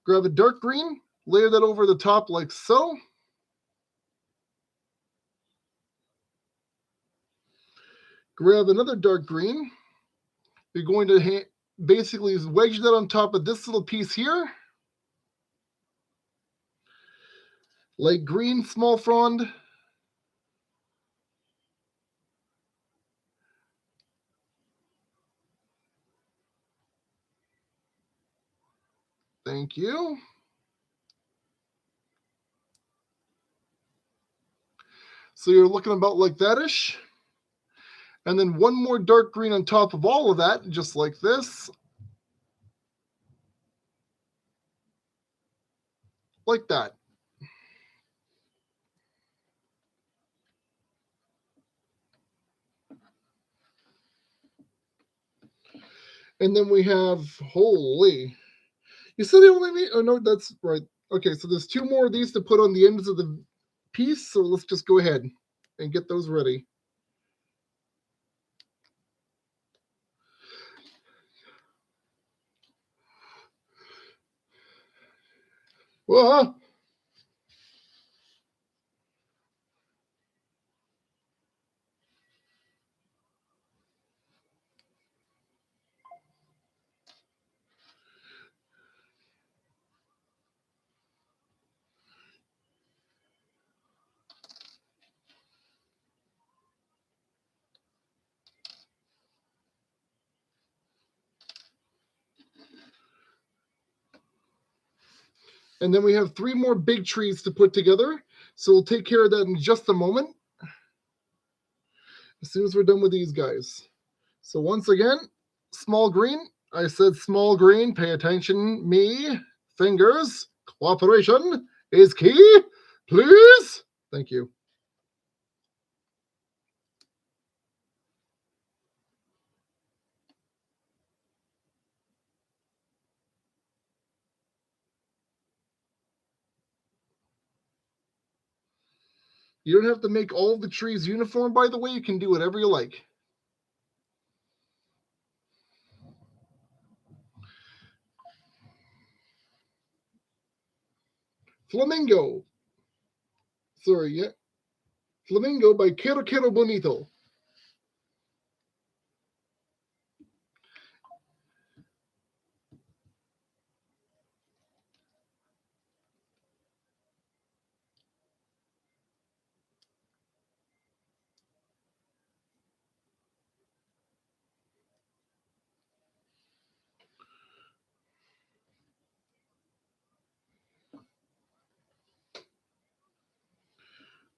Speaker 1: Grab a dark green, layer that over the top like so. Grab another dark green. You're going to basically wedge that on top of this little piece here. Light green, small frond. Thank you. So you're looking about like that-ish. And then one more dark green on top of all of that, just like this. Like that. And then we have, holy, you said they only need, oh no, that's right. Okay, so there's 2 more of these to put on the ends of the piece, so let's just go ahead and get those ready. Whoa. And then we have 3 more big trees to put together, so we'll take care of that in just a moment, as soon as we're done with these guys. So once again, small green. I said small green. Pay attention, me. Fingers. Cooperation is key. Please. Thank you. You don't have to make all the trees uniform, by the way. You can do whatever you like. Flamingo. Sorry, yeah. Flamingo by Quiero Quiero Bonito.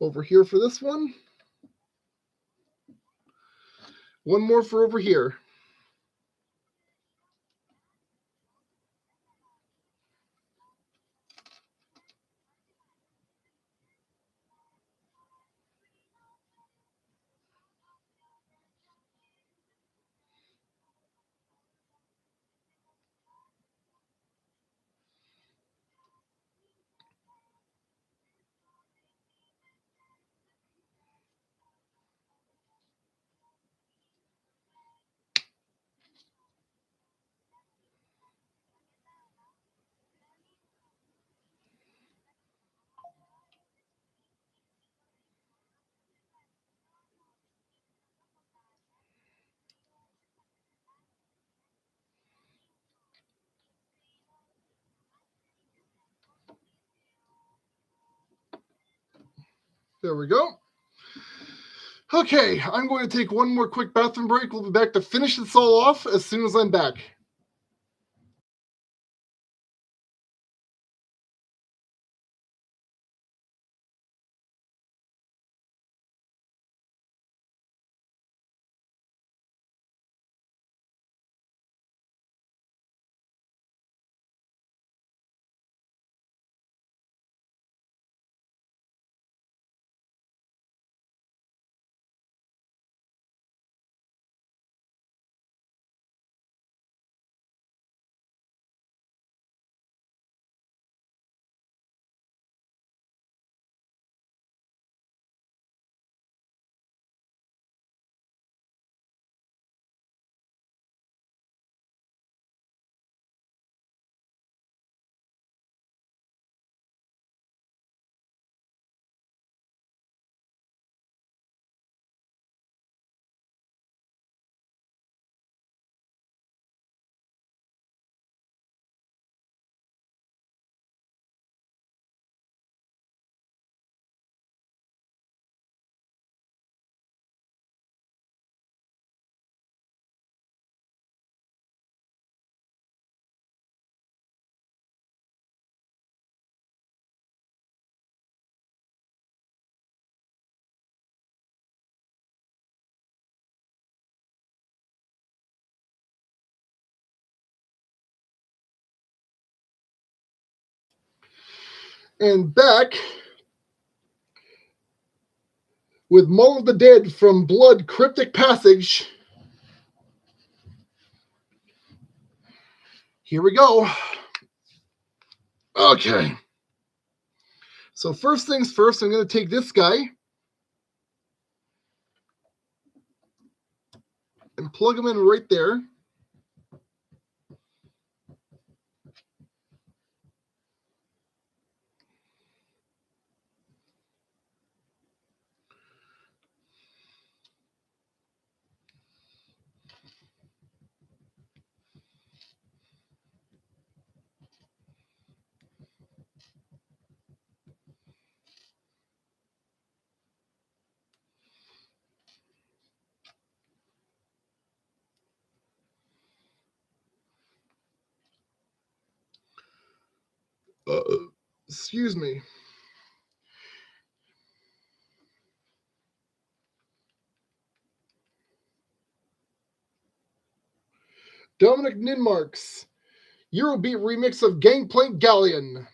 Speaker 1: Over here for this one. One more for over here. There we go. Okay, I'm going to take one more quick bathroom break. We'll be back to finish this all off as soon as I'm back. And back with Mull of the Dead from Blood Cryptic Passage. Here we go. Okay. So first things first, I'm going to take this guy and plug him in right there. Excuse me. Dominic Ninmark's Eurobeat remix of Gangplank Galleon.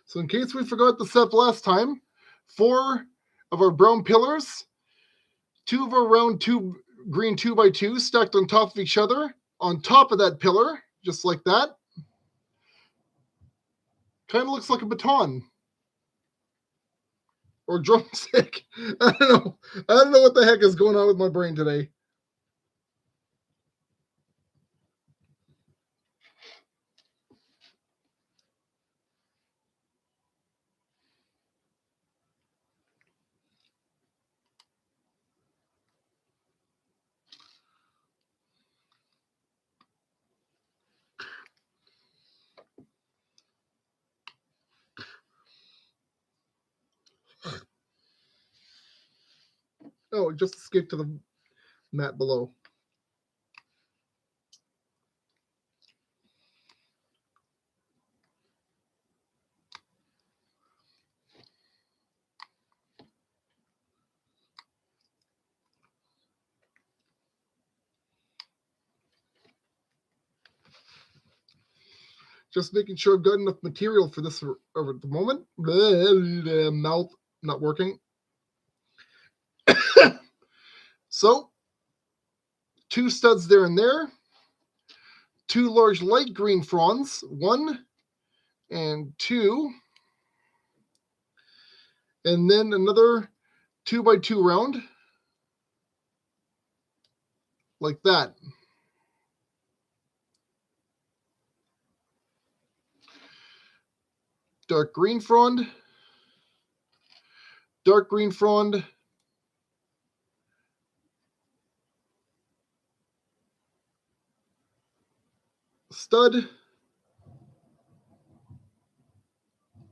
Speaker 1: So in case we forgot the set last time, 4 of our brown pillars, 2 of our round green 2x2 stacked on top of each other, on top of that pillar, just like that. Kind of looks like a baton. Or drumstick. I don't know what the heck is going on with my brain today. Oh, just escaped to the mat below. Just making sure I've got enough material for this at the moment. Mouth not working. So, 2 studs there and there. 2 large light green fronds. 1 and 2. And then another 2x2 round. Like that. Dark green frond. Dark green frond. Stud.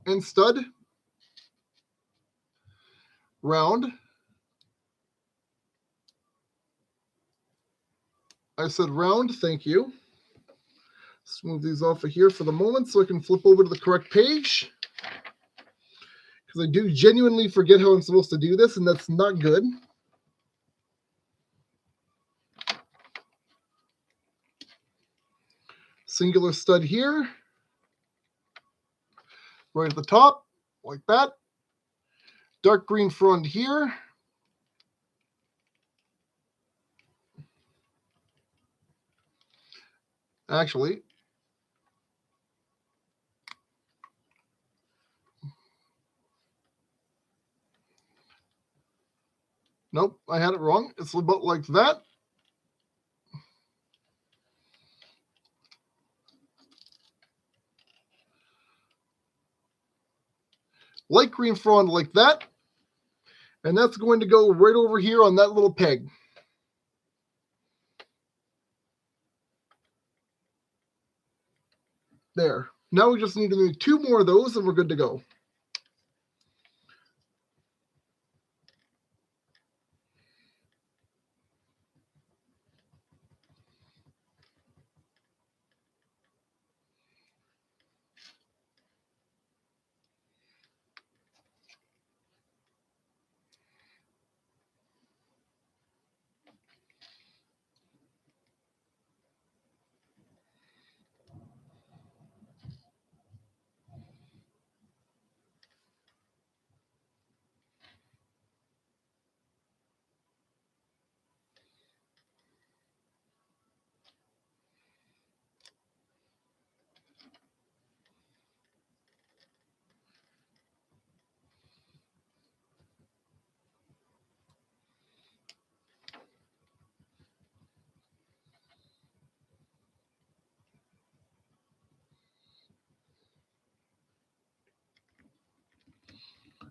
Speaker 1: And stud. Round. I said round, thank you. Let's move these off of here for the moment so I can flip over to the correct page. Because I do genuinely forget how I'm supposed to do this, and that's not good. Singular stud here. Right at the top, like that. Dark green frond here. Actually, nope, I had it wrong. It's about like that. Light green frond like that. And that's going to go right over here on that little peg. There. Now we just need to make 2 more of those and we're good to go.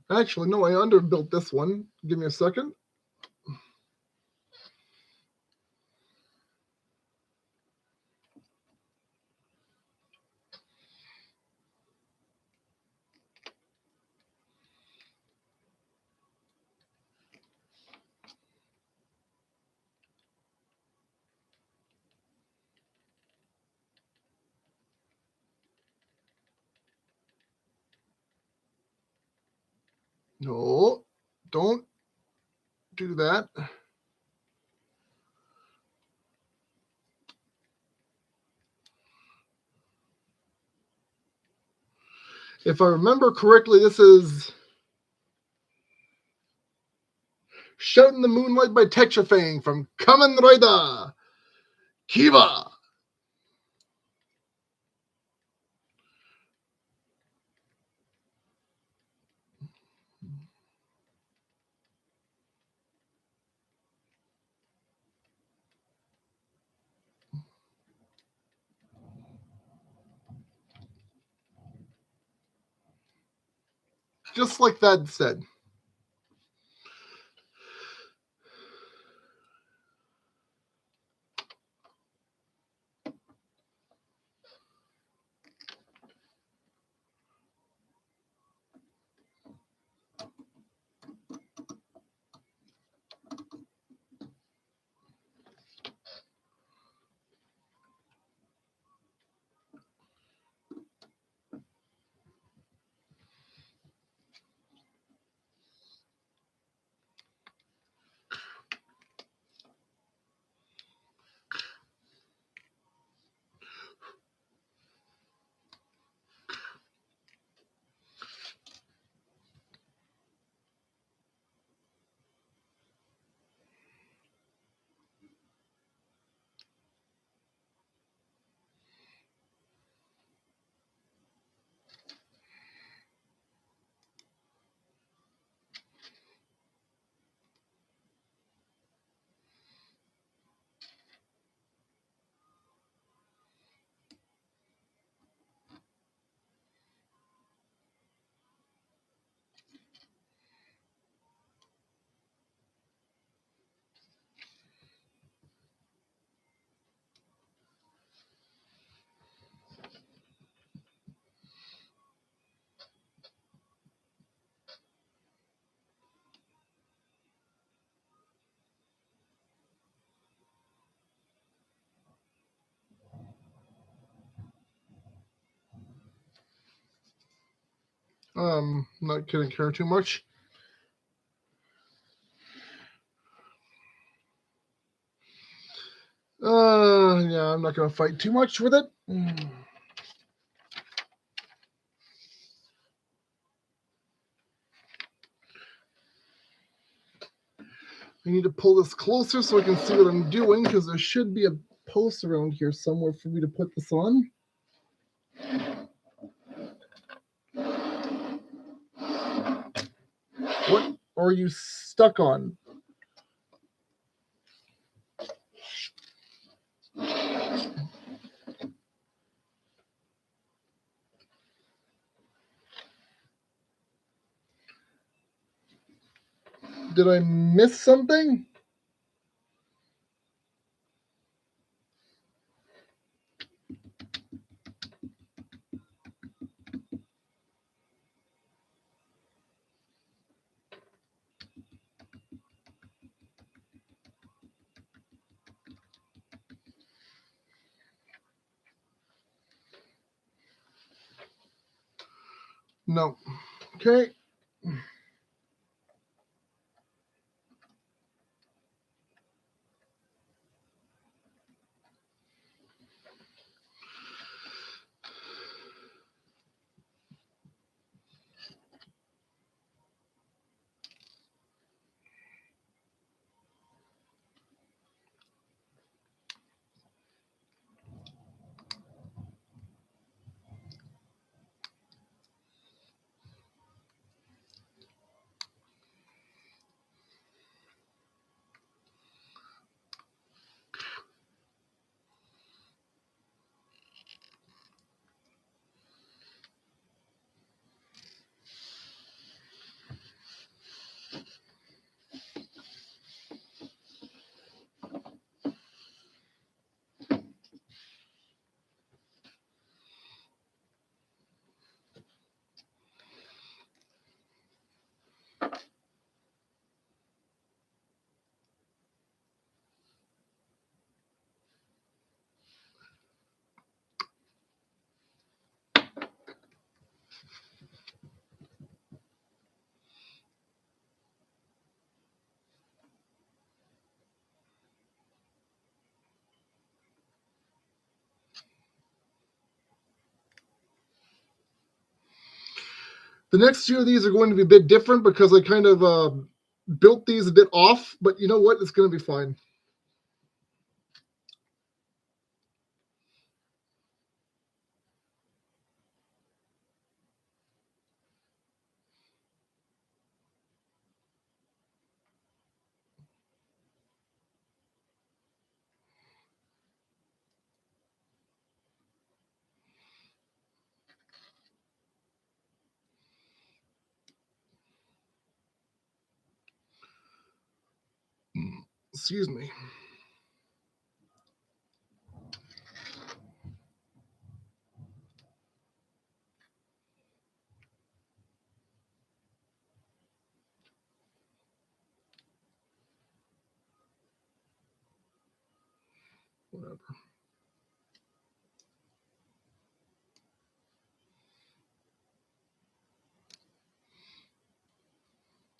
Speaker 1: Actually, no, I underbuilt this one. Give me a second. No, don't do that. If I remember correctly, this is Shout in the Moonlight by Tetrafang from Kamen Rider Kiva. Just like that said. Not gonna care too much. Yeah, I'm not gonna fight too much with it. I need to pull this closer so I can see what I'm doing, because there should be a post around here somewhere for me to put this on. What are you stuck on? Did I miss something? No. Okay. The next few of these are going to be a bit different because I kind of built these a bit off, but you know what? It's going to be fine. Excuse me. Whatever.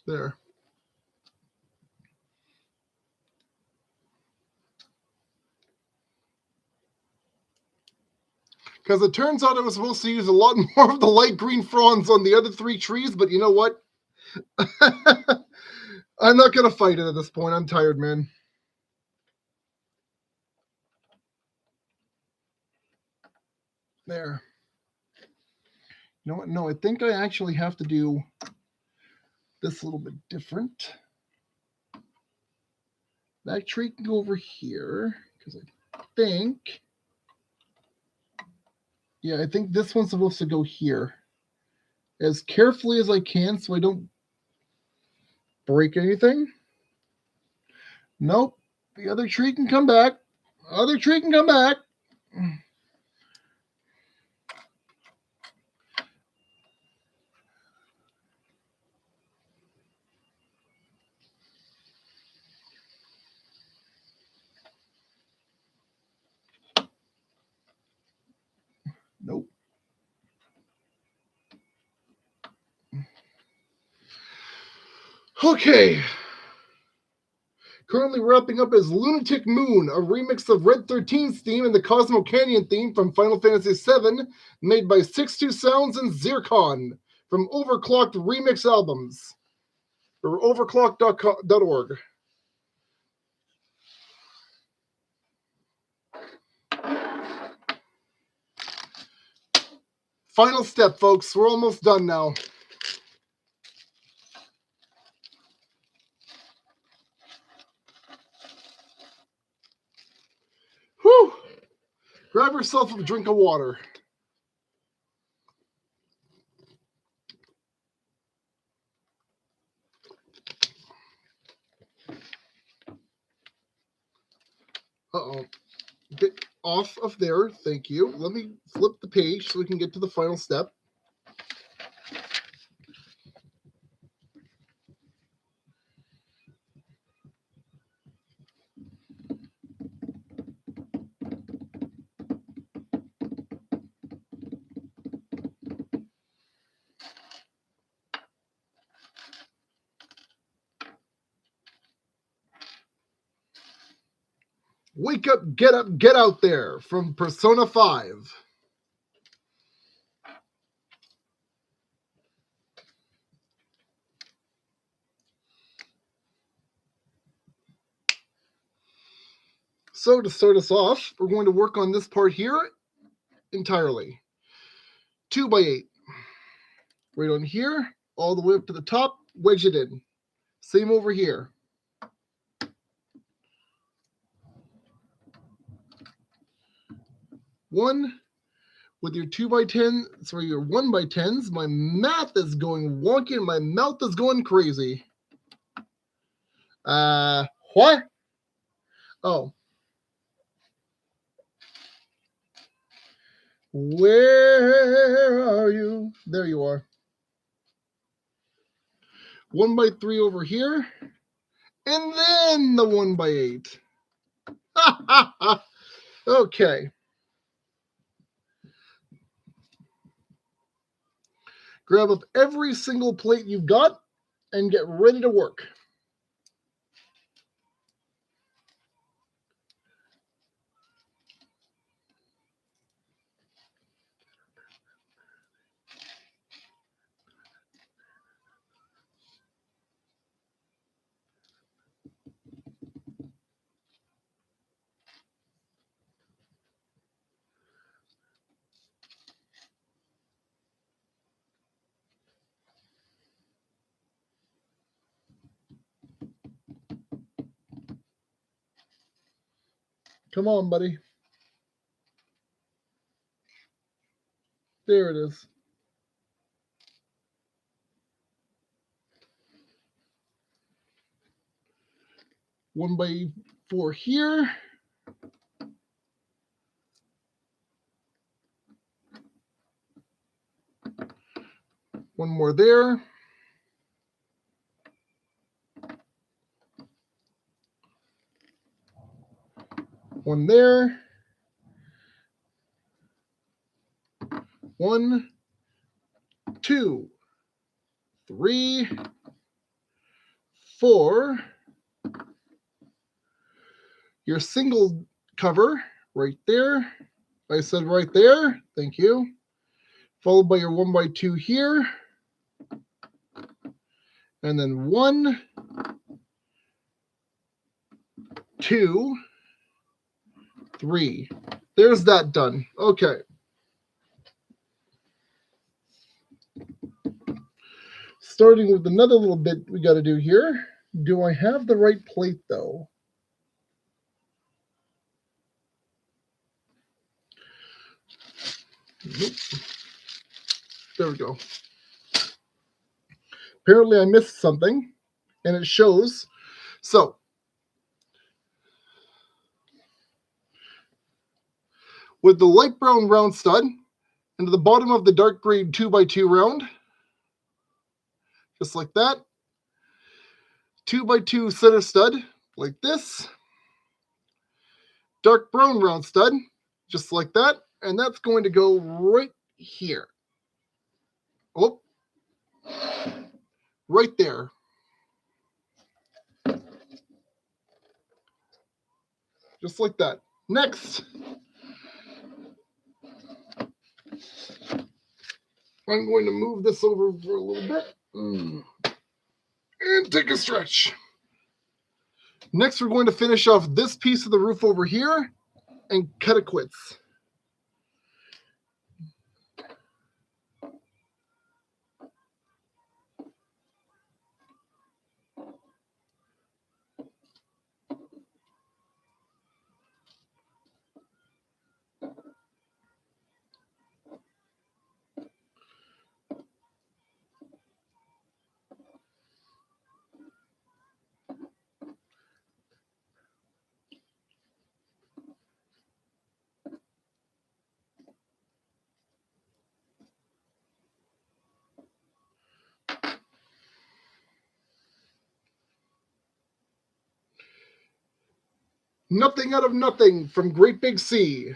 Speaker 1: There. Because it turns out I was supposed to use a lot more of the light green fronds on the other 3 trees, but you know what? I'm not going to fight it at this point. I'm tired, man. There. You know what? No, I think I actually have to do this a little bit different. That tree can go over here because I think, yeah, I think this one's supposed to go here as carefully as I can so I don't break anything. Nope. The other tree can come back. Other tree can come back. Nope. Okay. Currently wrapping up is Lunatic Moon, a remix of Red 13's theme and the Cosmo Canyon theme from Final Fantasy VII, made by 62 Sounds and Zircon from Overclocked Remix Albums, or overclocked.org. Final step, folks. We're almost done now. Whew. Grab yourself a drink of water. Uh-oh. Get off of there. Thank you. Let me flip the page so we can get to the final step. Wake up, get out there from Persona 5. So to start us off, we're going to work on this part here entirely. 2x8. Right on here, all the way up to the top, wedge it in. Same over here. One with your 2x10, sorry, your 1x10s. My math is going wonky and my mouth is going crazy. What? Oh. Where are you? There you are. 1x3 over here. And then the 1x8. Okay. Grab up every single plate you've got and get ready to work. Come on, buddy. There it is. One by 4 here. One more there. One there. 1, 2, 3, 4. Your single cover right there. I said right there. Thank you. Followed by your 1 by 2 here. And then 1, 2, 3. There's that done. Okay. Starting with another little bit we got to do here. Do I have the right plate though? Nope. There we go. Apparently I missed something, and it shows. So, with the light brown round stud, and to the bottom of the dark gray 2 by 2 round, just like that. 2 by 2 center stud, like this. Dark brown round stud, just like that. And that's going to go right here. Oh, right there. Just like that. Next, I'm going to move this over for a little bit. And take a stretch. Next, we're going to finish off this piece of the roof over here and cut it quits. Nothing out of nothing from Great Big Sea.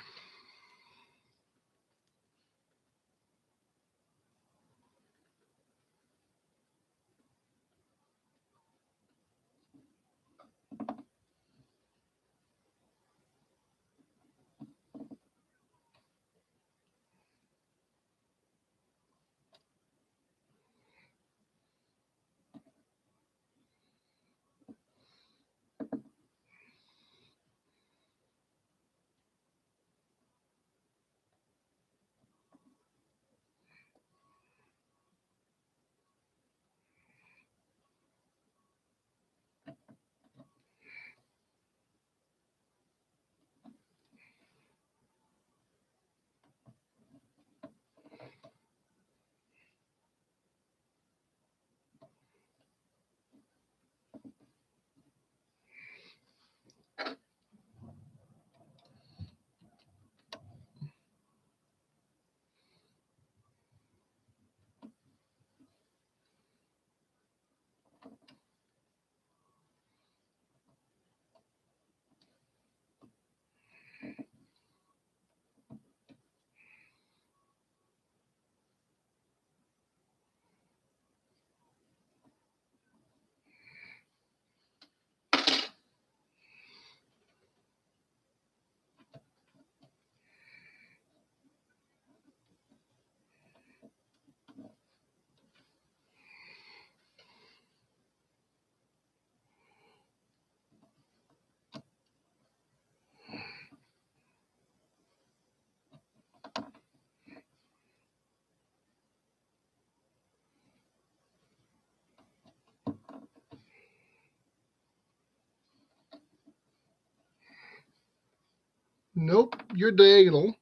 Speaker 1: Nope, you're diagonal.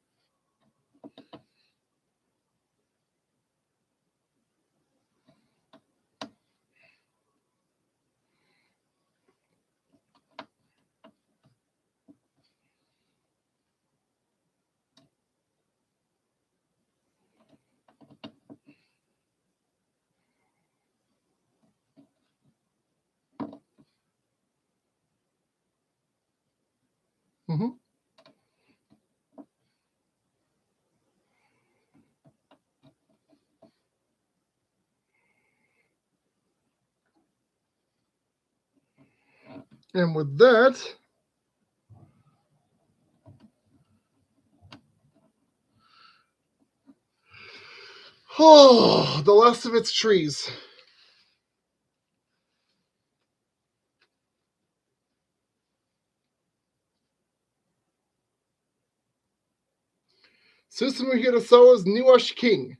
Speaker 1: Mm-hmm. And with that, oh, the last of its trees. Susumu Hirasawa's Niwashi King.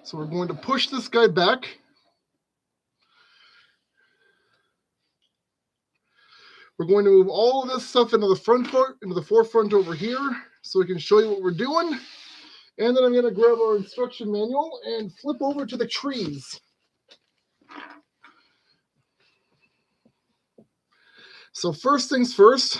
Speaker 1: So we're going to push this guy back. We're going to move all of this stuff into the forefront over here, so we can show you what we're doing. And then I'm going to grab our instruction manual and flip over to the trees. So first things first.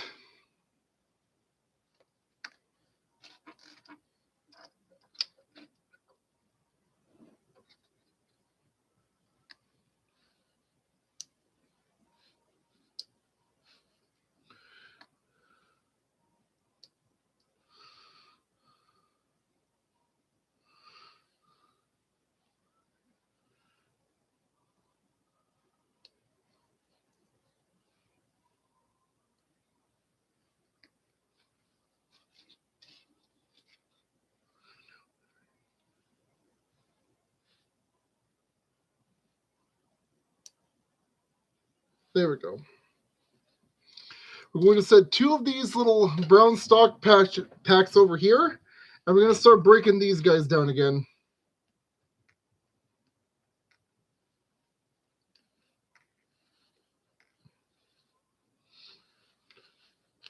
Speaker 1: There we go. We're going to set 2 of these little brown stock packs over here, and we're going to start breaking these guys down again.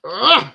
Speaker 1: Ah!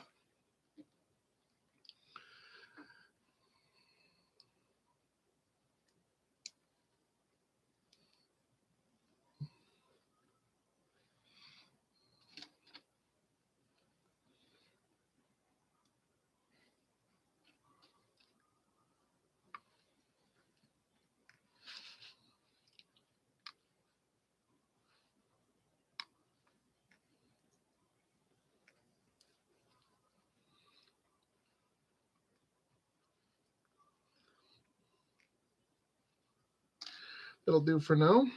Speaker 1: That'll do for now.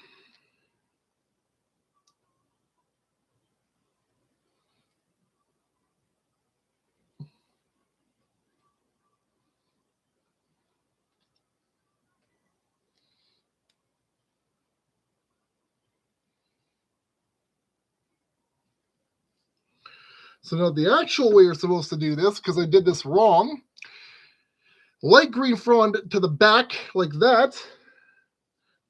Speaker 1: So now the actual way you're supposed to do this, because I did this wrong, light green frond to the back like that,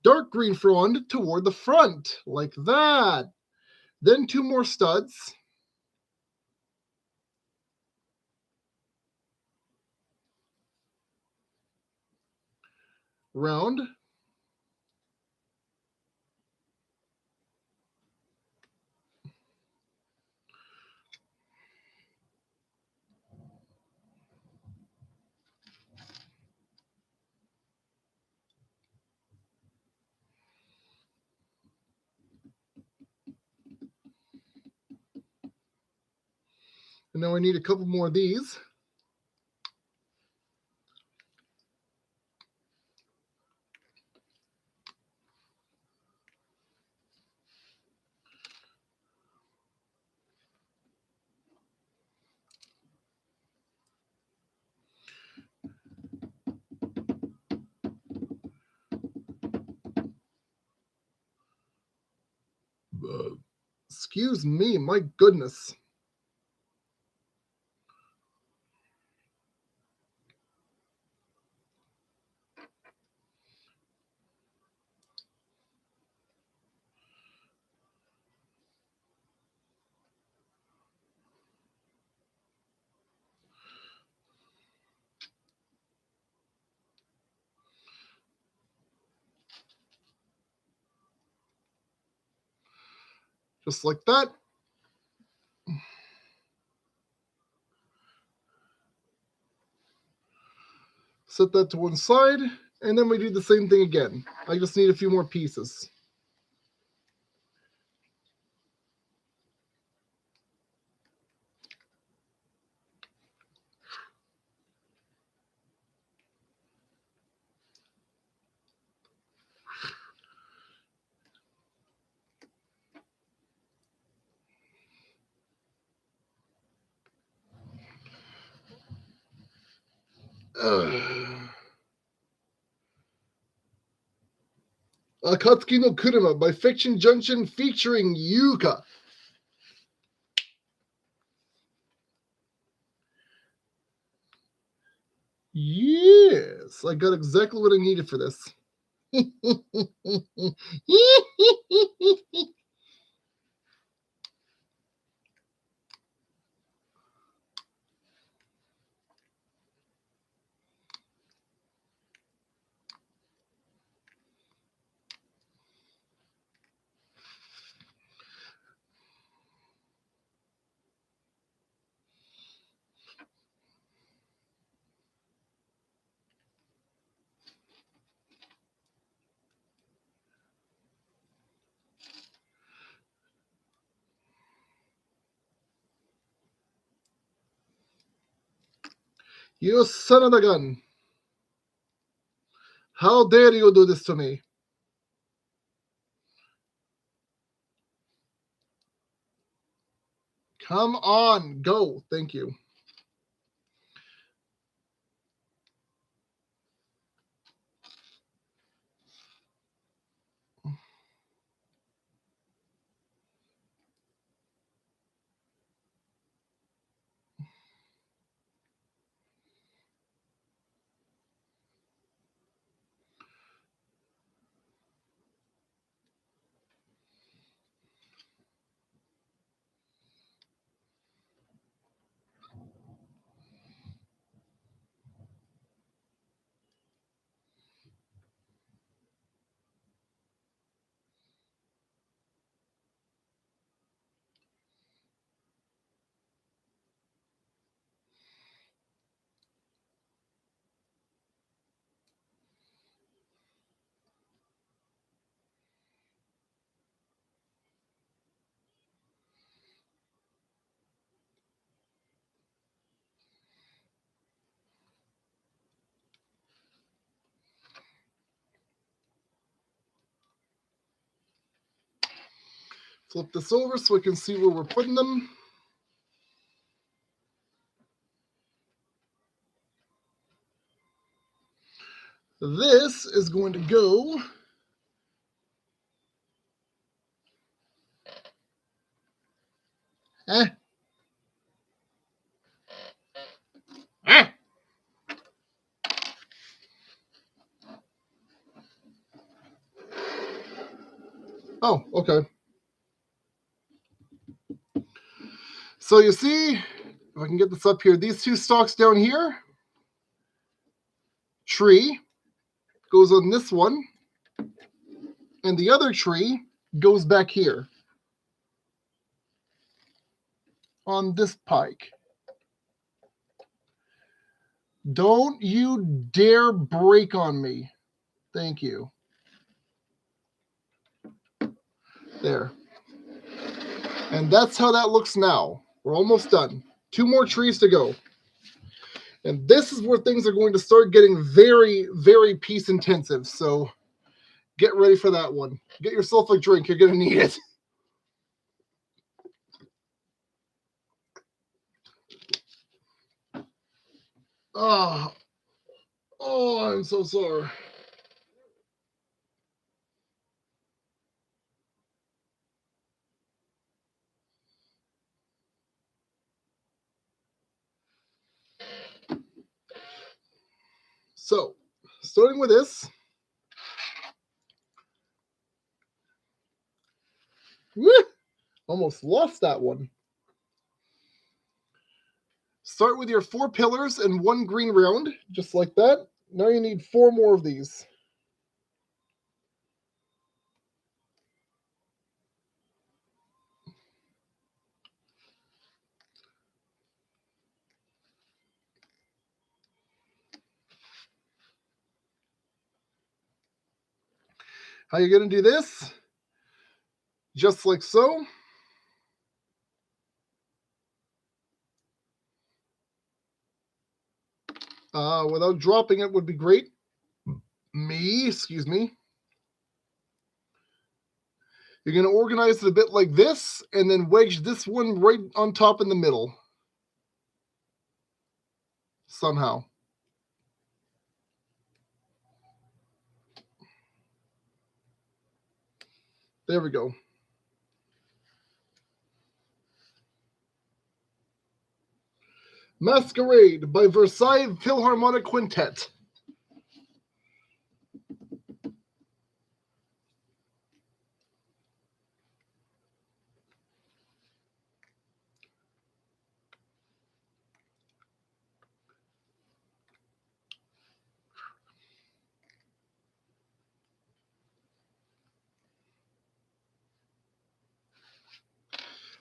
Speaker 1: dark green frond toward the front like that. Then 2 more studs. Round. And now I need a couple more of these. Excuse me, my goodness. Just like that. Set that to one side, and then we do the same thing again. I just need a few more pieces. Akatsuki no Kuruma by Fiction Junction featuring Yuka. Yes, I got exactly what I needed for this. You son of a gun. How dare you do this to me? Come on, go. Thank you. Flip this over so we can see where we're putting them. This is going to go Oh, okay. So you see, if I can get this up here, these two stalks down here, tree goes on this one, and the other tree goes back here on this pike. Don't you dare break on me. Thank you. There. And that's how that looks now. We're almost done. 2 more trees to go. And this is where things are going to start getting very, very piece intensive. So get ready for that one. Get yourself a drink. You're going to need it. Oh, I'm so sorry. So, starting with this. Woo! Almost lost that one. Start with your 4 pillars and 1 green round, just like that. Now you need 4 more of these. How you going to do this? Just like so. Without dropping it would be great. Excuse me. You're going to organize it a bit like this, and then wedge this one right on top in the middle. Somehow. There we go. Masquerade by Versailles Philharmonic Quintet.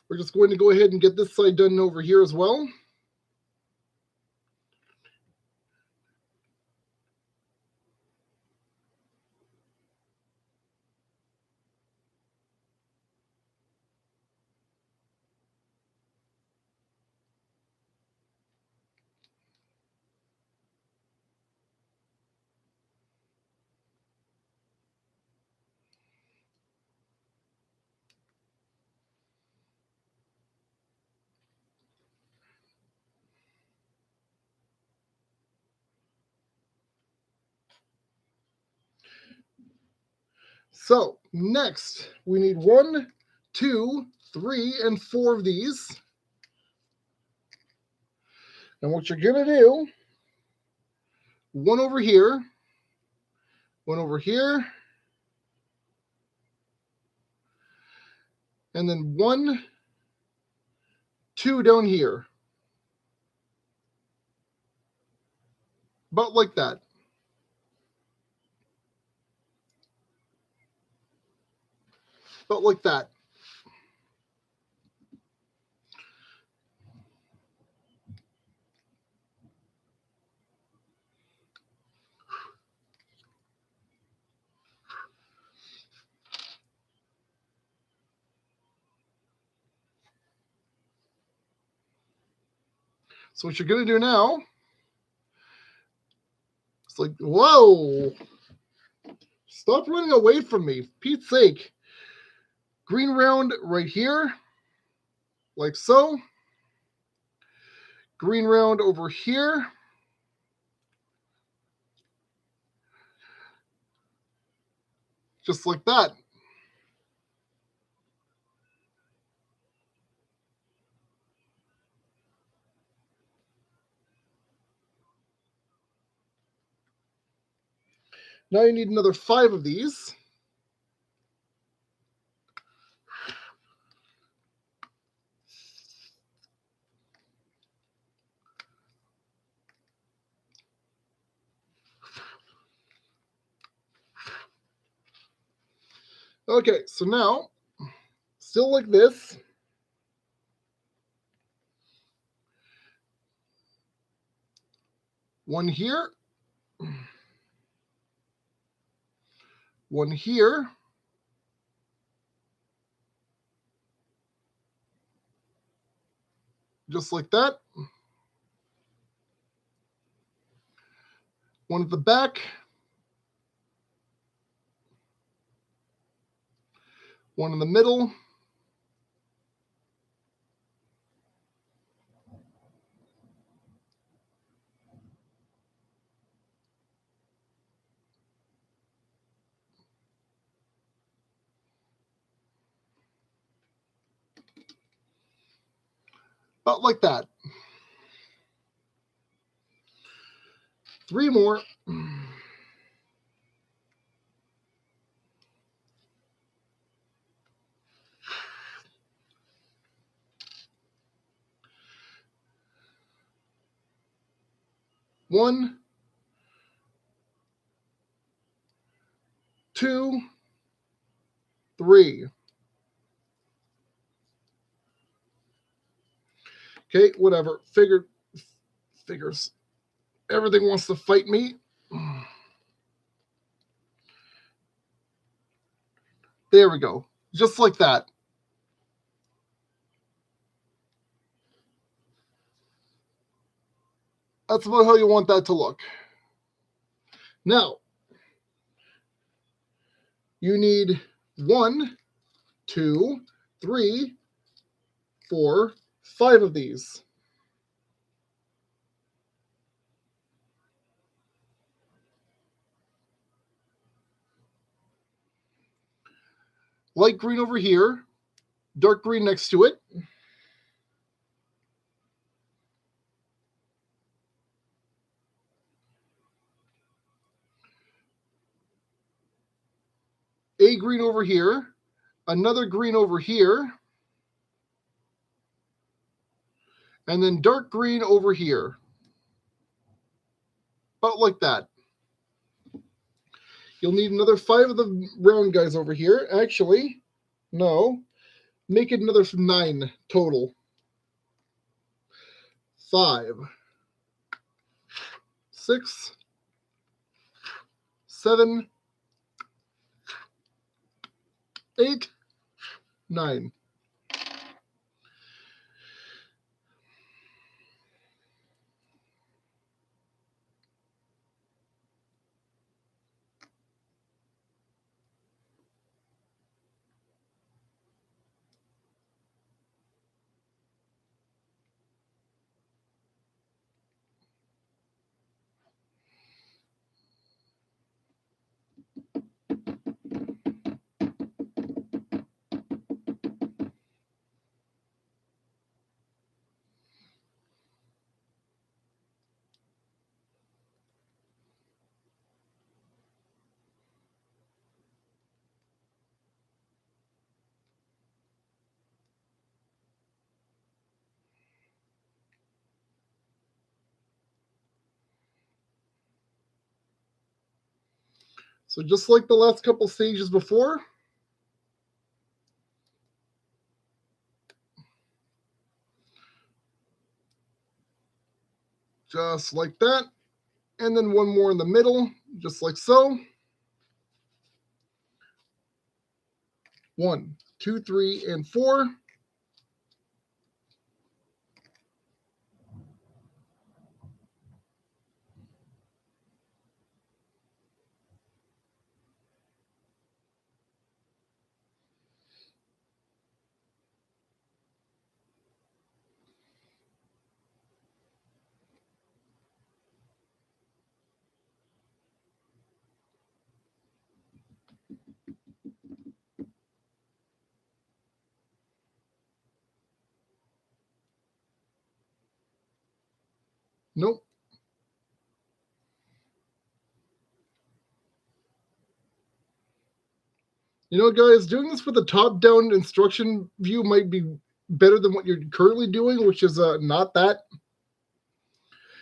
Speaker 1: We're just going to go ahead and get this side done over here as well. So next, we need 1, 2, 3, and 4 of these. And what you're going to do, one over here, one over here, and then 1, 2 down here. About like that. About like that. So what you're going to do now, it's like, whoa, stop running away from me, for Pete's sake. Green round right here, like so. Green round over here. Just like that. Now you need another 5 of these. Okay, so now, still like this. One here. One here. Just like that. One at the back. One in the middle. About like that. 3 more. One, 2, 3. Okay, whatever. Figures. Everything wants to fight me. There we go. Just like that. That's about how you want that to look. Now, you need 1, 2, 3, 4, 5 of these. Light green over here, dark green next to it. A green over here, another green over here, and then dark green over here. About like that. You'll need another 5 of the round guys over here. Actually, no. Make it another 9 total. 5, 6, 7, 8, 9. So just like the last couple stages before, just like that, and then one more in the middle, just like so. 1, 2, 3, and 4. Nope. You know, guys, doing this with a top-down instruction view might be better than what you're currently doing, which is not that.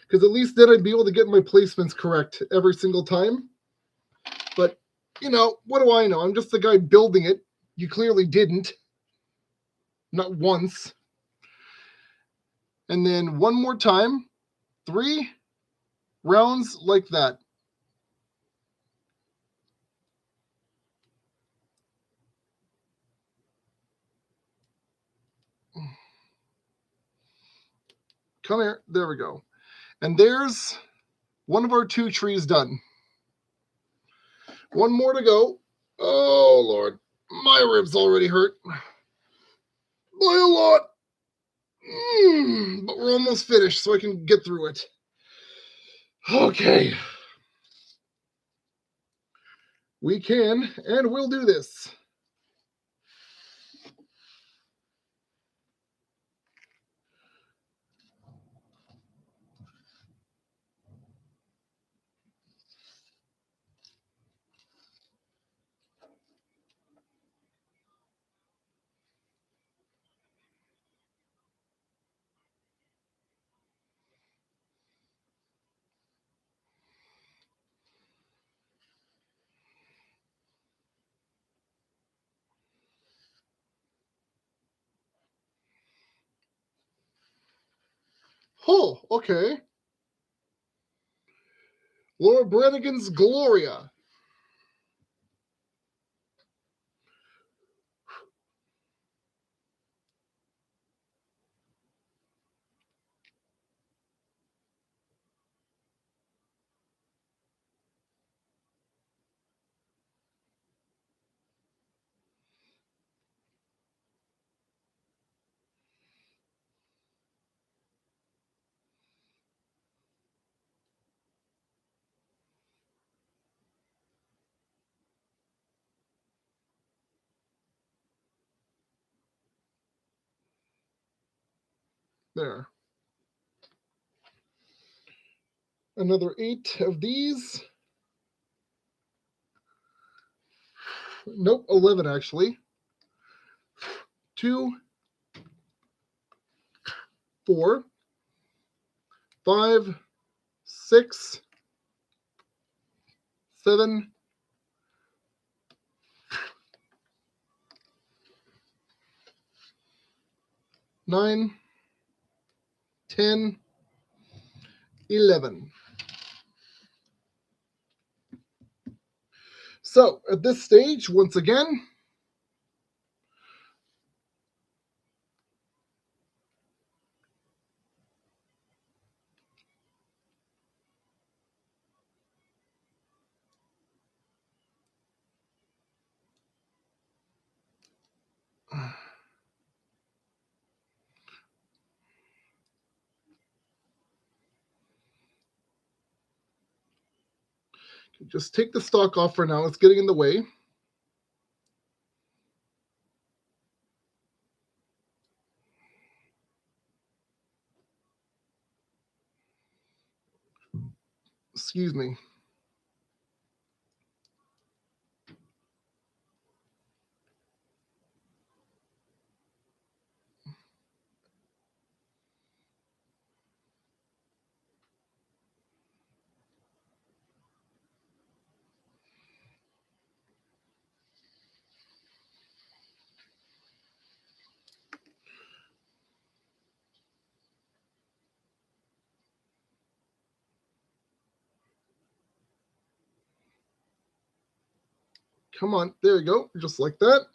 Speaker 1: Because at least then I'd be able to get my placements correct every single time. But, you know, what do I know? I'm just the guy building it. You clearly didn't. Not once. And then one more time. 3 rounds like that. Come here. There we go. And there's one of our 2 trees done. One more to go. Oh, Lord. My ribs already hurt. By a lot. But we're almost finished, so I can get through it. Okay. We can, and we'll do this. Oh, okay. Laura Brannigan's Gloria. There. Another 8 of these. Nope, 11 actually. 2, 4, 5, 6, 7, 9, 10, 11. So at this stage, once again, just take the stock off for now. It's getting in the way. Excuse me. Come on. There you go. Just like that.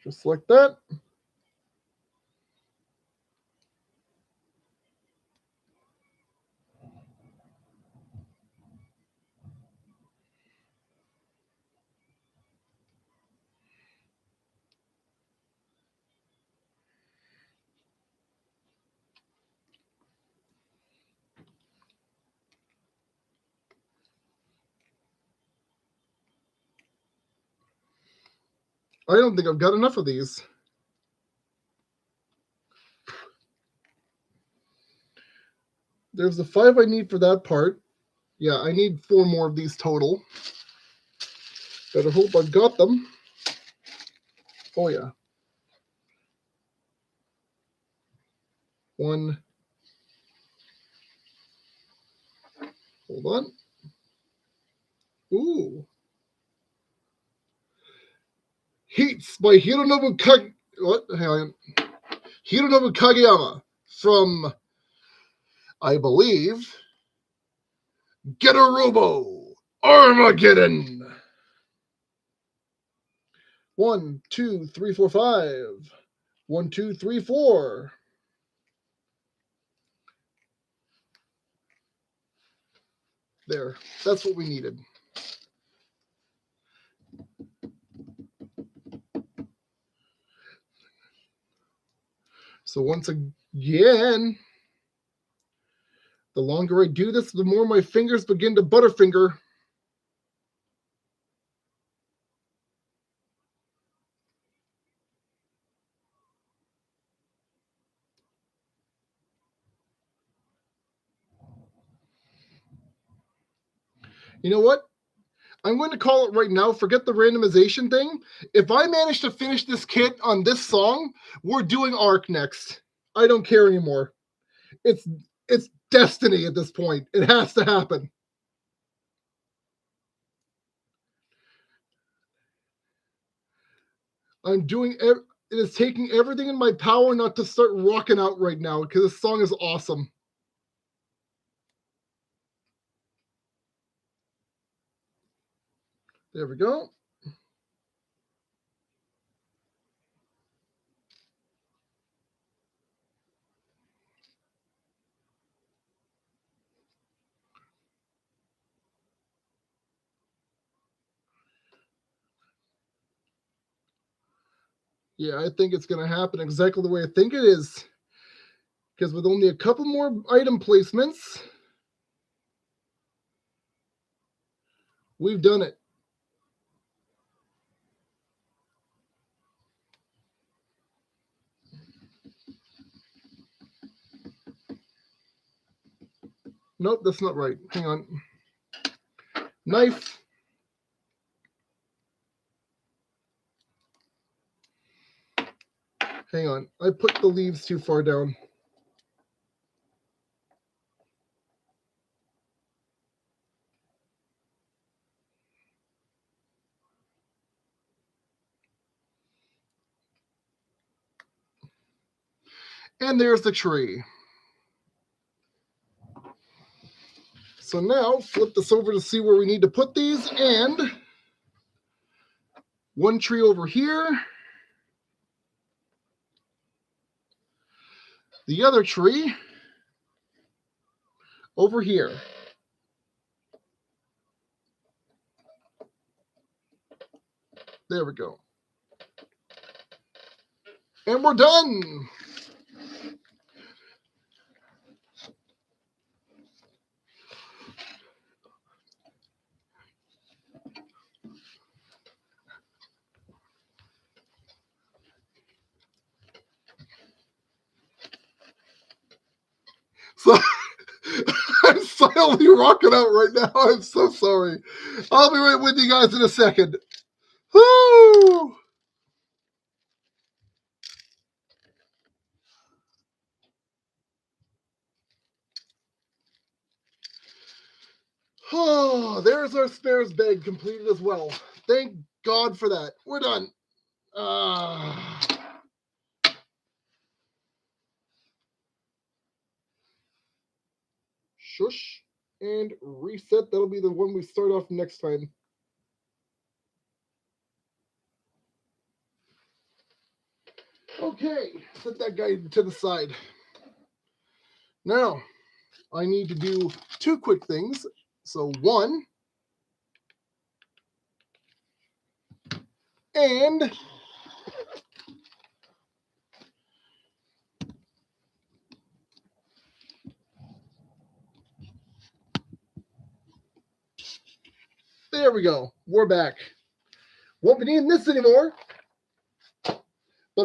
Speaker 1: Just like that. I don't think I've got enough of these. There's the 5 I need for that part. Yeah, I need 4 more of these total. Better hope I've got them. Oh, yeah. 1. Hold on. Ooh. Heats by Hironobu Kageyama from, I believe, Getarobo Armageddon. 1, 2, 3, 4, 5. 1, 2, 3, 4. There. That's what we needed. So once again, the longer I do this, the more my fingers begin to butterfinger. You know what? I'm going to call it right now. Forget the randomization thing. If I manage to finish this kit on this song, we're doing Arc next. I don't care anymore. It's destiny at this point. It has to happen. It is taking everything in my power not to start rocking out right now because this song is awesome. There we go. Yeah, I think it's going to happen exactly the way I think it is. because with only a couple more item placements, we've done it. Nope, that's not right. Hang on. Knife. Hang on. I put the leaves too far down. And there's the tree. So now flip this over to see where we need to put these, and one tree over here. The other tree over here. There we go. And we're done. So I'm silently rocking out right now. I'm so sorry. I'll be right with you guys in a second. Woo! Oh, there's our spares bag completed as well. Thank God for that. We're done. Shush and reset. That'll be the one we start off next time. Okay, set that guy to the side. Now, I need to do two quick things. So one, and there we go. We're back. Won't be needing this anymore, but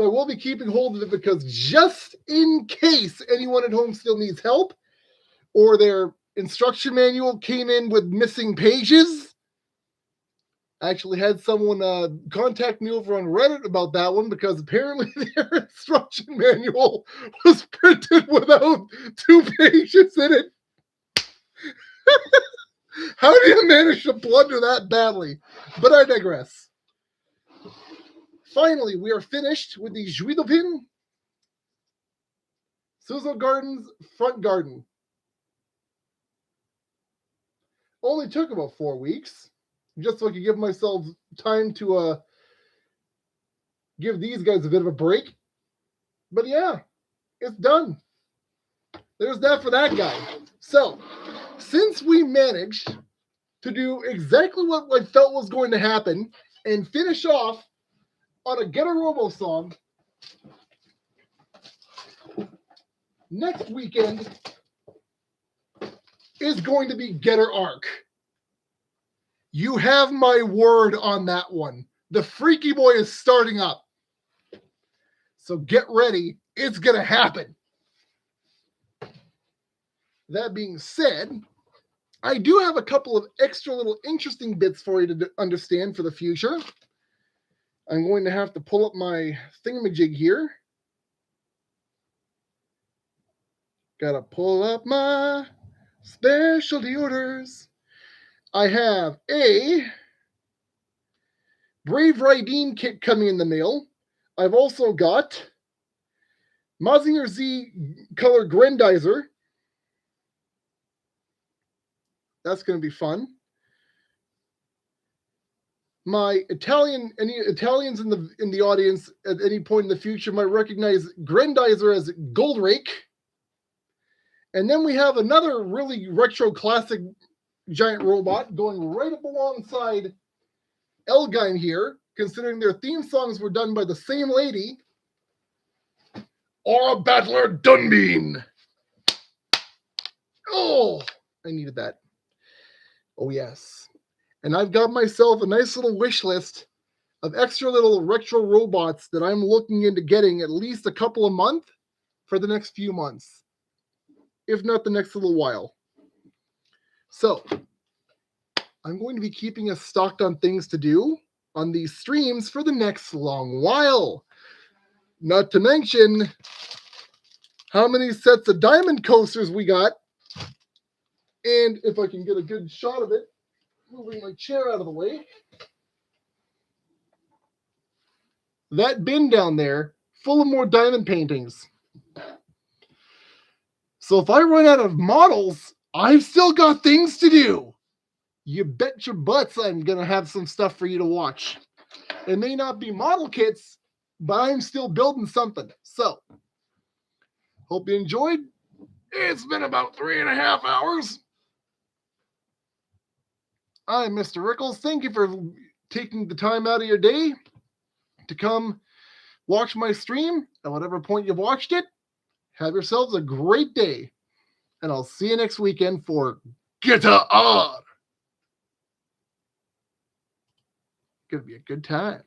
Speaker 1: I will be keeping hold of it because just in case anyone at home still needs help or their instruction manual came in with missing pages, I actually had someone contact me over on Reddit about that one because apparently their instruction manual was printed without 2 pages in it. How do you manage to blunder that badly? But I digress. Finally, we are finished with the Zhiduopin Suzhou Gardens front garden. Only took about 4 weeks, just so I could give myself time to give these guys a bit of a break. But yeah, it's done. There's that for that guy. So, since we managed to do exactly what I felt was going to happen and finish off on a Get a Robo song, next weekend is going to be Getter Arc. You have my word on that one. The Freaky Boy is starting up. So get ready. It's going to happen. That being said, I do have a couple of extra little interesting bits for you to understand for the future. I'm going to have to pull up my thingamajig here. Gotta pull up my specialty orders. I have a Brave Raideen kit coming in the mail. I've also got Mazinger Z color Grendizer. That's going to be fun. Any Italians in the audience at any point in the future might recognize Grendizer as Goldrake. And then we have another really retro classic giant robot going right up alongside Elgine here, considering their theme songs were done by the same lady. Aura Battler Dunbean. Oh, I needed that. Oh, yes. And I've got myself a nice little wish list of extra little retro robots that I'm looking into getting at least a couple a month for the next few months, if not the next little while. So I'm going to be keeping us stocked on things to do on these streams for the next long while. Not to mention how many sets of diamond coasters we got. And if I can get a good shot of it, moving my chair out of the way. That bin down there, full of more diamond paintings. So if I run out of models, I've still got things to do. You bet your butts I'm going to have some stuff for you to watch. It may not be model kits, but I'm still building something. So, hope you enjoyed. It's been about 3.5 hours. I'm Mr. Rickles. Thank you for taking the time out of your day to come watch my stream at whatever point you've watched it. Have yourselves a great day. And I'll see you next weekend for Guitar. Gonna be a good time.